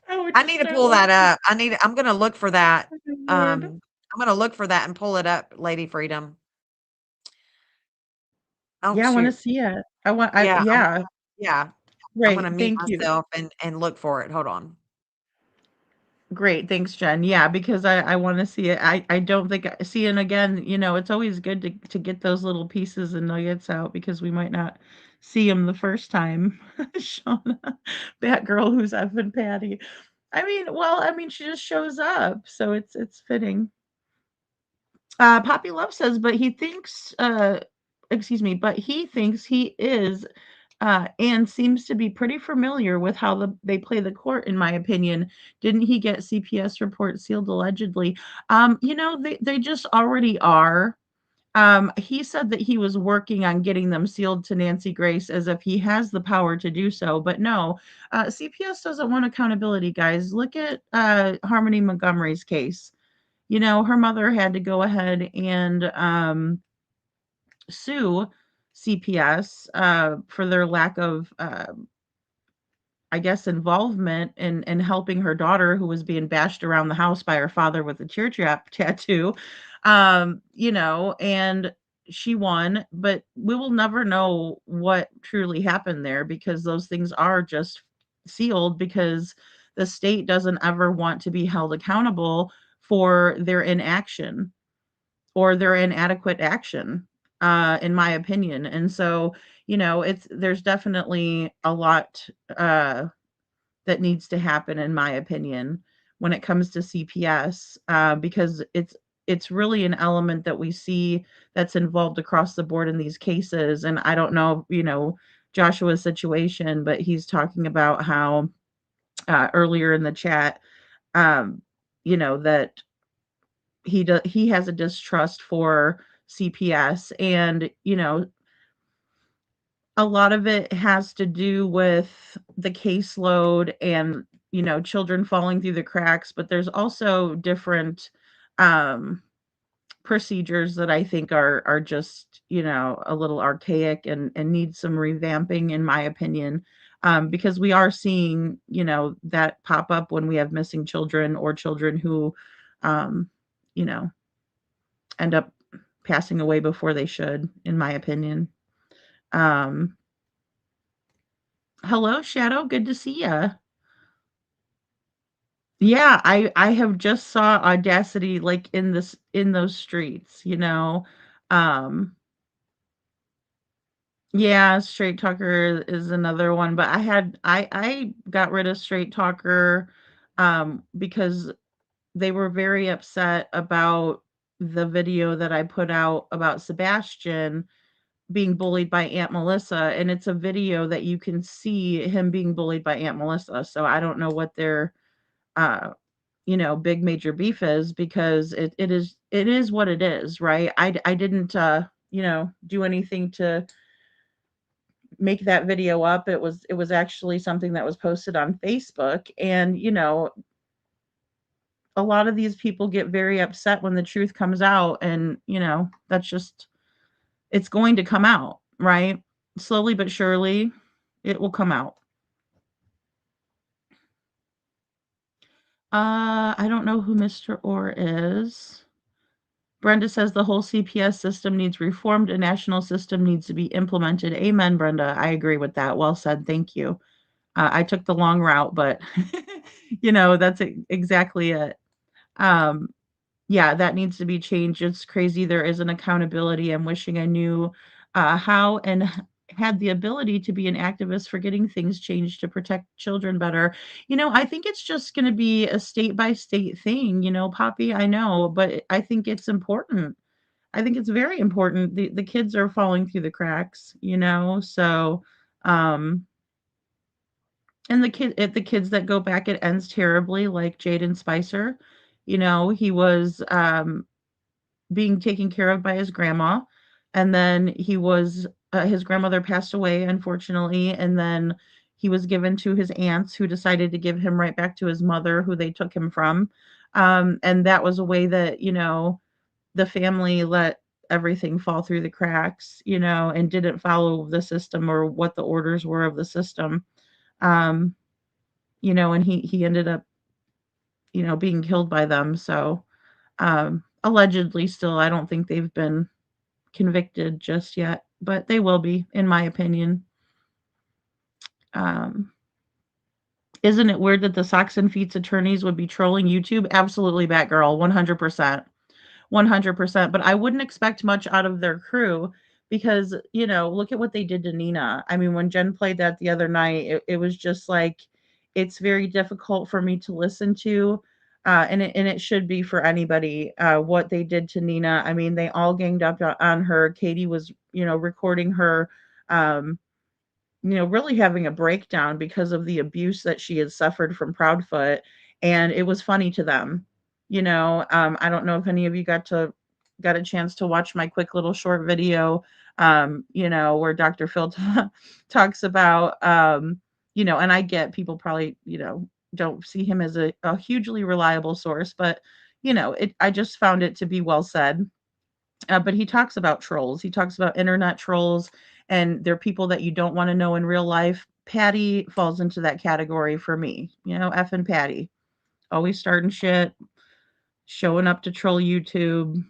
I would I just need to start pull that laughing. up. I'm gonna look for that. Oh, Lord. I'm gonna look for that and pull it up, Lady Freedom. Oh, Yeah, I want to shoot. see it. Yeah, Yeah, yeah. I'm gonna great. mute Thank you. myself and look for it. Hold on. Great, thanks, Jen. Yeah, because I want to see it. I don't think seeing again. It's always good to get those little pieces and nuggets out because we might not see them the first time. Shauna, Batgirl, who's effing Patty. I mean, she just shows up, so it's fitting. Poppy Love says, but he thinks, excuse me, but he thinks he is, and seems to be pretty familiar with how they play the court, in my opinion. Didn't he get CPS report sealed allegedly? They just already are. He said that he was working on getting them sealed to Nancy Grace as if he has the power to do so, but no, CPS doesn't want accountability, guys. Look at Harmony Montgomery's case. Her mother had to go ahead and sue CPS for their lack of, I guess, involvement in helping her daughter, who was being bashed around the house by her father with a teardrop tattoo. And she won, but we will never know what truly happened there because those things are just sealed because the state doesn't ever want to be held accountable for their inaction or their inadequate action, in my opinion. And so, there's definitely a lot that needs to happen, in my opinion, when it comes to CPS, because it's really an element that we see that's involved across the board in these cases. And I don't know, Joshua's situation, but he's talking about how earlier in the chat, that he has a distrust for CPS, and a lot of it has to do with the caseload and children falling through the cracks, but there's also different um, procedures that I think are just, a little archaic and need some revamping, in my opinion. Because we are seeing, that pop up when we have missing children or children who, um, you know, end up passing away before they should, in my opinion. Um, Hello, Shadow. Good to see ya. Yeah, I have just saw Audacity like in those streets. Um, yeah, Straight Talker is another one, but I got rid of Straight Talker because they were very upset about the video that I put out about Sebastian being bullied by Aunt Melissa, and it's a video that you can see him being bullied by Aunt Melissa. So I don't know what their uh big major beef is, because it is what it is, right? I didn't do anything to make that video up. It was actually something that was posted on Facebook, and a lot of these people get very upset when the truth comes out, and that's just, it's going to come out, right? Slowly but surely it will come out. I don't know who Mr. Orr is. Brenda says the whole CPS system needs reformed. A national system needs to be implemented. Amen, Brenda. I agree with that. Well said. Thank you. I took the long route, but that's exactly it. Um, yeah, that needs to be changed. It's crazy there isn't accountability. I'm wishing I knew how and had the ability to be an activist for getting things changed to protect children better. I think it's just going to be a state by state thing, Poppy, I know, but I think it's important. I think it's very important. The kids are falling through the cracks. So um and the kids that go back, it ends terribly, like Jaden Spicer. He was being taken care of by his grandma, and then his grandmother passed away, unfortunately, and then he was given to his aunts, who decided to give him right back to his mother, who they took him from. And that was a way that the family let everything fall through the cracks, and didn't follow the system or what the orders were of the system. um and he ended up being killed by them. So allegedly, still, I don't think they've been convicted just yet, but they will be, in my opinion. um isn't it weird that the Socks and Feet's attorneys would be trolling YouTube? Absolutely, Batgirl, 100%. 100%, but I wouldn't expect much out of their crew, because, look at what they did to Nina. I mean, when Jen played that the other night, it was just like, it's very difficult for me to listen to. And it should be for anybody, what they did to Nina. I mean, they all ganged up on her. Katie was, recording her, um, really having a breakdown because of the abuse that she had suffered from Proudfoot, and it was funny to them. I don't know if any of you got a chance to watch my quick little short video, where Dr. Phil talks about, and I get people probably, don't see him as a hugely reliable source, but I just found it to be well said. But he talks about trolls. He talks about internet trolls, and they're people that you don't want to know in real life. Patty falls into that category for me. Effing Patty. Always starting shit, showing up to troll YouTube,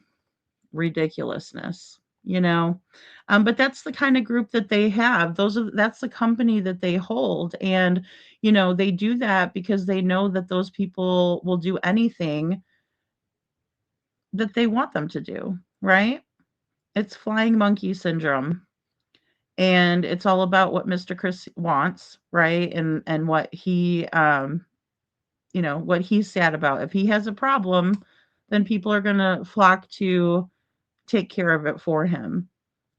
ridiculousness. But that's the kind of group that they have. That's the company that they hold. And, they do that because they know that those people will do anything that they want them to do, right? It's flying monkey syndrome. And it's all about what Mr. Chris wants, right? And what what he's sad about. If he has a problem, then people are going to flock to take care of it for him,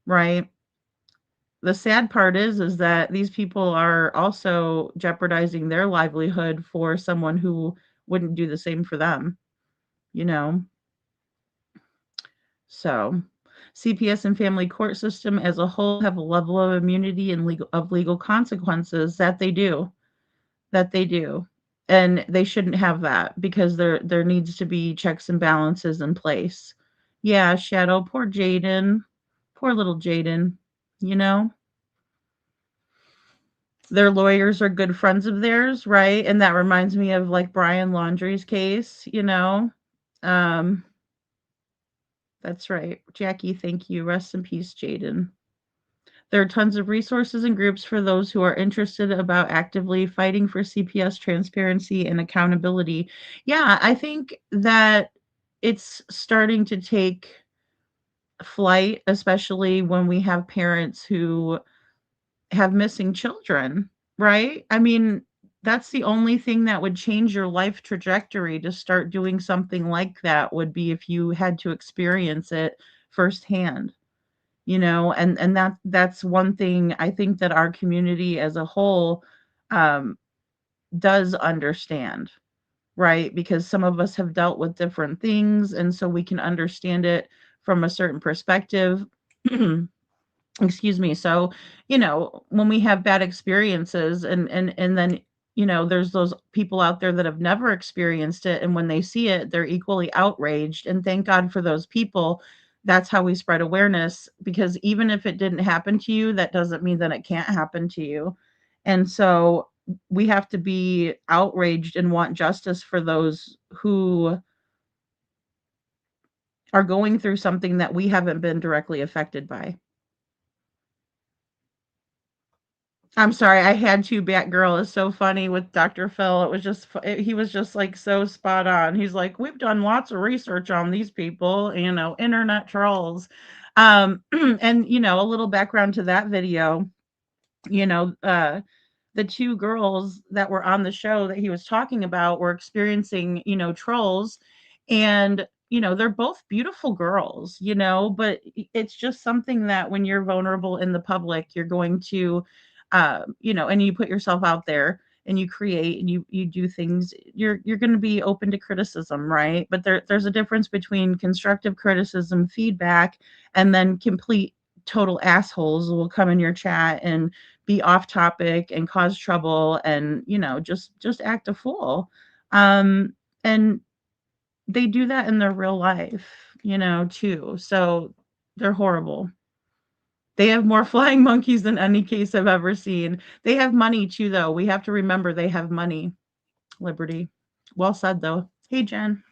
right? The sad part is that these people are also jeopardizing their livelihood for someone who wouldn't do the same for them, you know? So, CPS and family court system as a whole have a level of immunity and legal consequences that they do. That they do. and they shouldn't have that because there needs to be checks and balances in place. Yeah, Shadow, poor Jaden. Poor little Jaden, you know? Their lawyers are good friends of theirs, right? And that reminds me of like Brian Laundrie's case, you know? Um, that's right. Jackie, thank you. Rest in peace, Jaden. There are tons of resources and groups for those who are interested about actively fighting for CPS transparency and accountability. Yeah, I think that it's starting to take flight, especially when we have parents who have missing children, right? I mean, that's the only thing that would change your life trajectory to start doing something like that would be if you had to experience it firsthand, you know, and that's one thing I think that our community as a whole um, does understand, right? Because some of us have dealt with different things, and so we can understand it from a certain perspective. Excuse me. So, you know, when we have bad experiences and then, you know, there's those people out there that have never experienced it, and when they see it, they're equally outraged, and thank God for those people. That's how we spread awareness, because even if it didn't happen to you, that doesn't mean that it can't happen to you. And so we have to be outraged and want justice for those who are going through something that we haven't been directly affected by. I'm sorry, I had to. Batgirl is so funny with Dr. Phil. It was just he was just like so spot on. He's like, "We've done lots of research on these people, you know, internet trolls." And you know, a little background to that video, you know, the two girls that were on the show that he was talking about were experiencing, you know, trolls, and you know, they're both beautiful girls, you know, but it's just something that when you're vulnerable in the public, you're going to you know, and you put yourself out there and you create and you do things, you're going to be open to criticism, right? But there's a difference between constructive criticism, feedback, and then complete total assholes will come in your chat and be off topic and cause trouble and, you know, just act a fool. And they do that in their real life, you know, too. So they're horrible. They have more flying monkeys than any case I've ever seen. They have money too, though. We have to remember they have money. Liberty. Well said, though. Hey, Jen.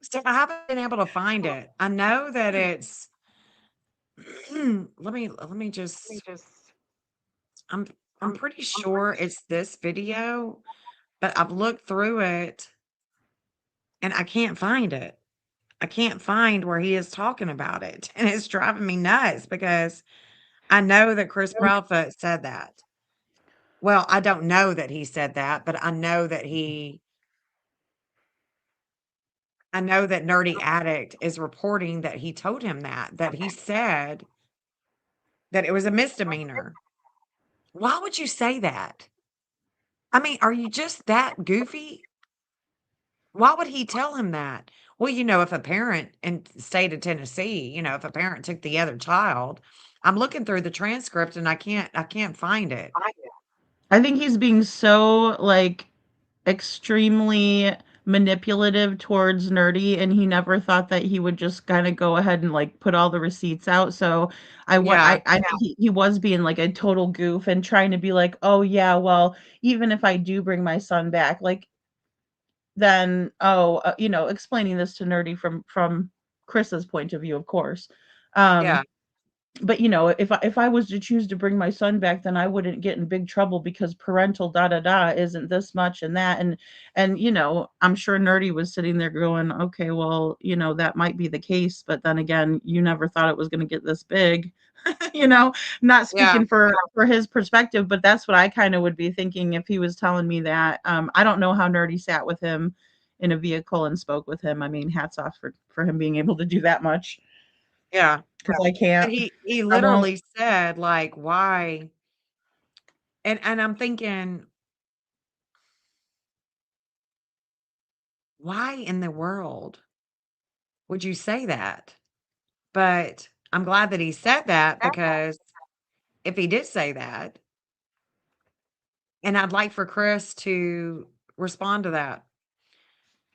So I haven't been able to find it. I know that it's let me just I'm I'm pretty sure it's this video, but I've looked through it and I can't find it. I can't find where he is talking about it. And it's driving me nuts because I know that Chris Proudfoot said that. Well, I don't know that he said that, but I know that Nerdy Addict is reporting that he told him that he said that it was a misdemeanor. Why would you say that? I mean, are you just that goofy? Why would he tell him that? Well, you know, if a parent in the state of Tennessee, you know, if a parent took the other child, I'm looking through the transcript and I can't find it. I think he's being so, like, extremely manipulative towards Nerdy, and he never thought that he would just kinda go ahead and, like, put all the receipts out, so Yeah. I think he was being, like, a total goof and trying to be like, "Oh, yeah, well, even if I do bring my son back, like, then, oh," you know, explaining this to Nerdy from Chris's point of view, of course. Yeah. Um, but you know, if I was to choose to bring my son back, then I wouldn't get in big trouble because parental da da da isn't this much and that and you know, I'm sure Nerdy was sitting there going, okay, well, you know, that might be the case, but then again, you never thought it was going to get this big. You know, not Yeah. speaking for his perspective, but that's what I kind of would be thinking if he was telling me that. I don't know how Nerdy sat with him in a vehicle and spoke with him. I mean, hats off for him being able to do that much Yeah. because I But can't. he I won't. literally said, like, why? And I'm thinking, why in the world would you say that? But I'm glad that he said that because if he did say that, and I'd like for Chris to respond to that.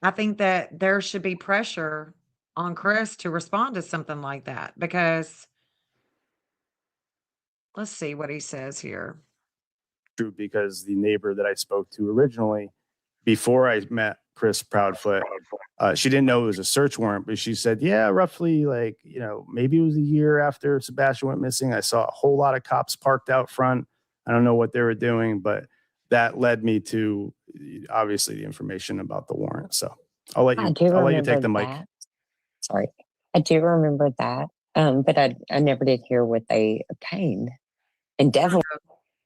I think that there should be pressure on Chris to respond to something like that because let's see what he says here. True, because the neighbor that I spoke to originally, before I met Chris Proudfoot, she didn't know it was a search warrant, but she said, yeah, roughly like, maybe it was a year after Sebastian went missing. I saw a whole lot of cops parked out front. I don't know what they were doing, but that led me to obviously the information about the warrant. So I'll let you take the mic. Sorry. I do remember that. But I never did hear what they obtained. And definitely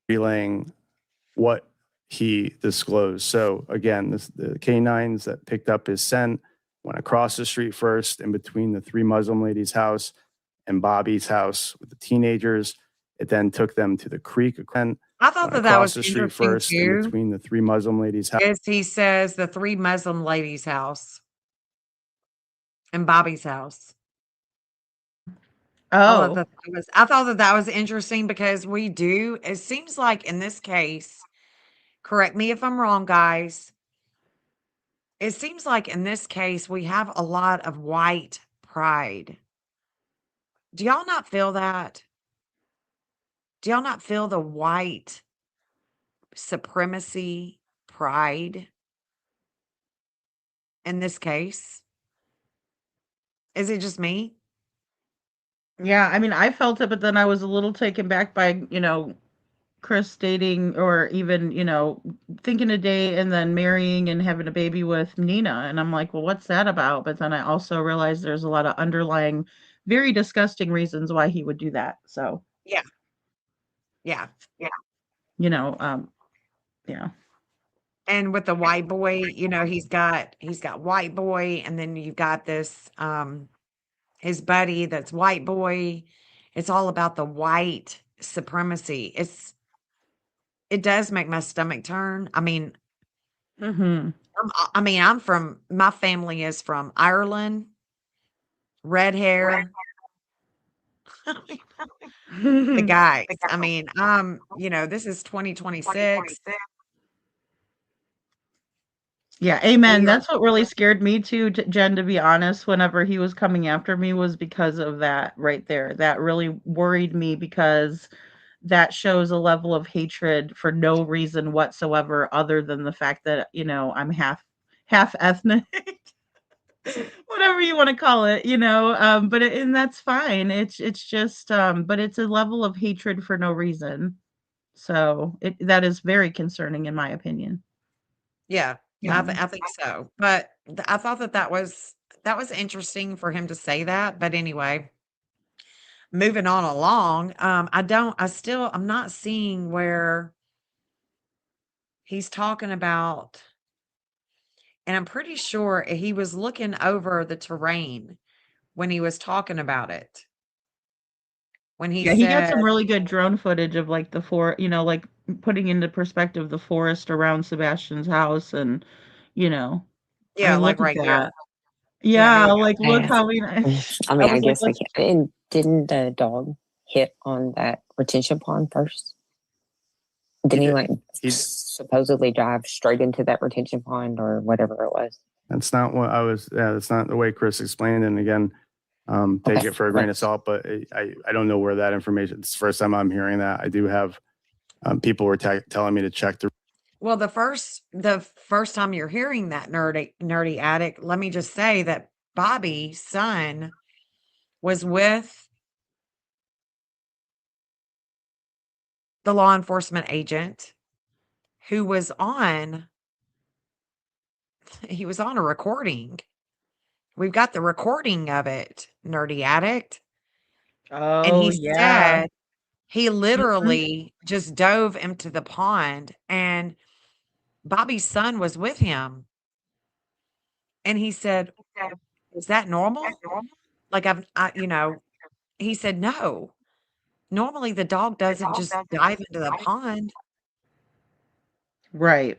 relaying what he disclosed. So again, the canines that picked up his scent went across the street first in between the three Muslim ladies' house and Bobby's house with the teenagers. It then took them to the creek. I thought that was the street interesting first in too. between the three Muslim ladies' house. Is he says the three Muslim ladies' house and Bobby's house. Oh, I thought that was interesting because it seems like in this case, correct me if I'm wrong, guys. It seems like in this case, we have a lot of white pride. Do y'all not feel that? Do y'all not feel the white supremacy pride in this case? Is it just me? yeah. I mean, I felt it, but then I was a little taken back by, Chris dating or even, thinking a day and then marrying and having a baby with Nina. And I'm like, well, what's that about? But then I also realized there's a lot of underlying, very disgusting reasons why he would do that. So, Yeah. Yeah. Yeah. And with the white boy, he's got white boy, and then you've got this his buddy that's white boy. It's all about the white supremacy. It does make my stomach turn. I mean, Mm-hmm. my family is from Ireland, red hair. The guys. I mean, this is 2026. Yeah, amen. We are That's what really scared me too, Jen, to be honest, whenever he was coming after me was because of that right there. That really worried me because that shows a level of hatred for no reason whatsoever other than the fact that, I'm half ethnic. Whatever you want to call it, and that's fine. It's just but it's a level of hatred for no reason. So, that is very concerning in my opinion. Yeah, Yeah. I think so. But I thought that was interesting for him to say that. But anyway, moving on along, I'm not seeing where he's talking about, and I'm pretty sure he was looking over the terrain when he was talking about it. When he Yeah, he got said, some really good drone footage of like like putting into perspective the forest around Sebastian's house and, I yeah, mean, like look at right here. that. Yeah, here Yeah, we go. like look how we I I mean, I was like, guess I can. And didn't the dog hit on that retention pond first? Didn't he supposedly drive straight into that retention pond or whatever it was? That's not what that's not the way Chris explained it. And again, take it for a grain of salt, but I don't know where that information, it's the first time I'm hearing that. I do have people were telling me to check the. Well, the first time you're hearing that nerdy addict, let me just say that Bobby's son was with the law enforcement agent who was on a recording. We've got the recording of it, nerdy addict. And oh he yeah. said he literally just dove into the pond and Bobby's son was with him. And he said, "Is that normal?" Like he said, "No. Normally the dog doesn't just dive into the pond." Right.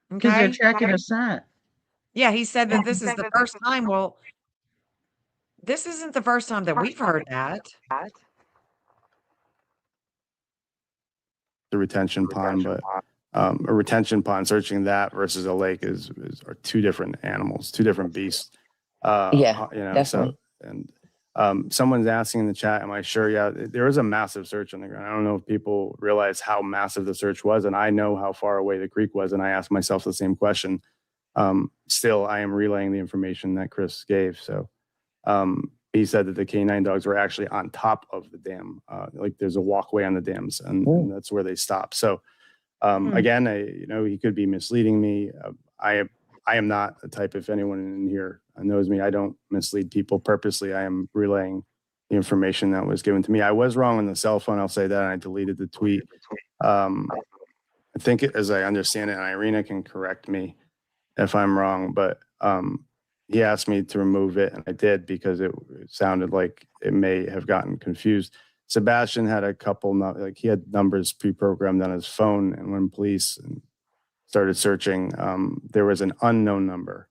Because they're Okay? tracking a scent. Yeah, he said that this is the first time. Well, this isn't the first time that we've heard that. The retention pond, but A retention pond, searching that versus a lake are two different animals, two different beasts. Yeah, You know, definitely. someone's asking in the chat, am I sure? Yeah, there was a massive search on the ground. I don't know if people realize how massive the search was, and I know how far away the creek was, and I asked myself the same question. Still, I am relaying the information that Chris gave. So he said that the canine dogs were actually on top of the dam. Like there's a walkway on the dams, and that's where they stop. So again, he could be misleading me. I am not the type, if anyone in here knows me, I don't mislead people purposely. I am relaying the information that was given to me. I was wrong on the cell phone. I'll say that. And I deleted the tweet. I think as I understand it, and Irina can correct me if I'm wrong, but he asked me to remove it, and I did because it sounded like it may have gotten confused. Sebastian had a couple, he had numbers pre-programmed on his phone, and when police started searching, there was an unknown number.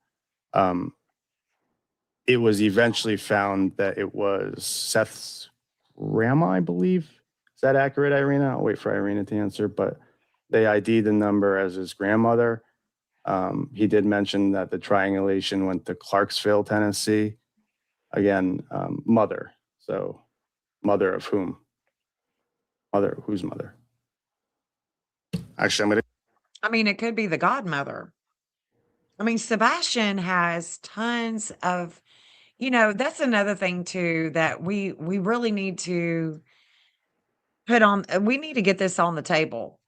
It was eventually found that it was Seth's grandma, I believe. Is that accurate, Irina? I'll wait for Irina to answer, but they ID'd the number as his grandmother. He did mention that the triangulation went to Clarksville, Tennessee. Again, mother. So mother of whom? Whose mother? Actually, it could be the godmother. Sebastian has tons of, that's another thing too that we really need to we need to get this on the table.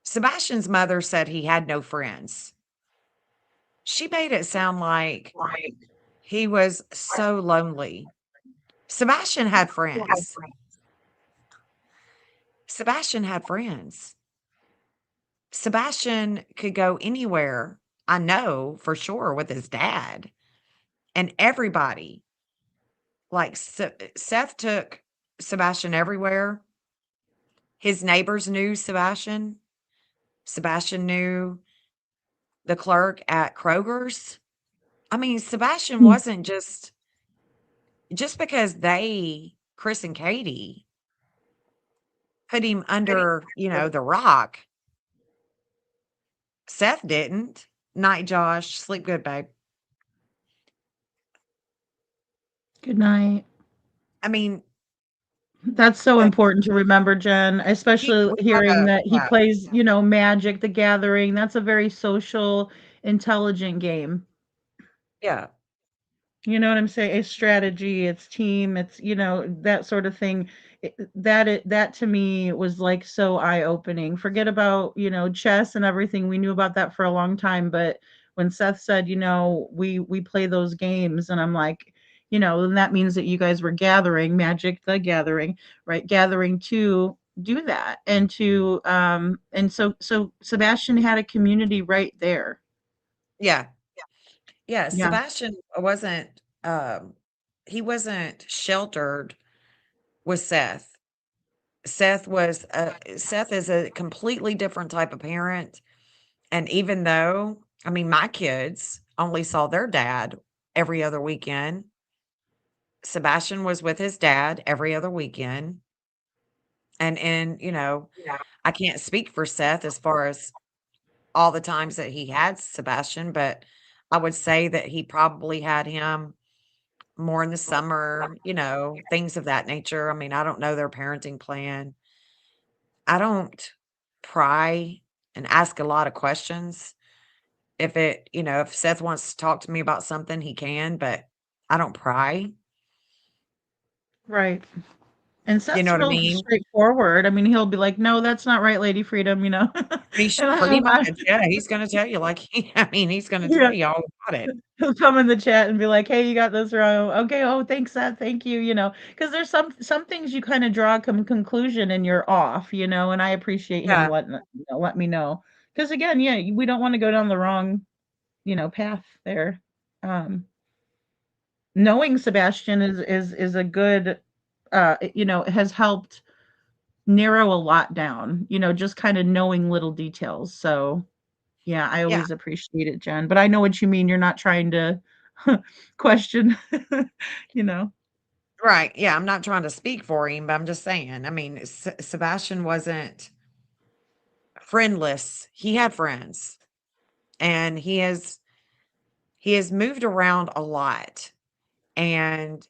Sebastian's mother said he had no friends. She made it sound like he was so lonely. Sebastian had friends. Sebastian had friends. Sebastian could go anywhere, I know for sure, with his dad. And everybody, like Seth took Sebastian everywhere. His neighbors knew Sebastian. Sebastian knew the clerk at Kroger's. Sebastian wasn't just because Chris and Katie, put him under, the rock. Seth didn't. Night, Josh. Sleep good, babe. Good night. That's so But important to remember, Jen, especially we hearing that he yeah. plays, Magic: The Gathering. That's a very social, intelligent game. Yeah. You know what I'm saying? It's strategy, it's team, it's, that sort of thing. That to me was like so eye-opening. Forget about, chess and everything. We knew about that for a long time, but when Seth said, we play those games, and I'm like, and that means that you guys were gathering, Magic: The Gathering, right? Gathering to do that. And so Sebastian had a community right there. Yeah. Yeah. Yeah. Sebastian wasn't, he wasn't sheltered with Seth. Seth is a completely different type of parent. And even though, my kids only saw their dad every other weekend, Sebastian was with his dad every other weekend. And I can't speak for Seth as far as all the times that he had Sebastian, but I would say that he probably had him more in the summer, things of that nature. I don't know their parenting plan. I don't pry and ask a lot of questions. If Seth wants to talk to me about something, he can, but I don't pry. Right. And You Seth's know what I real mean? straightforward. He'll be like, "No, that's not right, Lady Freedom," And Pretty much, yeah, he's gonna tell you like, he's gonna yeah, tell you all about it. he'll come in the chat and be like, "Hey, you got this wrong." Okay, oh, thanks, Seth. Thank you. Because there's some things you kind of draw a conclusion and you're off. And I appreciate him Yeah, let me know. Because again, yeah, we don't want to go down the wrong, path there. Knowing Sebastian is a good, has helped narrow a lot down, just kind of knowing little details. So, yeah, I yeah, always appreciate it, Jen. But I know what you mean. You're not trying to question, you know. right, yeah, I'm not trying to speak for him, but I'm just saying, Sebastian wasn't friendless. He had friends, and he has moved around a lot. And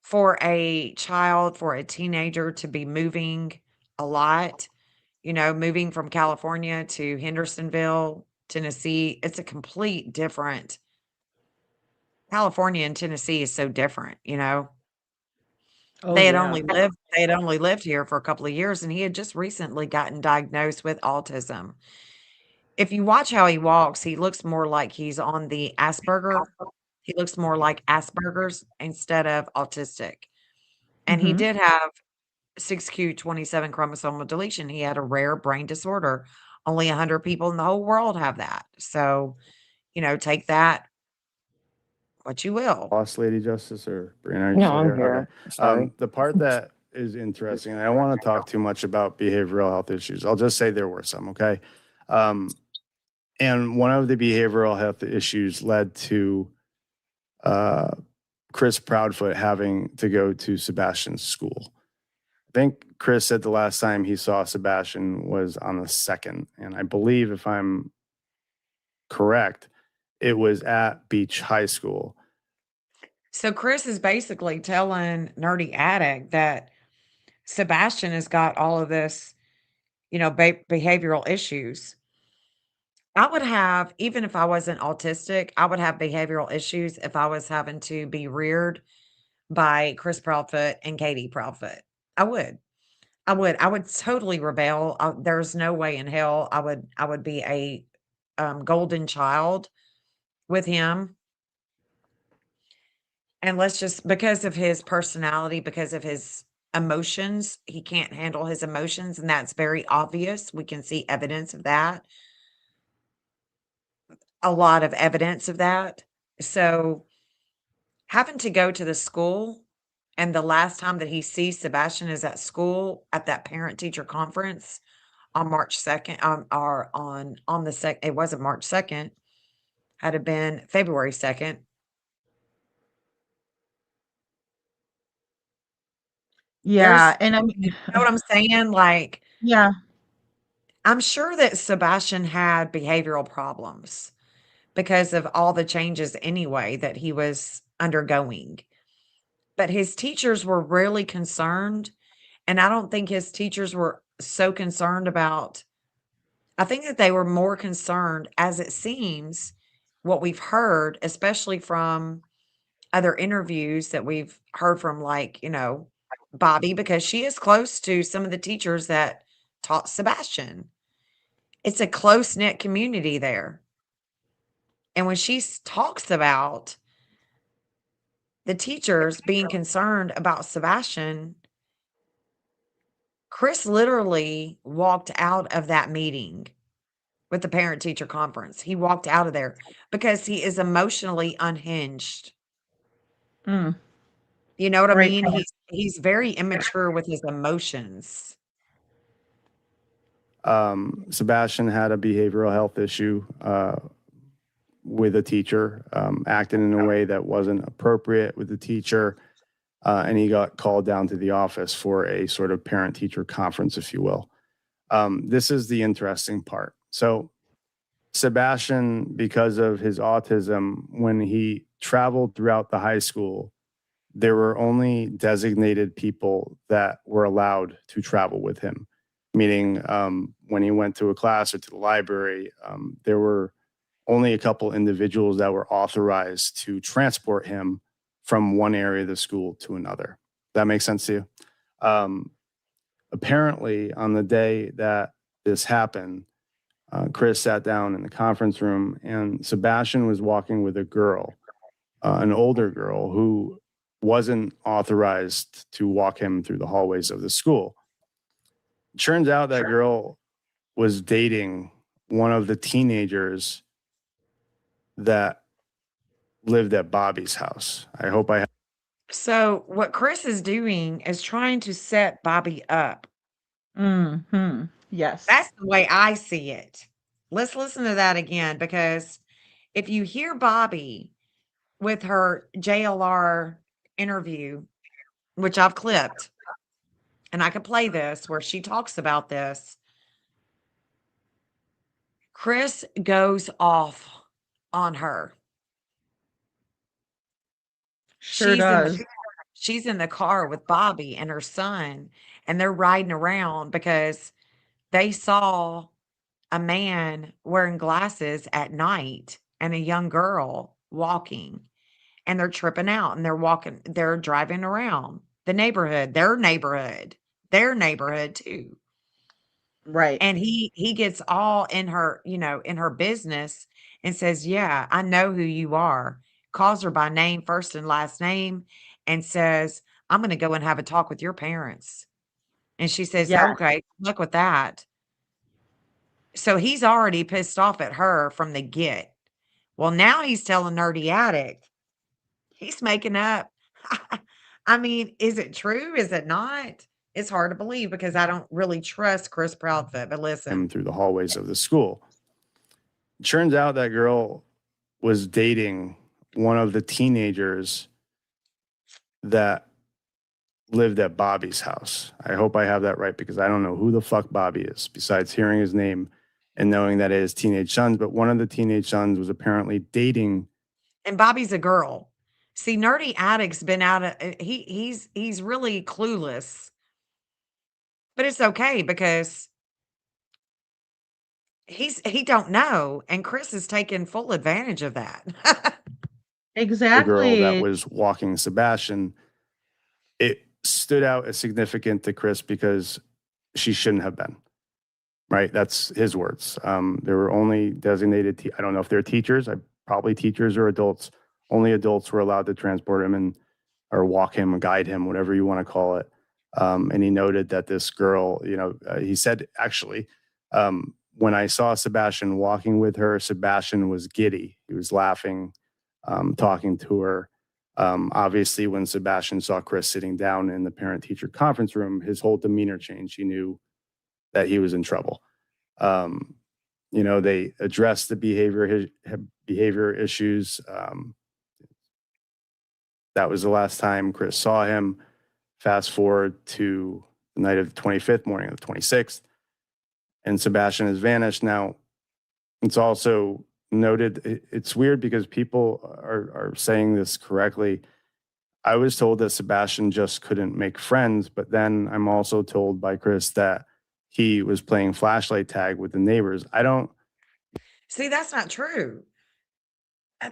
for a child, for a teenager to be moving a lot, moving from California to Hendersonville, Tennessee, it's a complete different. California and Tennessee is so different. Oh They had yeah. only lived here for a couple of years, and he had just recently gotten diagnosed with autism. If you watch how he walks, he looks more like he's on the Asperger. He looks more like Asperger's instead of autistic. And he Mhm. did have 6q27 chromosomal deletion. He had a rare brain disorder. Only 100 people in the whole world have that. So, take that what you will. Boss Lady Justice or Brianna, are you No, still I'm here? here. Okay. Sorry. The part that is interesting, I don't want to talk too much about behavioral health issues. I'll just say there were some, okay? And one of the behavioral health issues led to Chris Proudfoot having to go to Sebastian's school. I think Chris said the last time he saw Sebastian was on the 2nd. And I believe, if I'm correct, it was at Beach High School. So Chris is basically telling Nerdy Addict that Sebastian has got all of this, behavioral issues. I would have, even if I wasn't autistic, I would have behavioral issues if I was having to be reared by Chris Proudfoot and Katie Proudfoot. I would. I would totally rebel. There's no way in hell I would be a golden child with him. And let's just because of his personality, because of his emotions, he can't handle his emotions, and that's very obvious. We can see evidence of that. A lot of evidence of that. So, having to go to the school, and the last time that he sees Sebastian is at school at that parent teacher conference on March 2nd, or on the second. It wasn't March 2nd, had it been February 2nd. Yeah, There's and I mean, you know what I'm saying? Like, yeah. I'm sure that Sebastian had behavioral problems because of all the changes anyway that he was undergoing. But his teachers were really concerned, and I don't think his teachers were so concerned about. I think that they were more concerned, as it seems, what we've heard, especially from other interviews that we've heard from, like, Bobby, because she is close to some of the teachers that taught Sebastian. It's a close knit community there. And when she talks about the teachers being concerned about Sebastian, Chris literally walked out of that meeting with the parent teacher conference. He walked out of there because he is emotionally unhinged. Mm, You know what I great mean? point. He's very immature with his emotions. Sebastian had a behavioral health issue with a teacher, acting in a way that wasn't appropriate with the teacher. And he got called down to the office for a sort of parent teacher conference, if you will. This is the interesting part. So, Sebastian, because of his autism, when he traveled throughout the high school, there were only designated people that were allowed to travel with him. Meaning, when he went to a class or to the library, there were only a couple individuals that were authorized to transport him from one area of the school to another. That makes sense to you? Apparently, on the day that this happened, Chris sat down in the conference room, and Sebastian was walking with a girl, an older girl who wasn't authorized to walk him through the hallways of the school. It turns out that girl was dating one of the teenagers that lived at Bobby's house. I hope I have. So what Chris is doing is trying to set Bobby up. Yes. That's the way I see it. Let's listen to that again, because if you hear Bobby with her JLR interview, which I've clipped, and I can play this where she talks about this. Chris goes off on her. Sure She's in the does. she's in the car with Bobby and her son, and they're riding around because they saw a man wearing glasses at night and a young girl walking, and they're tripping out and they're driving around the neighborhood, their neighborhood too. Right. And he gets all in her, in her business and says, "Yeah, I know who you are." Calls her by name, first and last name, and says, "I'm gonna go and have a talk with your parents." And she says, Yeah. "Okay, good luck with that." So he's already pissed off at her from the get. Well, now he's telling Nerdy Addict. He's making up. I mean, is it true? Is it not? It's hard to believe because I don't really trust Chris Proudfoot. But him listen, through the hallways of the school. Turns out that girl was dating one of the teenagers that lived at Bobby's house. I hope I have that right because I don't know who the fuck Bobby is besides hearing his name and knowing that it is teenage sons. But one of the teenage sons was apparently dating. and Bobby's a girl. See, Nerdy Addict's been out of he's really clueless. But it's okay because he don't know, and Chris is taking full advantage of that. The girl that Exactly. was walking Sebastian. It stood out as significant to Chris because she shouldn't have been. Right, that's his words. There were only designated. I don't know if they're teachers. Probably teachers or adults. Only adults were allowed to transport him and or walk him, or guide him, whatever you want to call it. And he noted that this girl, he said actually, when I saw Sebastian walking with her, Sebastian was giddy. He was laughing, talking to her. Obviously, when Sebastian saw Chris sitting down in the parent-teacher conference room, his whole demeanor changed. He knew that he was in trouble. They addressed the behavior issues. That was the last time Chris saw him. Fast forward to the night of the 25th, morning of the 26th, and Sebastian has vanished. Now, it's also noted, it's weird because people are saying this correctly. I was told that Sebastian just couldn't make friends, but then I'm also told by Chris that he was playing flashlight tag with the neighbors. I don't. See, that's not true.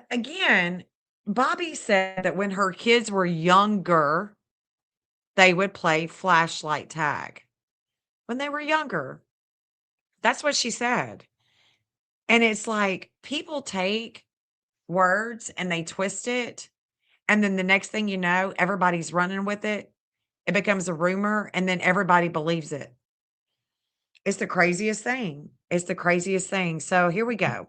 Again, Bobby said that when her kids were younger, they would play flashlight tag. When they were younger. That's what she said. And it's like people take words and they twist it. And then the next thing you know, everybody's running with it. It becomes a rumor and then everybody believes it. It's the craziest thing. It's the craziest thing. So here we go.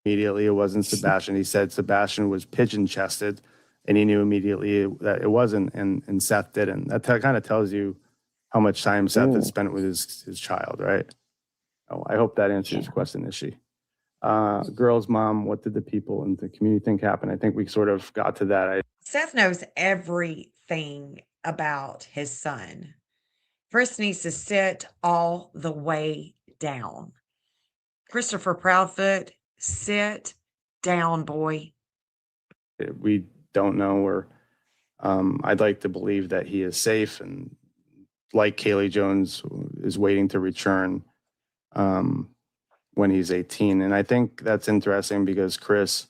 Immediately, it wasn't Sebastian. He said Sebastian was pigeon chested, and he knew immediately that it wasn't, and Seth didn't. That kind of tells you how much time Seth had spent with his child, right? Oh, I hope that answers your question, Ishi. Girl's mom, what did the people in the community think happened? I think we sort of got to that. Seth knows everything about his son. Chris needs to sit all the way down. Christopher Proudfoot, sit down, boy. We don't know, or I'd like to believe that he is safe, and like Kaylee Jones is waiting to return when he's 18. And I think that's interesting because Chris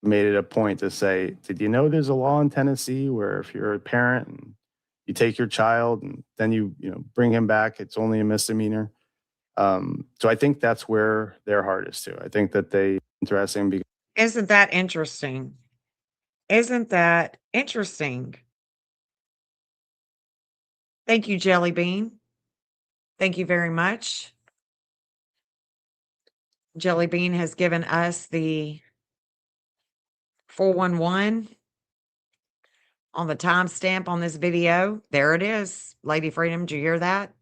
made it a point to say, did you know there's a law in Tennessee where if you're a parent and you take your child and then you bring him back, it's only a misdemeanor. So I think that's where their heart is too. I think that interesting because Isn't that interesting? Isn't that interesting? Thank you, Jelly Bean. Thank you very much. Jelly Bean has given us the 411 on the timestamp on this video. There it is. Lady Freedom, did you hear that?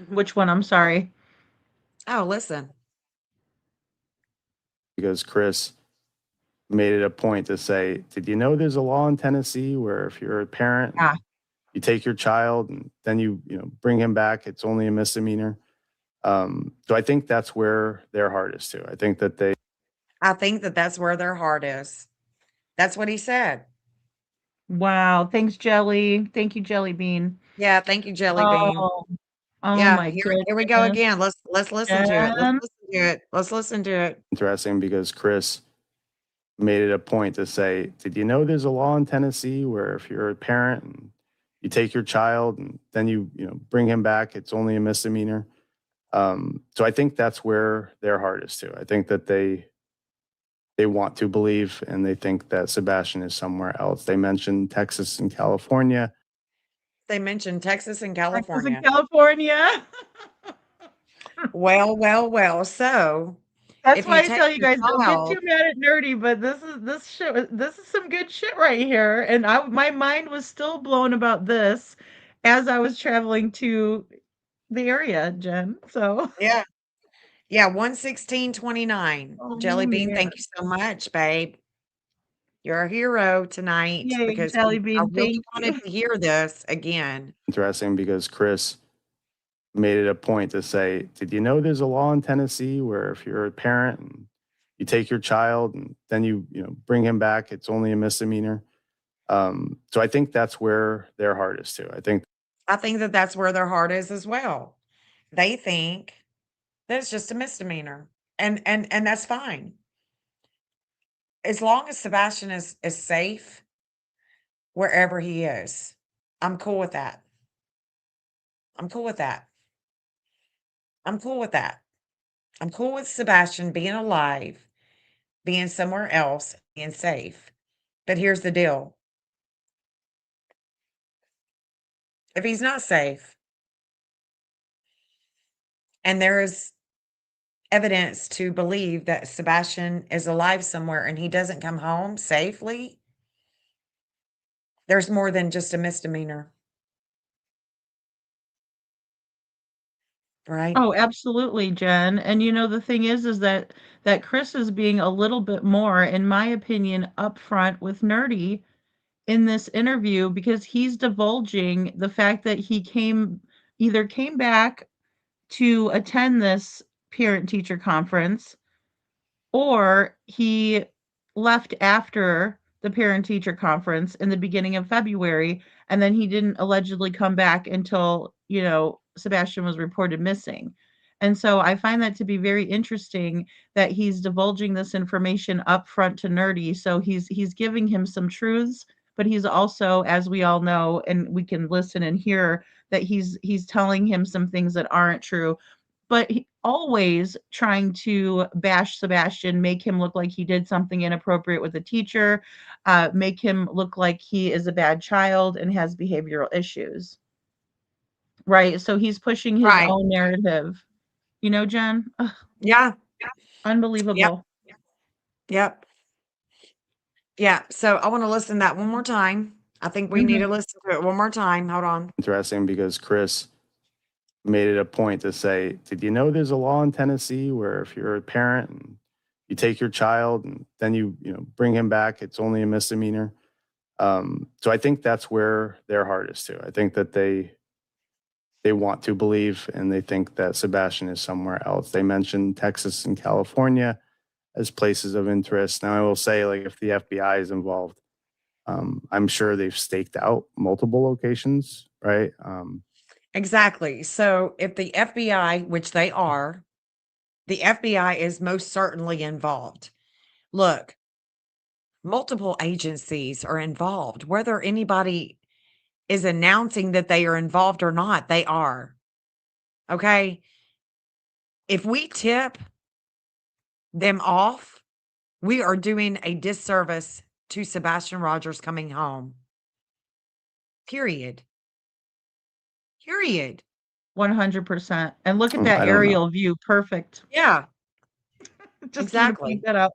Which one? I'm sorry. Oh, listen. because Chris made it a point to say, did you know there's a law in Tennessee where if you're a parent, Ah. you take your child and then you bring him back, it's only a misdemeanor. So I think that's where their heart is too. I think that that's where their heart is. That's what he said. Wow. Thanks, Jelly. Thank you, Jelly Bean. Yeah, thank you, Jelly Bean. Oh, oh Yeah, my here we go goodness. again. Let's listen to it. Let's Jen? listen to it. Let's listen to it. interesting because Chris made it a point to say, did you know there's a law in Tennessee where if you're a parent and you take your child and then you bring him back, it's only a misdemeanor. So I think that's where their heart is too. I think that they want to believe and they think that Sebastian is somewhere else. They mentioned Texas and California. They mentioned Texas and Texas California. and California. Well. So That's if you why I take tell you your guys, don't get child, too mad at Nerdy, but this is some good shit right here. And my mind was still blown about this as I was traveling to the area, Jen. So, yeah, 11629. oh Jelly Bean, man. thank you so much, babe. You're a hero tonight Yay, because Jelly I Bean, really thank wanted you. to hear this again. Interesting because Chris made it a point to say, did you know there's a law in Tennessee where if you're a parent and you take your child and then you bring him back, it's only a misdemeanor. So I think that's where their heart is too. I think that's where their heart is as well. They think that it's just a misdemeanor. And that's fine. As long as Sebastian is safe wherever he is, I'm cool with that. I'm cool with that. I'm cool with that. I'm cool with Sebastian being alive, being somewhere else, being safe. But here's the deal. If he's not safe and there is evidence to believe that Sebastian is alive somewhere and he doesn't come home safely, there's more than just a misdemeanor. Right? Oh, absolutely, Jen. And the thing is that Chris is being a little bit more, in my opinion, upfront with Nerdy in this interview because he's divulging the fact that he came back to attend this parent teacher conference, or he left after the parent teacher conference in the beginning of February, and then he didn't allegedly come back until, Sebastian was reported missing. And so I find that to be very interesting that he's divulging this information up front to Nerdy. So he's giving him some truths, but he's also, as we all know, and we can listen and hear, that he's telling him some things that aren't true, but always trying to bash Sebastian, make him look like he did something inappropriate with a teacher, make him look like he is a bad child and has behavioral issues. Right. So he's pushing his Right. own narrative. Jen? Ugh, Yeah. Yep. unbelievable. Yep. Yeah. So I want to listen to that one more time. I think we need Mhm. to listen to it one more time. Hold on. interesting because Chris made it a point to say, did you know there's a law in Tennessee where if you're a parent and you take your child and then you bring him back, it's only a misdemeanor. So I think that's where their heart is too. I think that they want to believe and they think that Sebastian is somewhere else. They mentioned Texas and California as places of interest. Now I will say, like, if the FBI is involved, I'm sure they've staked out multiple locations, right? Exactly. So if the FBI, which they are, the FBI is most certainly involved. Look, multiple agencies are involved. Whether anybody is announcing that they are involved or not, they are. Okay. If we tip them off, we are doing a disservice to Sebastian Rogers coming home. Period. Period. 100%. And look at I that don't know. aerial view. Perfect. Yeah, Just want to point exactly. that out.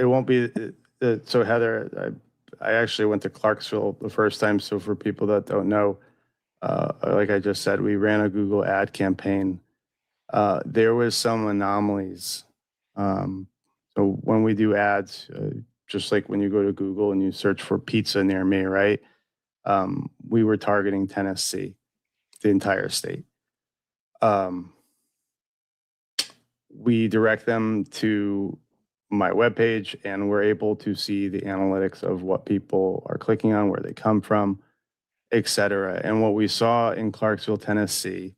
It won't be. So Heather, I actually went to Clarksville the first time. So for people that don't know, like I just said, we ran a Google ad campaign. There was some anomalies. So when we do ads, just like when you go to Google and you search for pizza near me, right? We were targeting Tennessee, the entire state. Um, we direct them to my webpage, and we're able to see the analytics of what people are clicking on, where they come from, et cetera. And what we saw in Clarksville, Tennessee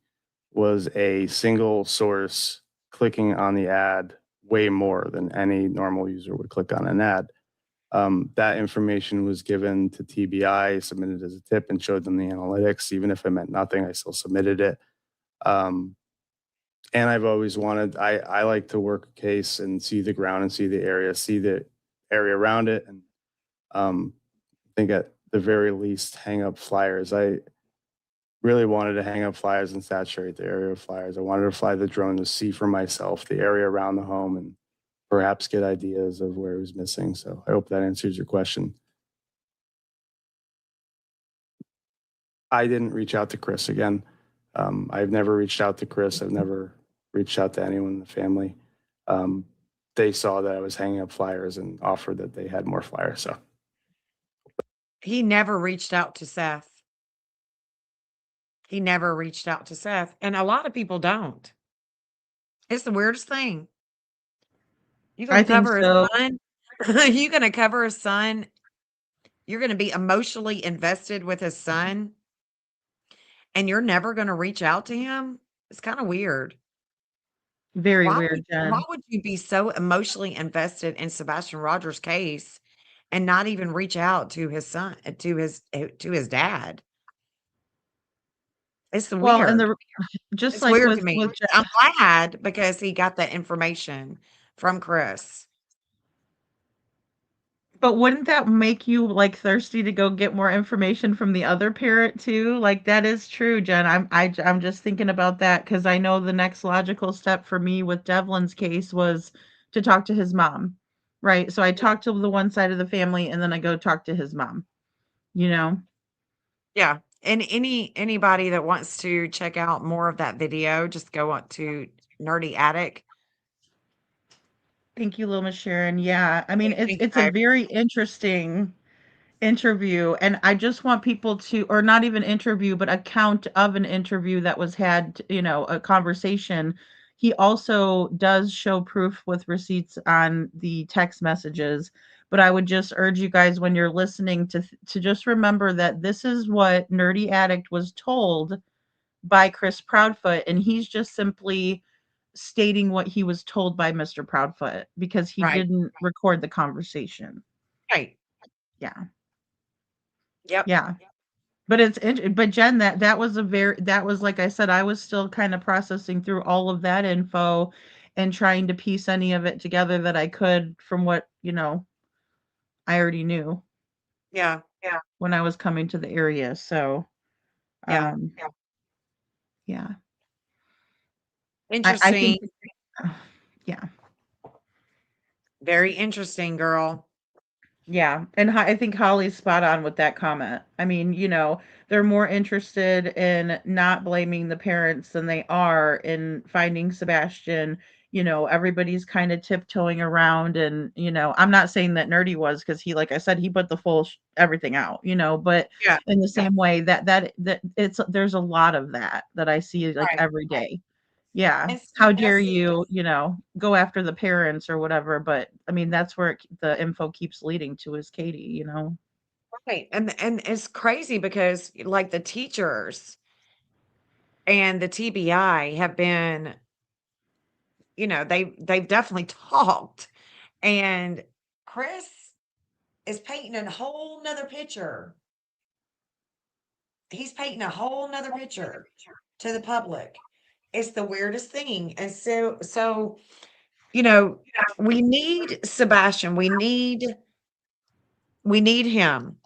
was a single source clicking on the ad way more than any normal user would click on an ad. That information was given to TBI, submitted as a tip, and showed them the analytics. Even if it meant nothing, I still submitted it. And I've always wanted, I like to work a case and see the ground and see the area around it. And I think at the very least, hang up flyers. I really wanted to hang up flyers and saturate the area of flyers. I wanted to fly the drone to see for myself the area around the home and perhaps get ideas of where it was missing. So I hope that answers your question. I didn't reach out to Chris again. I've never reached out to Chris. I've never reached out to anyone in the family. They saw that I was hanging up flyers and offered that they had more flyers. So He never reached out to Seth. He never reached out to Seth. And a lot of people don't. It's the weirdest thing. You're I going to think cover his so. son. You're going to cover his son. You're going to be emotionally invested with his son. And you're never going to reach out to him. It's kind of weird. Very Why weird, Jen. would you be so emotionally invested in Sebastian Rogers' case and not even reach out to his son, to his dad? It's Well, and weird. just It's like weird to me. with I'm glad because he got that information from Chris. But wouldn't that make you, like, thirsty to go get more information from the other parent too? Like, that is true, Jen. I'm just thinking about that because I know the next logical step for me with Devlin's case was to talk to his mom, right? So I talked to the one side of the family and then I go talk to his mom, you know? Yeah. And anybody that wants to check out more of that video, just go on to Nerdy Attic. Thank you, Lil Miss Sharon. Yeah, I mean, Thank you, it's a babe. very interesting interview, and I just want people to, or not even interview, but account of an interview that was had, you know, a conversation. He also does show proof with receipts on the text messages, but I would just urge you guys when you're listening to just remember that this is what Nerdy Addict was told by Chris Proudfoot, and he's just simply stating what he was told by Mr. Proudfoot because he Right. didn't record the conversation. Right. Yeah. Yep. Yeah. But but Jen, that was that was, like I said, I was still kind of processing through all of that info and trying to piece any of it together that I could from what, you know, I already knew Yeah. when I was coming to the area. So, Yeah. yeah. I Interesting. think yeah. Very interesting, girl. Yeah, and I think Holly's spot on with that comment. I mean, you know, they're more interested in not blaming the parents than they are in finding Sebastian. You know, everybody's kind of tiptoeing around, and you know, I'm not saying that Nerdy was because he, like I said, he put the full everything out. You know, but Yeah. in the same way that it's there's a lot of that I see like Right. every day. Yeah. And How see, dare you, you know, go after the parents or whatever, but I mean, that's where the info keeps leading to is Katie, you know? right. And it's crazy because like the teachers and the TBI have been, they've definitely talked. And Chris is painting a whole nother picture. He's painting a whole nother picture to the public. It's the weirdest thing. And so, you know, we need Sebastian. We need him.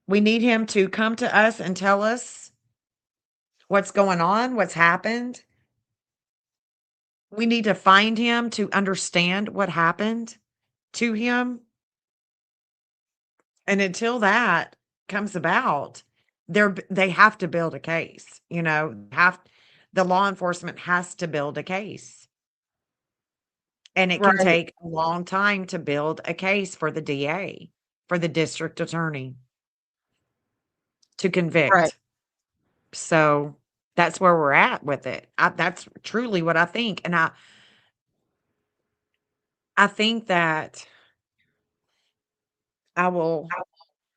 We need him to come to us and tell us what's going on, what's happened. We need to find him to understand what happened to him. And until that comes about, they have to build a case, the law enforcement has to build a case. And it can Right. take a long time to build a case for the DA, for the district attorney to Right. convict. So that's where we're at with it. That's truly what I think. And I think that I will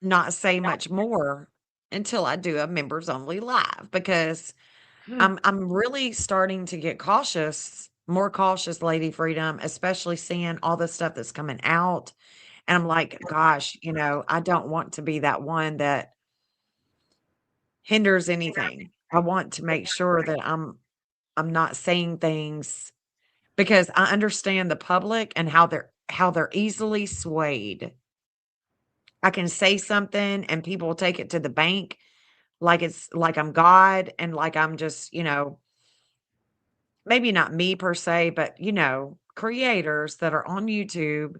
not say much more until I do a members only live because I'm really starting to get cautious, more cautious, Lady Freedom, especially seeing all the stuff that's coming out. And I'm like, gosh, I don't want to be that one that hinders anything. I want to make sure that I'm not saying things because I understand the public and how they're easily swayed. I can say something and people will take it to the bank like it's like I'm God and like I'm just, maybe not me per se, but creators that are on YouTube.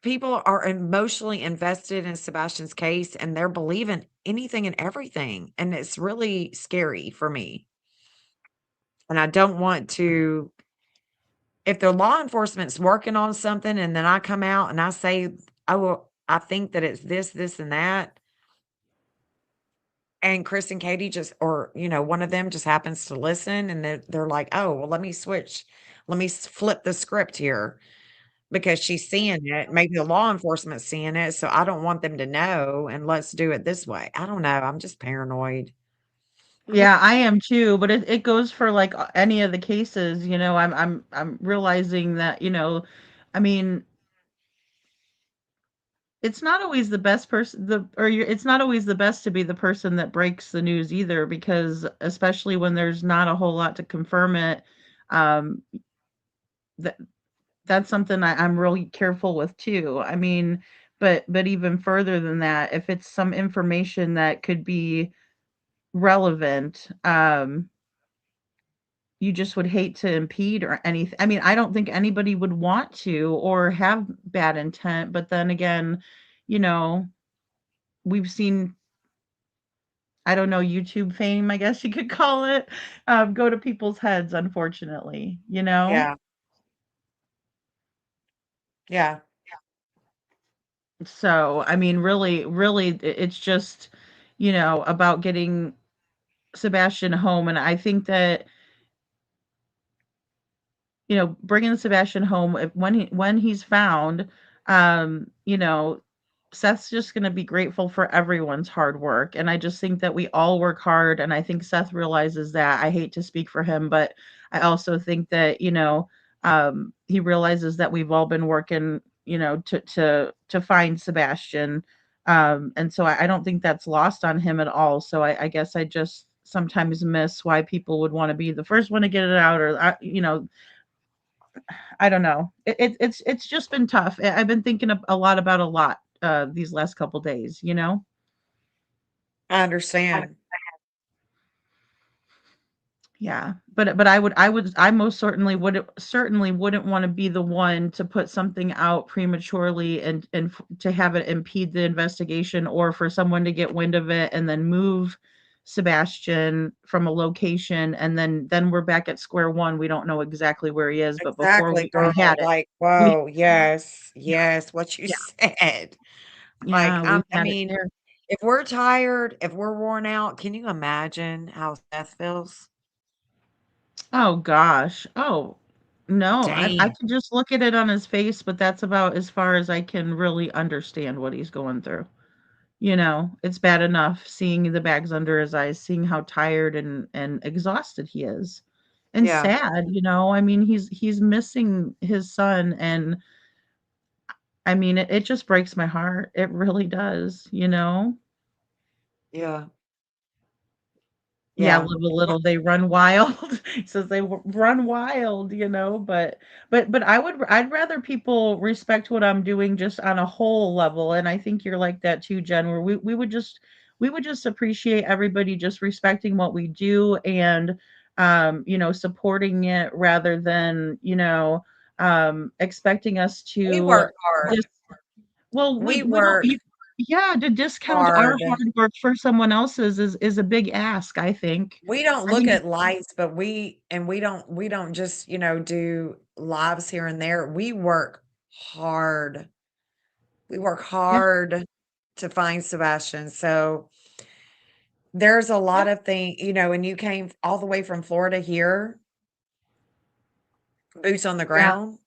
People are emotionally invested in Sebastian's case and they're believing anything and everything. And it's really scary for me. And I don't want to, if the law enforcement's working on something and then I come out and I say, oh, I think that it's this, this, and that. And Chris and Katie just, or, one of them just happens to listen and they're like, oh, well, let me switch. Let me flip the script here because she's seeing it. Maybe the law enforcement's seeing it. So I don't want them to know. And let's do it this way. I don't know. I'm just paranoid. Yeah, I am too, but it goes for like any of the cases, I'm realizing that, I mean, it's not always the best person it's not always the best to be the person that breaks the news either, because especially when there's not a whole lot to confirm it, um, that that's something I'm really careful with too. I mean, but even further than that, if it's some information that could be relevant, you just would hate to impede or anything. I mean, I don't think anybody would want to or have bad intent, but then again, you know, we've seen, I don't know, YouTube fame, I guess you could call it, go to people's heads, unfortunately, you know? Yeah. Yeah. So, I mean, really, it's just, about getting Sebastian home. And I think that, bringing Sebastian home, if when he's found, you know, Seth's just going to be grateful for everyone's hard work. And I just think that we all work hard. And I think Seth realizes that. I hate to speak for him, but I also think that, he realizes that we've all been working, to find Sebastian. And so I don't think that's lost on him at all. So I guess I just sometimes miss why people would want to be the first one to get it out, or, I don't know. It's just been tough. I've been thinking a lot about a lot these last couple days, you know? I understand. Yeah. But I most certainly wouldn't want to be the one to put something out prematurely and to have it impede the investigation, or for someone to get wind of it and then move Sebastian from a location, and then we're back at square one. We don't know exactly where he is, but before Exactly, girl. we had it. Like, We whoa, yes, yes, what you yeah, said. Like, yeah, we I had it mean, there. if we're tired, if we're worn out, can you imagine how Seth feels? Oh gosh. Oh, no. I Dang. can just look at it on his face, but that's about as far as I can really understand what he's going through. It's bad enough seeing the bags under his eyes, seeing how tired and exhausted he is. And Yeah, sad, I mean, he's missing his son, and I mean, it just breaks my heart. It really does. yeah, Yeah, yeah. live a little, they run wild. He says they run wild. But I'd rather people respect what I'm doing just on a whole level, and I think you're like that too, Jen, where we would just appreciate everybody just respecting what we do, and supporting it, rather than, expecting us We to work hard. just, well, We we don't work yeah, to discount our hard. hard work for someone else's is a big ask, I think. We don't I look mean, at lights, but we don't just, do lives here and there. We work hard. We work Yeah. hard to find Sebastian. So there's a lot of things, and you came all the way from Florida here, boots on the Yeah. ground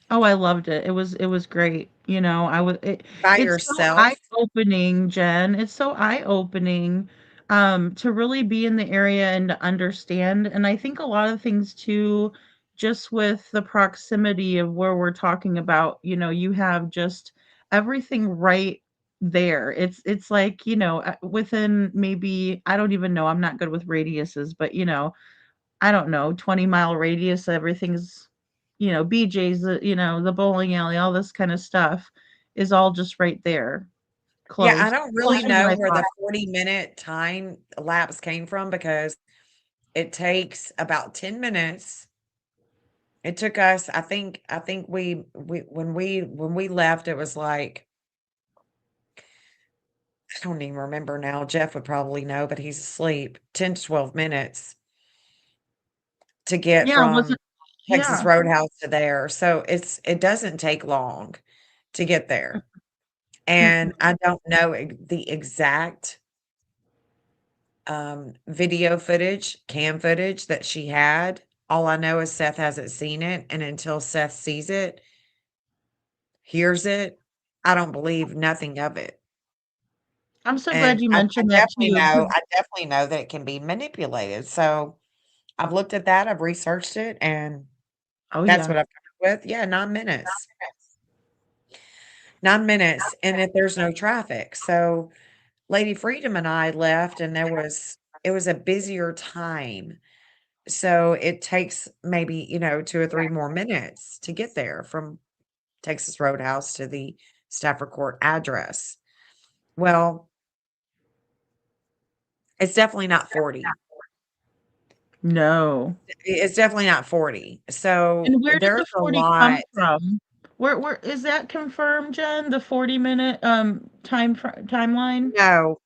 Oh, I loved it. It was great. by It's so yourself. eye-opening, Jen. It's so eye-opening to really be in the area and to understand. And I think a lot of things too, just with the proximity of where we're talking about, you have just everything right there. It's like, within maybe, I don't even know, I'm not good with radiuses, but I don't know, 20-mile radius, everything's, BJ's, the bowling alley, all this kind of stuff is all just right there, Yeah, I close. don't really Closer than know I where thought. the 40-minute time lapse came from because it takes about 10 minutes. It took us, I think we when we left, it was like, I don't even remember now. Jeff would probably know, but he's asleep. 10 to 12 minutes to get Yeah, from wasn't Texas yeah. Roadhouse to there. So it doesn't take long to get there. And Mm-mm. I don't know the exact video footage, cam footage that she had. All I know is Seth hasn't seen it. And until Seth sees it, hears it, I don't believe nothing of it. I'm so glad And you I mentioned that definitely too, know 'cause I definitely know that it can be manipulated. So I've looked at that, I've researched it, and oh, that's yeah. what I've come up with. Yeah, 9 minutes. 9 minutes, and if there's no traffic. So Lady Freedom and I left, and it was a busier time. So it takes maybe, 2 or 3 more minutes to get there from Texas Roadhouse to the Stafford Court address. Well, it's definitely not 40. No. It's definitely not 40. So And where did there's the a 40 come lot. from? Where is that confirmed, Jen? The 40-minute timeline? No,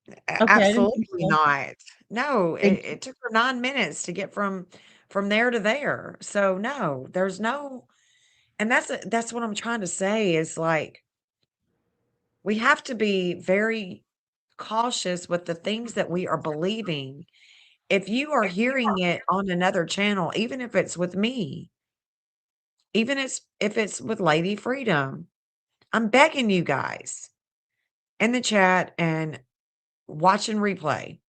Okay, I didn't think absolutely so. not. No, Thank you. it took her 9 minutes to get from there to there. So no, there's no, and that's what I'm trying to say is like we have to be very cautious with the things that we are believing. If you are hearing it on another channel, even if it's with me, even if it's with Lady Freedom, I'm begging you guys in the chat and watch and replay.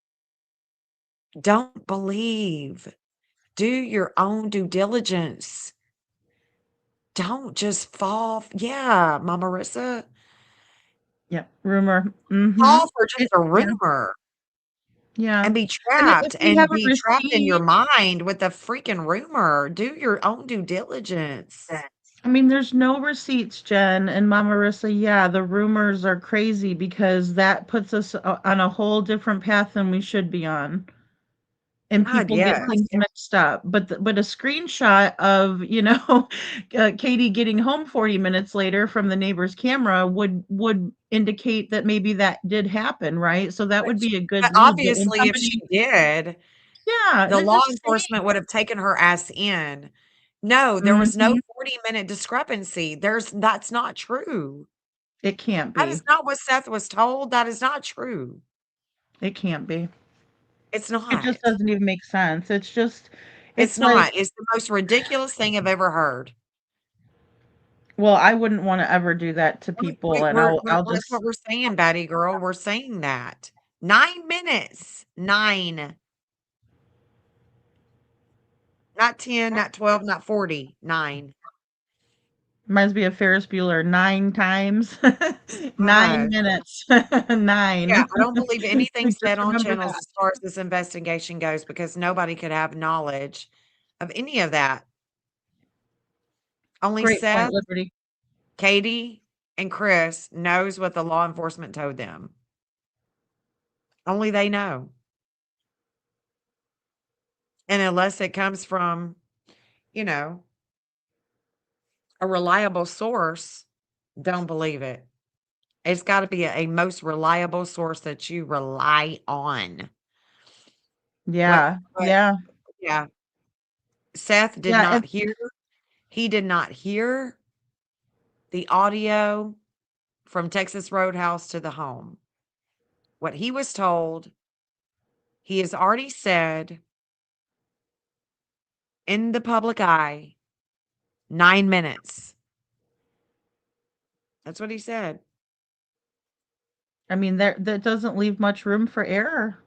Don't believe. Do your own due diligence. Don't just fall. Yeah, Mama Marissa, Yeah, rumor. Mhm. fall for just It a yeah, rumor yeah. and be And if trapped we and have a be trapped in your receipt, mind with a freaking rumor. Do your own due diligence. I mean, there's no receipts, Jen and Mama Marissa. Yeah, the rumors are crazy because that puts us on a whole different path than we should be on. And God, people get yes. things mixed up. But a screenshot of, Katie getting home 40 minutes later from the neighbor's camera would indicate that maybe that did happen, right? So that would be a good But lead. But when obviously, if she somebody did, yeah, the they're law just saying. enforcement would have taken her ass in. No, there was no Mhm. 40-minute discrepancy. That's not true. It can't That be. is not what Seth was told. That is not true. It can't be. It's It just not. doesn't even make sense. It's It's like, not. It's the most ridiculous thing I've ever heard. well, I wouldn't wanna ever do that to We people, and I'll that's what just we're saying, Batty girl. We're saying that. 9 minutes. 9. Not 10, not 12, not 40. 9. reminds me of Ferris Bueller 9 times. 9 God. minutes. Yeah, 9. I don't believe anything Just said on remember channels that. as far as this investigation goes because nobody could have knowledge of any of that. Only Great point, Seth, Liberty. Katie, and Chris knows what the law enforcement told them. Only they know. And unless it comes from, you know, a reliable source, don't believe it. It's got to be a most reliable source that you rely on. What Yeah, what yeah, yeah. Seth did yeah, not hear. He did not hear the audio from Texas Roadhouse to the home. What he was told, he has already said in the public eye, 9 minutes. That's what he said. I mean, that doesn't leave much room for error.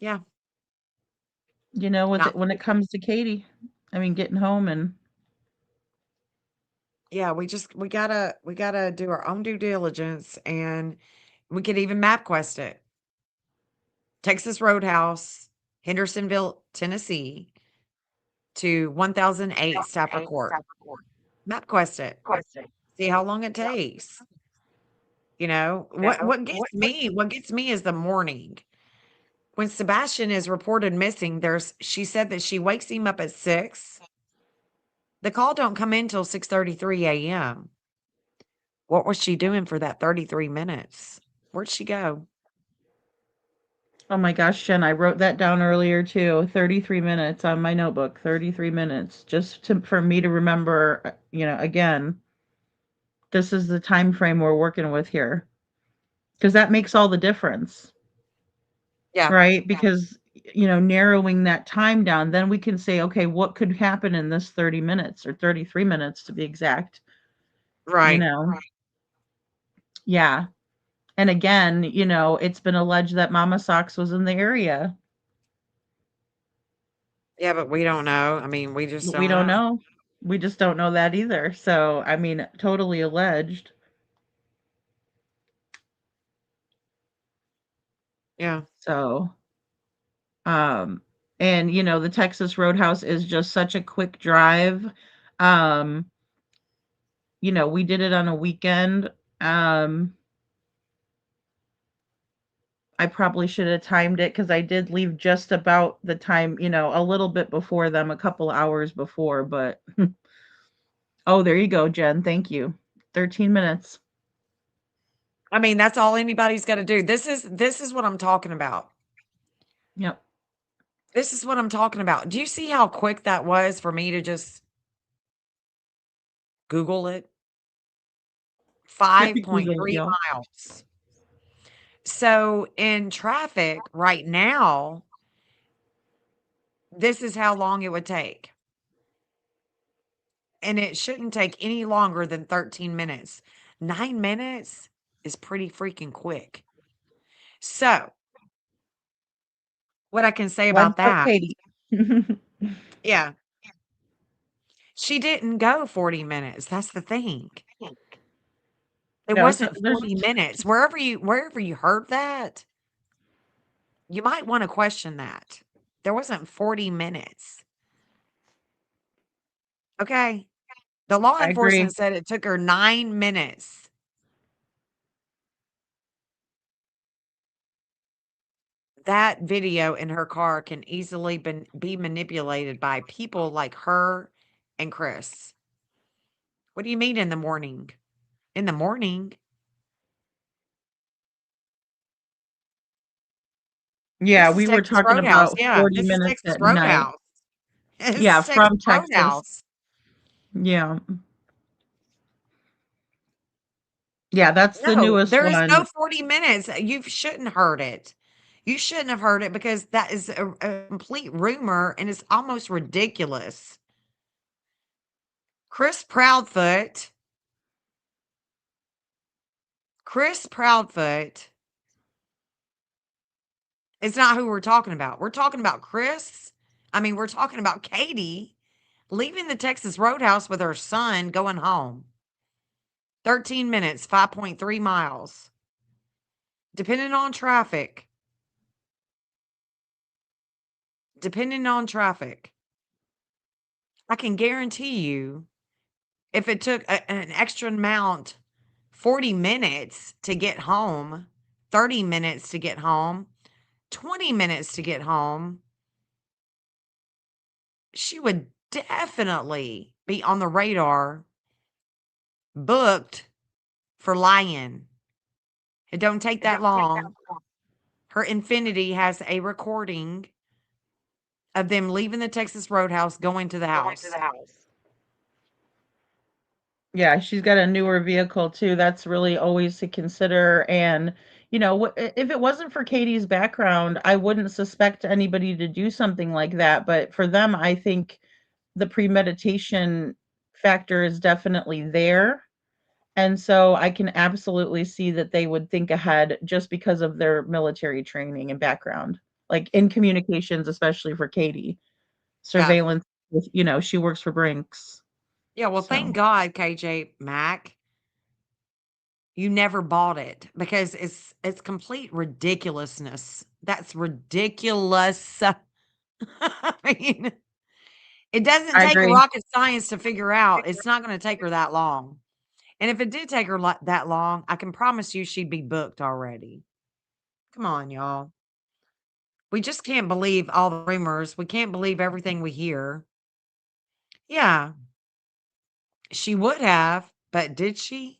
Yeah. You know, Not when it comes to Katie, I mean, getting home and yeah, we gotta do our own due diligence, and we could even MapQuest it. Texas Roadhouse, Hendersonville, Tennessee to 1008 Stafford Court. MapQuest it. See how long it takes. You know, what gets me is the morning. When Sebastian is reported missing, she said that she wakes him up at 6. The call don't come in till 6:33 a.m. What was she doing for that 33 minutes? Where'd she go? oh my gosh, Jen, I wrote that down earlier too. 33 minutes on my notebook. 33 minutes just for me to remember. You know, again, this is the time frame we're working with here, because that makes all the difference. Yeah. Right? Because, you know, narrowing that time down, then we can say, okay, what could happen in this 30 minutes or 33 minutes to be exact, you Right. know? Yeah. And again, you know, it's been alleged that Mama Socks was in the area. Yeah, but we don't know. I mean, we just We don't don't know. know. We just don't know that either. So, I mean, totally alleged. Yeah. So, um, and you know, the Texas Roadhouse is just such a quick drive. Um, you know, we did it on a weekend. I probably should have timed it because I did leave just about the time, you know, a little bit before them, a couple hours before, but oh, there you go, Jen. Thank you. 13 minutes. I mean, that's all anybody's got to do. This is what I'm talking about. Yep. This is what I'm talking about. Do you see how quick that was for me to just Google it? 5.3 Google it, y'all. miles. So in traffic right now, this is how long it would take. And it shouldn't take any longer than 13 minutes. 9 minutes is pretty freaking quick. So, what I can say One about foot that, Katie. yeah, she didn't go 40 minutes. That's the thing. It No, so wasn't there's 40 minutes. Wherever you heard that, you might want to question that. There wasn't 40 minutes. Okay. The law I agree. enforcement said it took her 9 minutes. That video in her car can easily be manipulated by people like her and Chris. What do you mean in the morning? In the morning? Yeah, This is we were Texas talking Roadhouse. about Yeah, 40 this is minutes Texas at night. Roadhouse. This Yeah, is Texas from Texas. Roadhouse. Yeah. Yeah, that's the No, newest there is no one. 40 minutes. You shouldn't heard it. You shouldn't have heard it because that is a complete rumor and it's almost ridiculous. Chris Proudfoot, Chris Proudfoot is not who we're talking about. We're talking about Chris. I mean, we're talking about Katie leaving the Texas Roadhouse with her son going home. 13 minutes, 5.3 miles. Depending on traffic. Depending on traffic. I can guarantee you if it took an extra amount, 40 minutes to get home, 30 minutes to get home, 20 minutes to get home, she would definitely be on the radar, booked for lying. It don't take that long. Her Infinity has a recording of them leaving the Texas Roadhouse, going to the house. Yeah, she's got a newer vehicle too. That's really always to consider. And, if it wasn't for Katie's background, I wouldn't suspect anybody to do something like that. But for them, I think the premeditation factor is definitely there. And so I can absolutely see that they would think ahead just because of their military training and background, like in communications, especially for Katie. Yeah. Surveillance with, she works for Brinks. Yeah. Well, So thank God, KJ Mac, you never bought it because it's complete ridiculousness. That's ridiculous. I mean, it doesn't I take a agree. rocket science to figure out. It's not going to take her that long. And if it did take her that long, I can promise you she'd be booked already. Come on, y'all. We just can't believe all the rumors. We can't believe everything we hear. Yeah, she would have, but did she?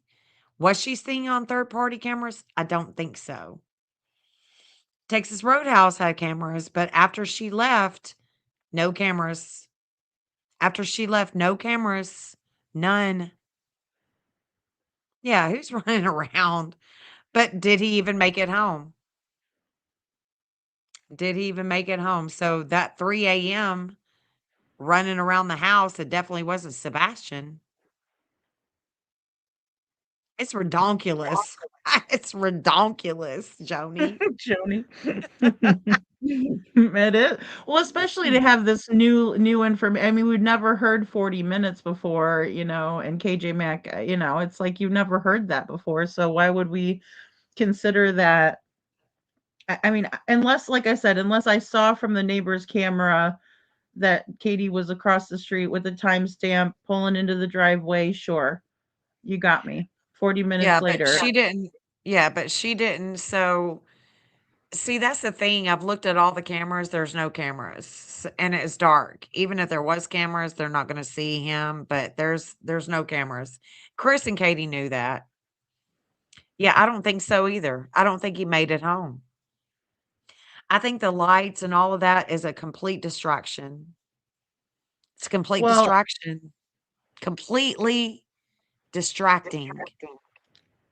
Was she seen on third party cameras? I don't think so. Texas Roadhouse had cameras, but after she left, no cameras. After she left, no cameras. None. Yeah, who's running around? But did he even make it home? Did he even make it home? So that 3 a.m. running around the house, it definitely wasn't Sebastian. It's redonkulous. It's redonkulous, Joni. Joni. It is. Well, especially to have this new information. I mean, we've never heard 40 minutes before, and KJ Mac, it's like you've never heard that before. So why would we consider that? I mean, unless, like I said, unless I saw from the neighbor's camera that Katie was across the street with a timestamp pulling into the driveway, sure, you got me. 40 minutes Yeah, but later. she didn't. Yeah, but she didn't. So, see, that's the thing. I've looked at all the cameras. There's no cameras, and it's dark. Even if there was cameras, they're not going to see him. But there's no cameras. Chris and Katie knew that. Yeah, I don't think so either. I don't think he made it home. I think the lights and all of that is a complete distraction. It's a complete Well, distraction. Completely distracting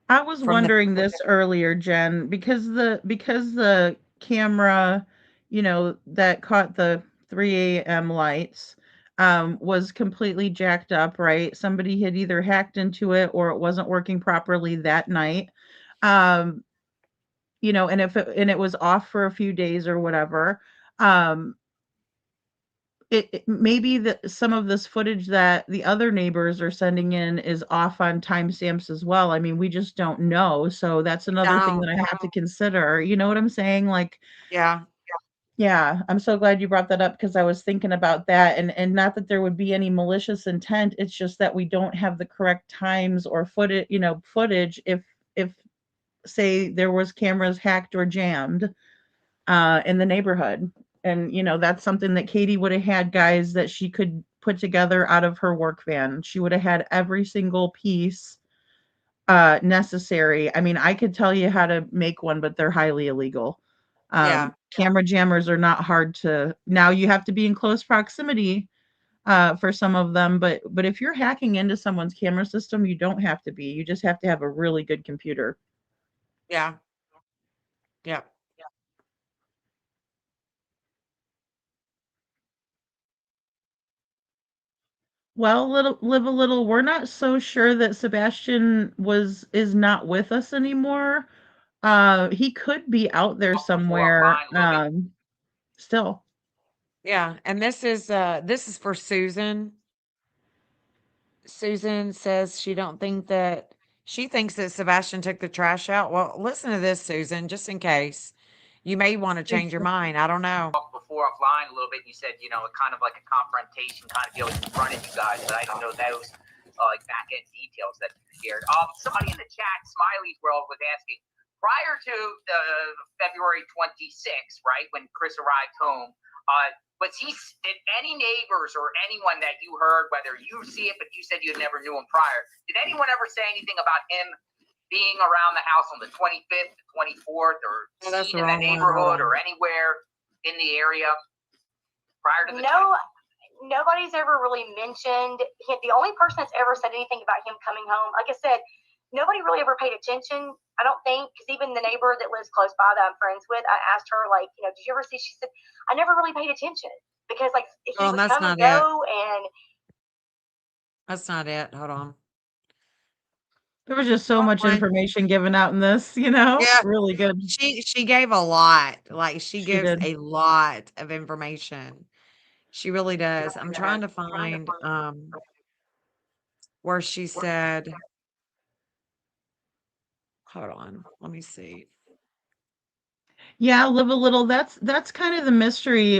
I was from the wondering this earlier, Jen, because the camera, that caught the 3 a.m. lights, was completely jacked up, right? Somebody had either hacked into it or it wasn't working properly that night. Um, and it was off for a few days or whatever. Um, it maybe that some of this footage that the other neighbors are sending in is off on timestamps as well. I mean, we just don't know. So that's another thing down. that I have to consider. You know what I'm saying? Like, Yeah, yeah, I'm so glad you brought that up because I was thinking about that, and not that there would be any malicious intent. It's just that we don't have the correct times or footage if say there was cameras hacked or jammed in the neighborhood. And, that's something that Katie would have had guys that she could put together out of her work van. She would have had every single piece necessary. I mean, I could tell you how to make one, but they're highly illegal. yeah, Camera jammers are not hard to, now you have to be in close proximity for some of them, but if you're hacking into someone's camera system, you don't have to be. You just have to have a really good computer. yeah, yeah. Well, live a little. We're not so sure that Sebastian is not with us anymore. He could be out there somewhere. Still. Yeah, and this is for Susan. Susan says she thinks that Sebastian took the trash out. Well, listen to this, Susan, just in case. You may want to change your mind. I don't know. Before offline a little bit, you said, kind of like a confrontation kind of deal confronted you guys, but I don't know those like back end details that you shared. Somebody in the chat, Smiley's World, was asking prior to the February 26th, right, when Chris arrived home, did any neighbors or anyone that you heard, whether you see it, but you said you never knew him prior, did anyone ever say anything about him being around the house on the 25th, the 24th, or that's seen in the neighborhood or anywhere in the area prior to the No, nobody's ever really mentioned him. The only person that's ever said anything about him coming home, like I said, nobody really ever paid attention. I don't think, because even the neighbor that lives close by that I'm friends with, I asked her, like, did you ever see? She said, I never really paid attention because, like, he Hold on, would that's come and not it. go, and That's not it. Hold on. There was just so much One. information given out in this, you know? Yeah. Really good. She gave a lot. Like she She gives did. a lot of information. She really does. I'm trying to find where she said, hold on, let me see. Yeah, live a little. That's kind of the mystery.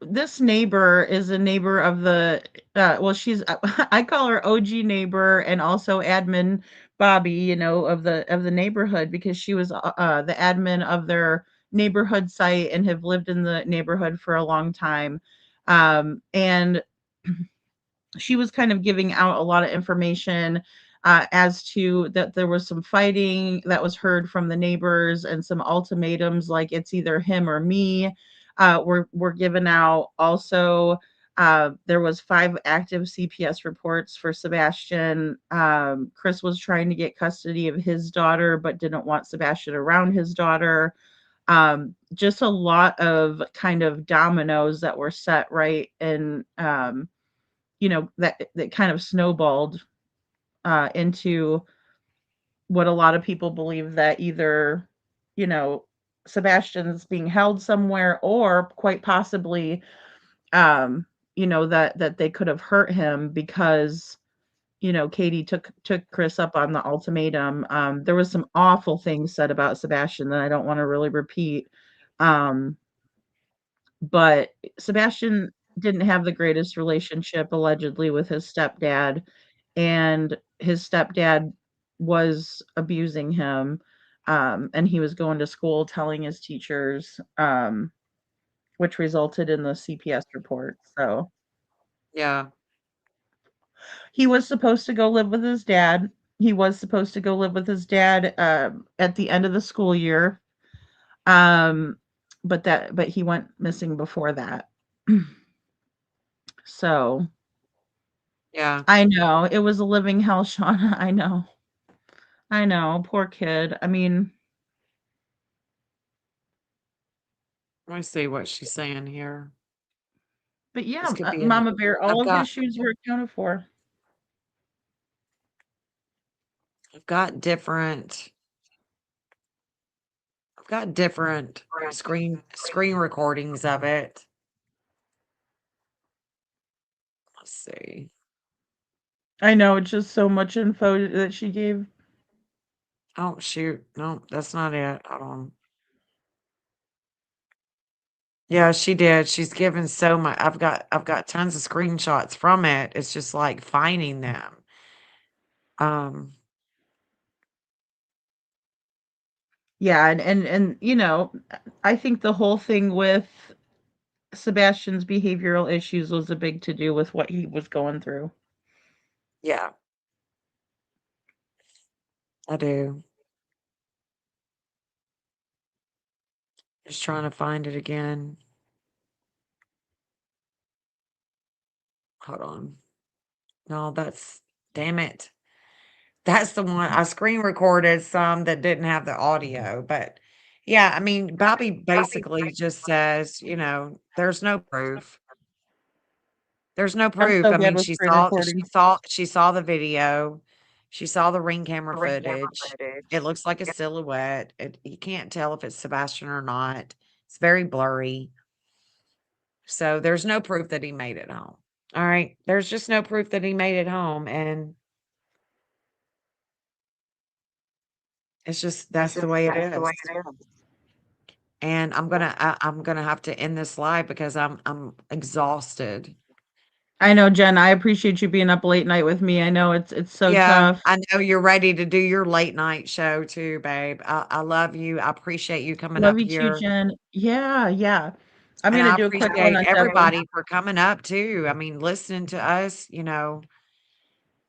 This neighbor is a neighbor of the well, she's I call her OG neighbor and also admin Bobby, of the neighborhood because she was the admin of their neighborhood site and have lived in the neighborhood for a long time. And she was kind of giving out a lot of information as to that there was some fighting that was heard from the neighbors and some ultimatums like it's either him or me were given out. Also, there was 5 active CPS reports for Sebastian. Chris was trying to get custody of his daughter, but didn't want Sebastian around his daughter. Just a lot of kind of dominoes that were set right and that kind of snowballed into what a lot of people believe that either, you know, Sebastian's being held somewhere or quite possibly, that they could have hurt him because, Katie took Chris up on the ultimatum. There was some awful things said about Sebastian that I don't want to really repeat. Um, but Sebastian didn't have the greatest relationship allegedly with his stepdad, and his stepdad was abusing him, and he was going to school telling his teachers, which resulted in the CPS report. So Yeah. he was supposed to go live with his dad. He was supposed to go live with his dad at the end of the school year, um, but he went missing before that. So Yeah. I know it was a living hell, Shauna. I know, poor kid. I mean, Let me see what she's saying here. but This yeah, could be in Mama Bear, I've all of his got shoes were accounted for. I've got different I've got different screen recordings of it. Let's see. I know, it's just so much info that she gave. Oh shoot. No, that's not it. Hold on. Yeah, she did. She's given so much. I've got tons of screenshots from it. It's just like finding them. Um, Yeah, and I think the whole thing with Sebastian's behavioral issues was a big to do with what he was going through. yeah, I do. Just trying to find it again. Hold on. No, damn it. That's the one I screen recorded some that didn't have the audio, but yeah, I mean, Bobby basically just says, there's no proof. There's no I'm proof. so I bad mean, with she screen saw she recording. saw she saw the video. She saw the ring camera footage. It looks like a silhouette. You can't tell if it's Sebastian or not. It's very blurry. So there's no proof that he made it home. All right. There's just no proof that he made it home. And it's just that's the way it is. And I'm gonna have to end this live because I'm exhausted. I know, Jen, I appreciate you being up late night with me. I know it's so Yeah, tough. I know you're ready to do your late night show too, babe. I love you. I appreciate you coming Love up you too, here. Jen. Yeah, yeah. I'm And gonna I do a quick one appreciate on Devlin. everybody for coming up too. I mean, listening to us,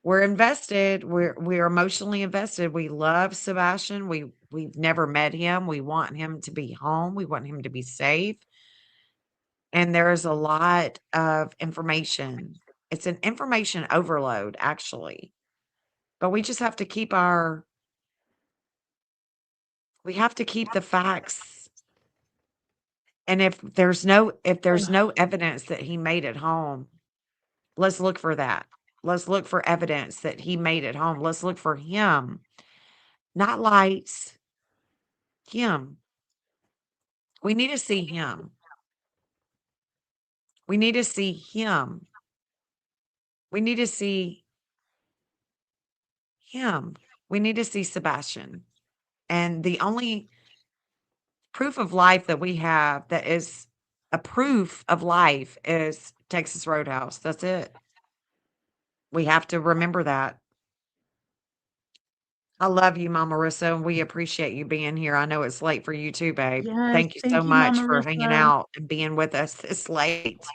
we're invested. We're emotionally invested. We love Sebastian. We've never met him. We want him to be home. We want him to be safe. And there's a lot of information. It's an information overload, actually. But we just have to keep we have to keep the facts. And if there's no evidence that he made it home, let's look for that. Let's look for evidence that he made it home. Let's look for him, not lights, him. We need to see him. We need to see him. We need to see him. We need to see Sebastian. And the only proof of life that we have that is a proof of life is Texas Roadhouse. That's it. We have to remember that. I love you, Mama Marissa, and we appreciate you being here. I know it's late for you too, babe. Yes, Thank you so thank you, much Mama for hanging Rissa. out and being with us this late.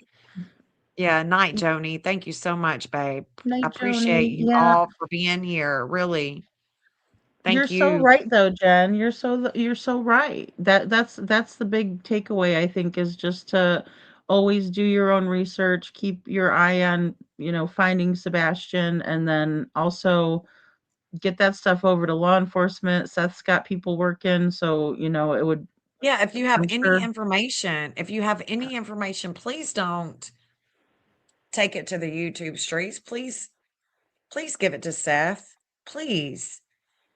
Yeah, night, Joni. Thank you so much, babe. Night, I appreciate Joni. you Yeah. all for being here. Really. You're Thank so you. right though, Jen. You're so right. That's the big takeaway, I think, is just to always do your own research, keep your eye on, finding Sebastian, and then also get that stuff over to law enforcement. Seth's got people working, so it would. Yeah, if you have I'm any sure. information, please don't take it to the YouTube streets. Please give it to Seth. Please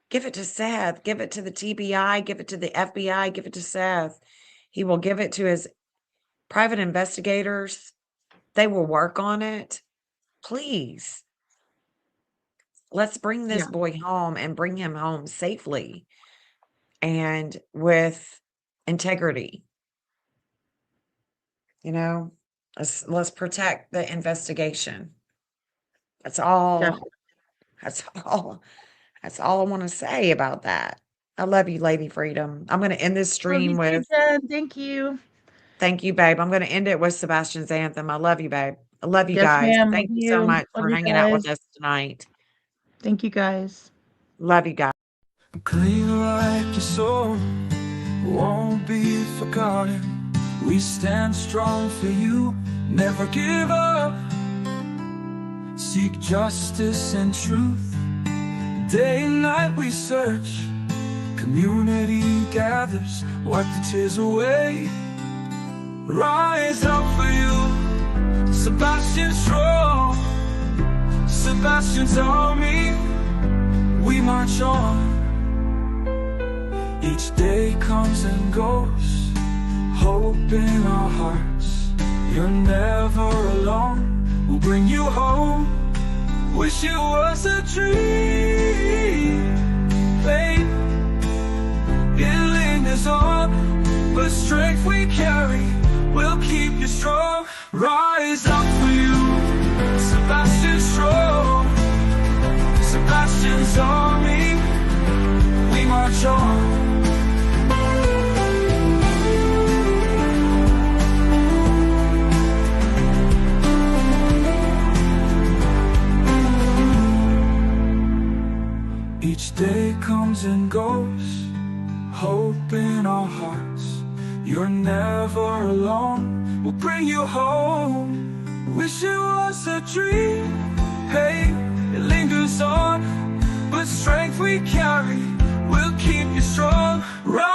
give it to Seth. Give it to the TBI. Give it to the FBI. Give it to Seth. He will give it to his private investigators. They will work on it. Please. Let's bring this Yeah. boy home and bring him home safely and with integrity. Let's protect the investigation. That's all. Definitely. That's all. That's all I want to say about that. I love you, Lady Freedom. I'm going to end this Love stream you too, with Jen. Thank you. thank you, babe. I'm going to end it with Sebastian's anthem. I love you, babe. I love you Yes, guys. ma'am. Love Thank you so you. much Love for you hanging out with guys. us tonight. Thank you, guys. Love you guys. Clean like your soul won't be forgotten. We stand strong for you, never give up. Seek justice and truth. Day and night we search. Community gathers, wipe the tears away. Rise up for you, Sebastian strong. Sebastian's army, we march on. Each day comes and goes, hope in our hearts. You're never alone, we'll bring you home. Wish it was a dream, babe. It lingers on, but strength we carry will keep you strong. Rise up for you, Sebastian strong. Sebastian's army, we march on. Each day comes and goes, hope in our hearts. You're never alone, we'll bring you home. Wish it was a dream, hey, it lingers on, but strength we carry will keep you strong. Rise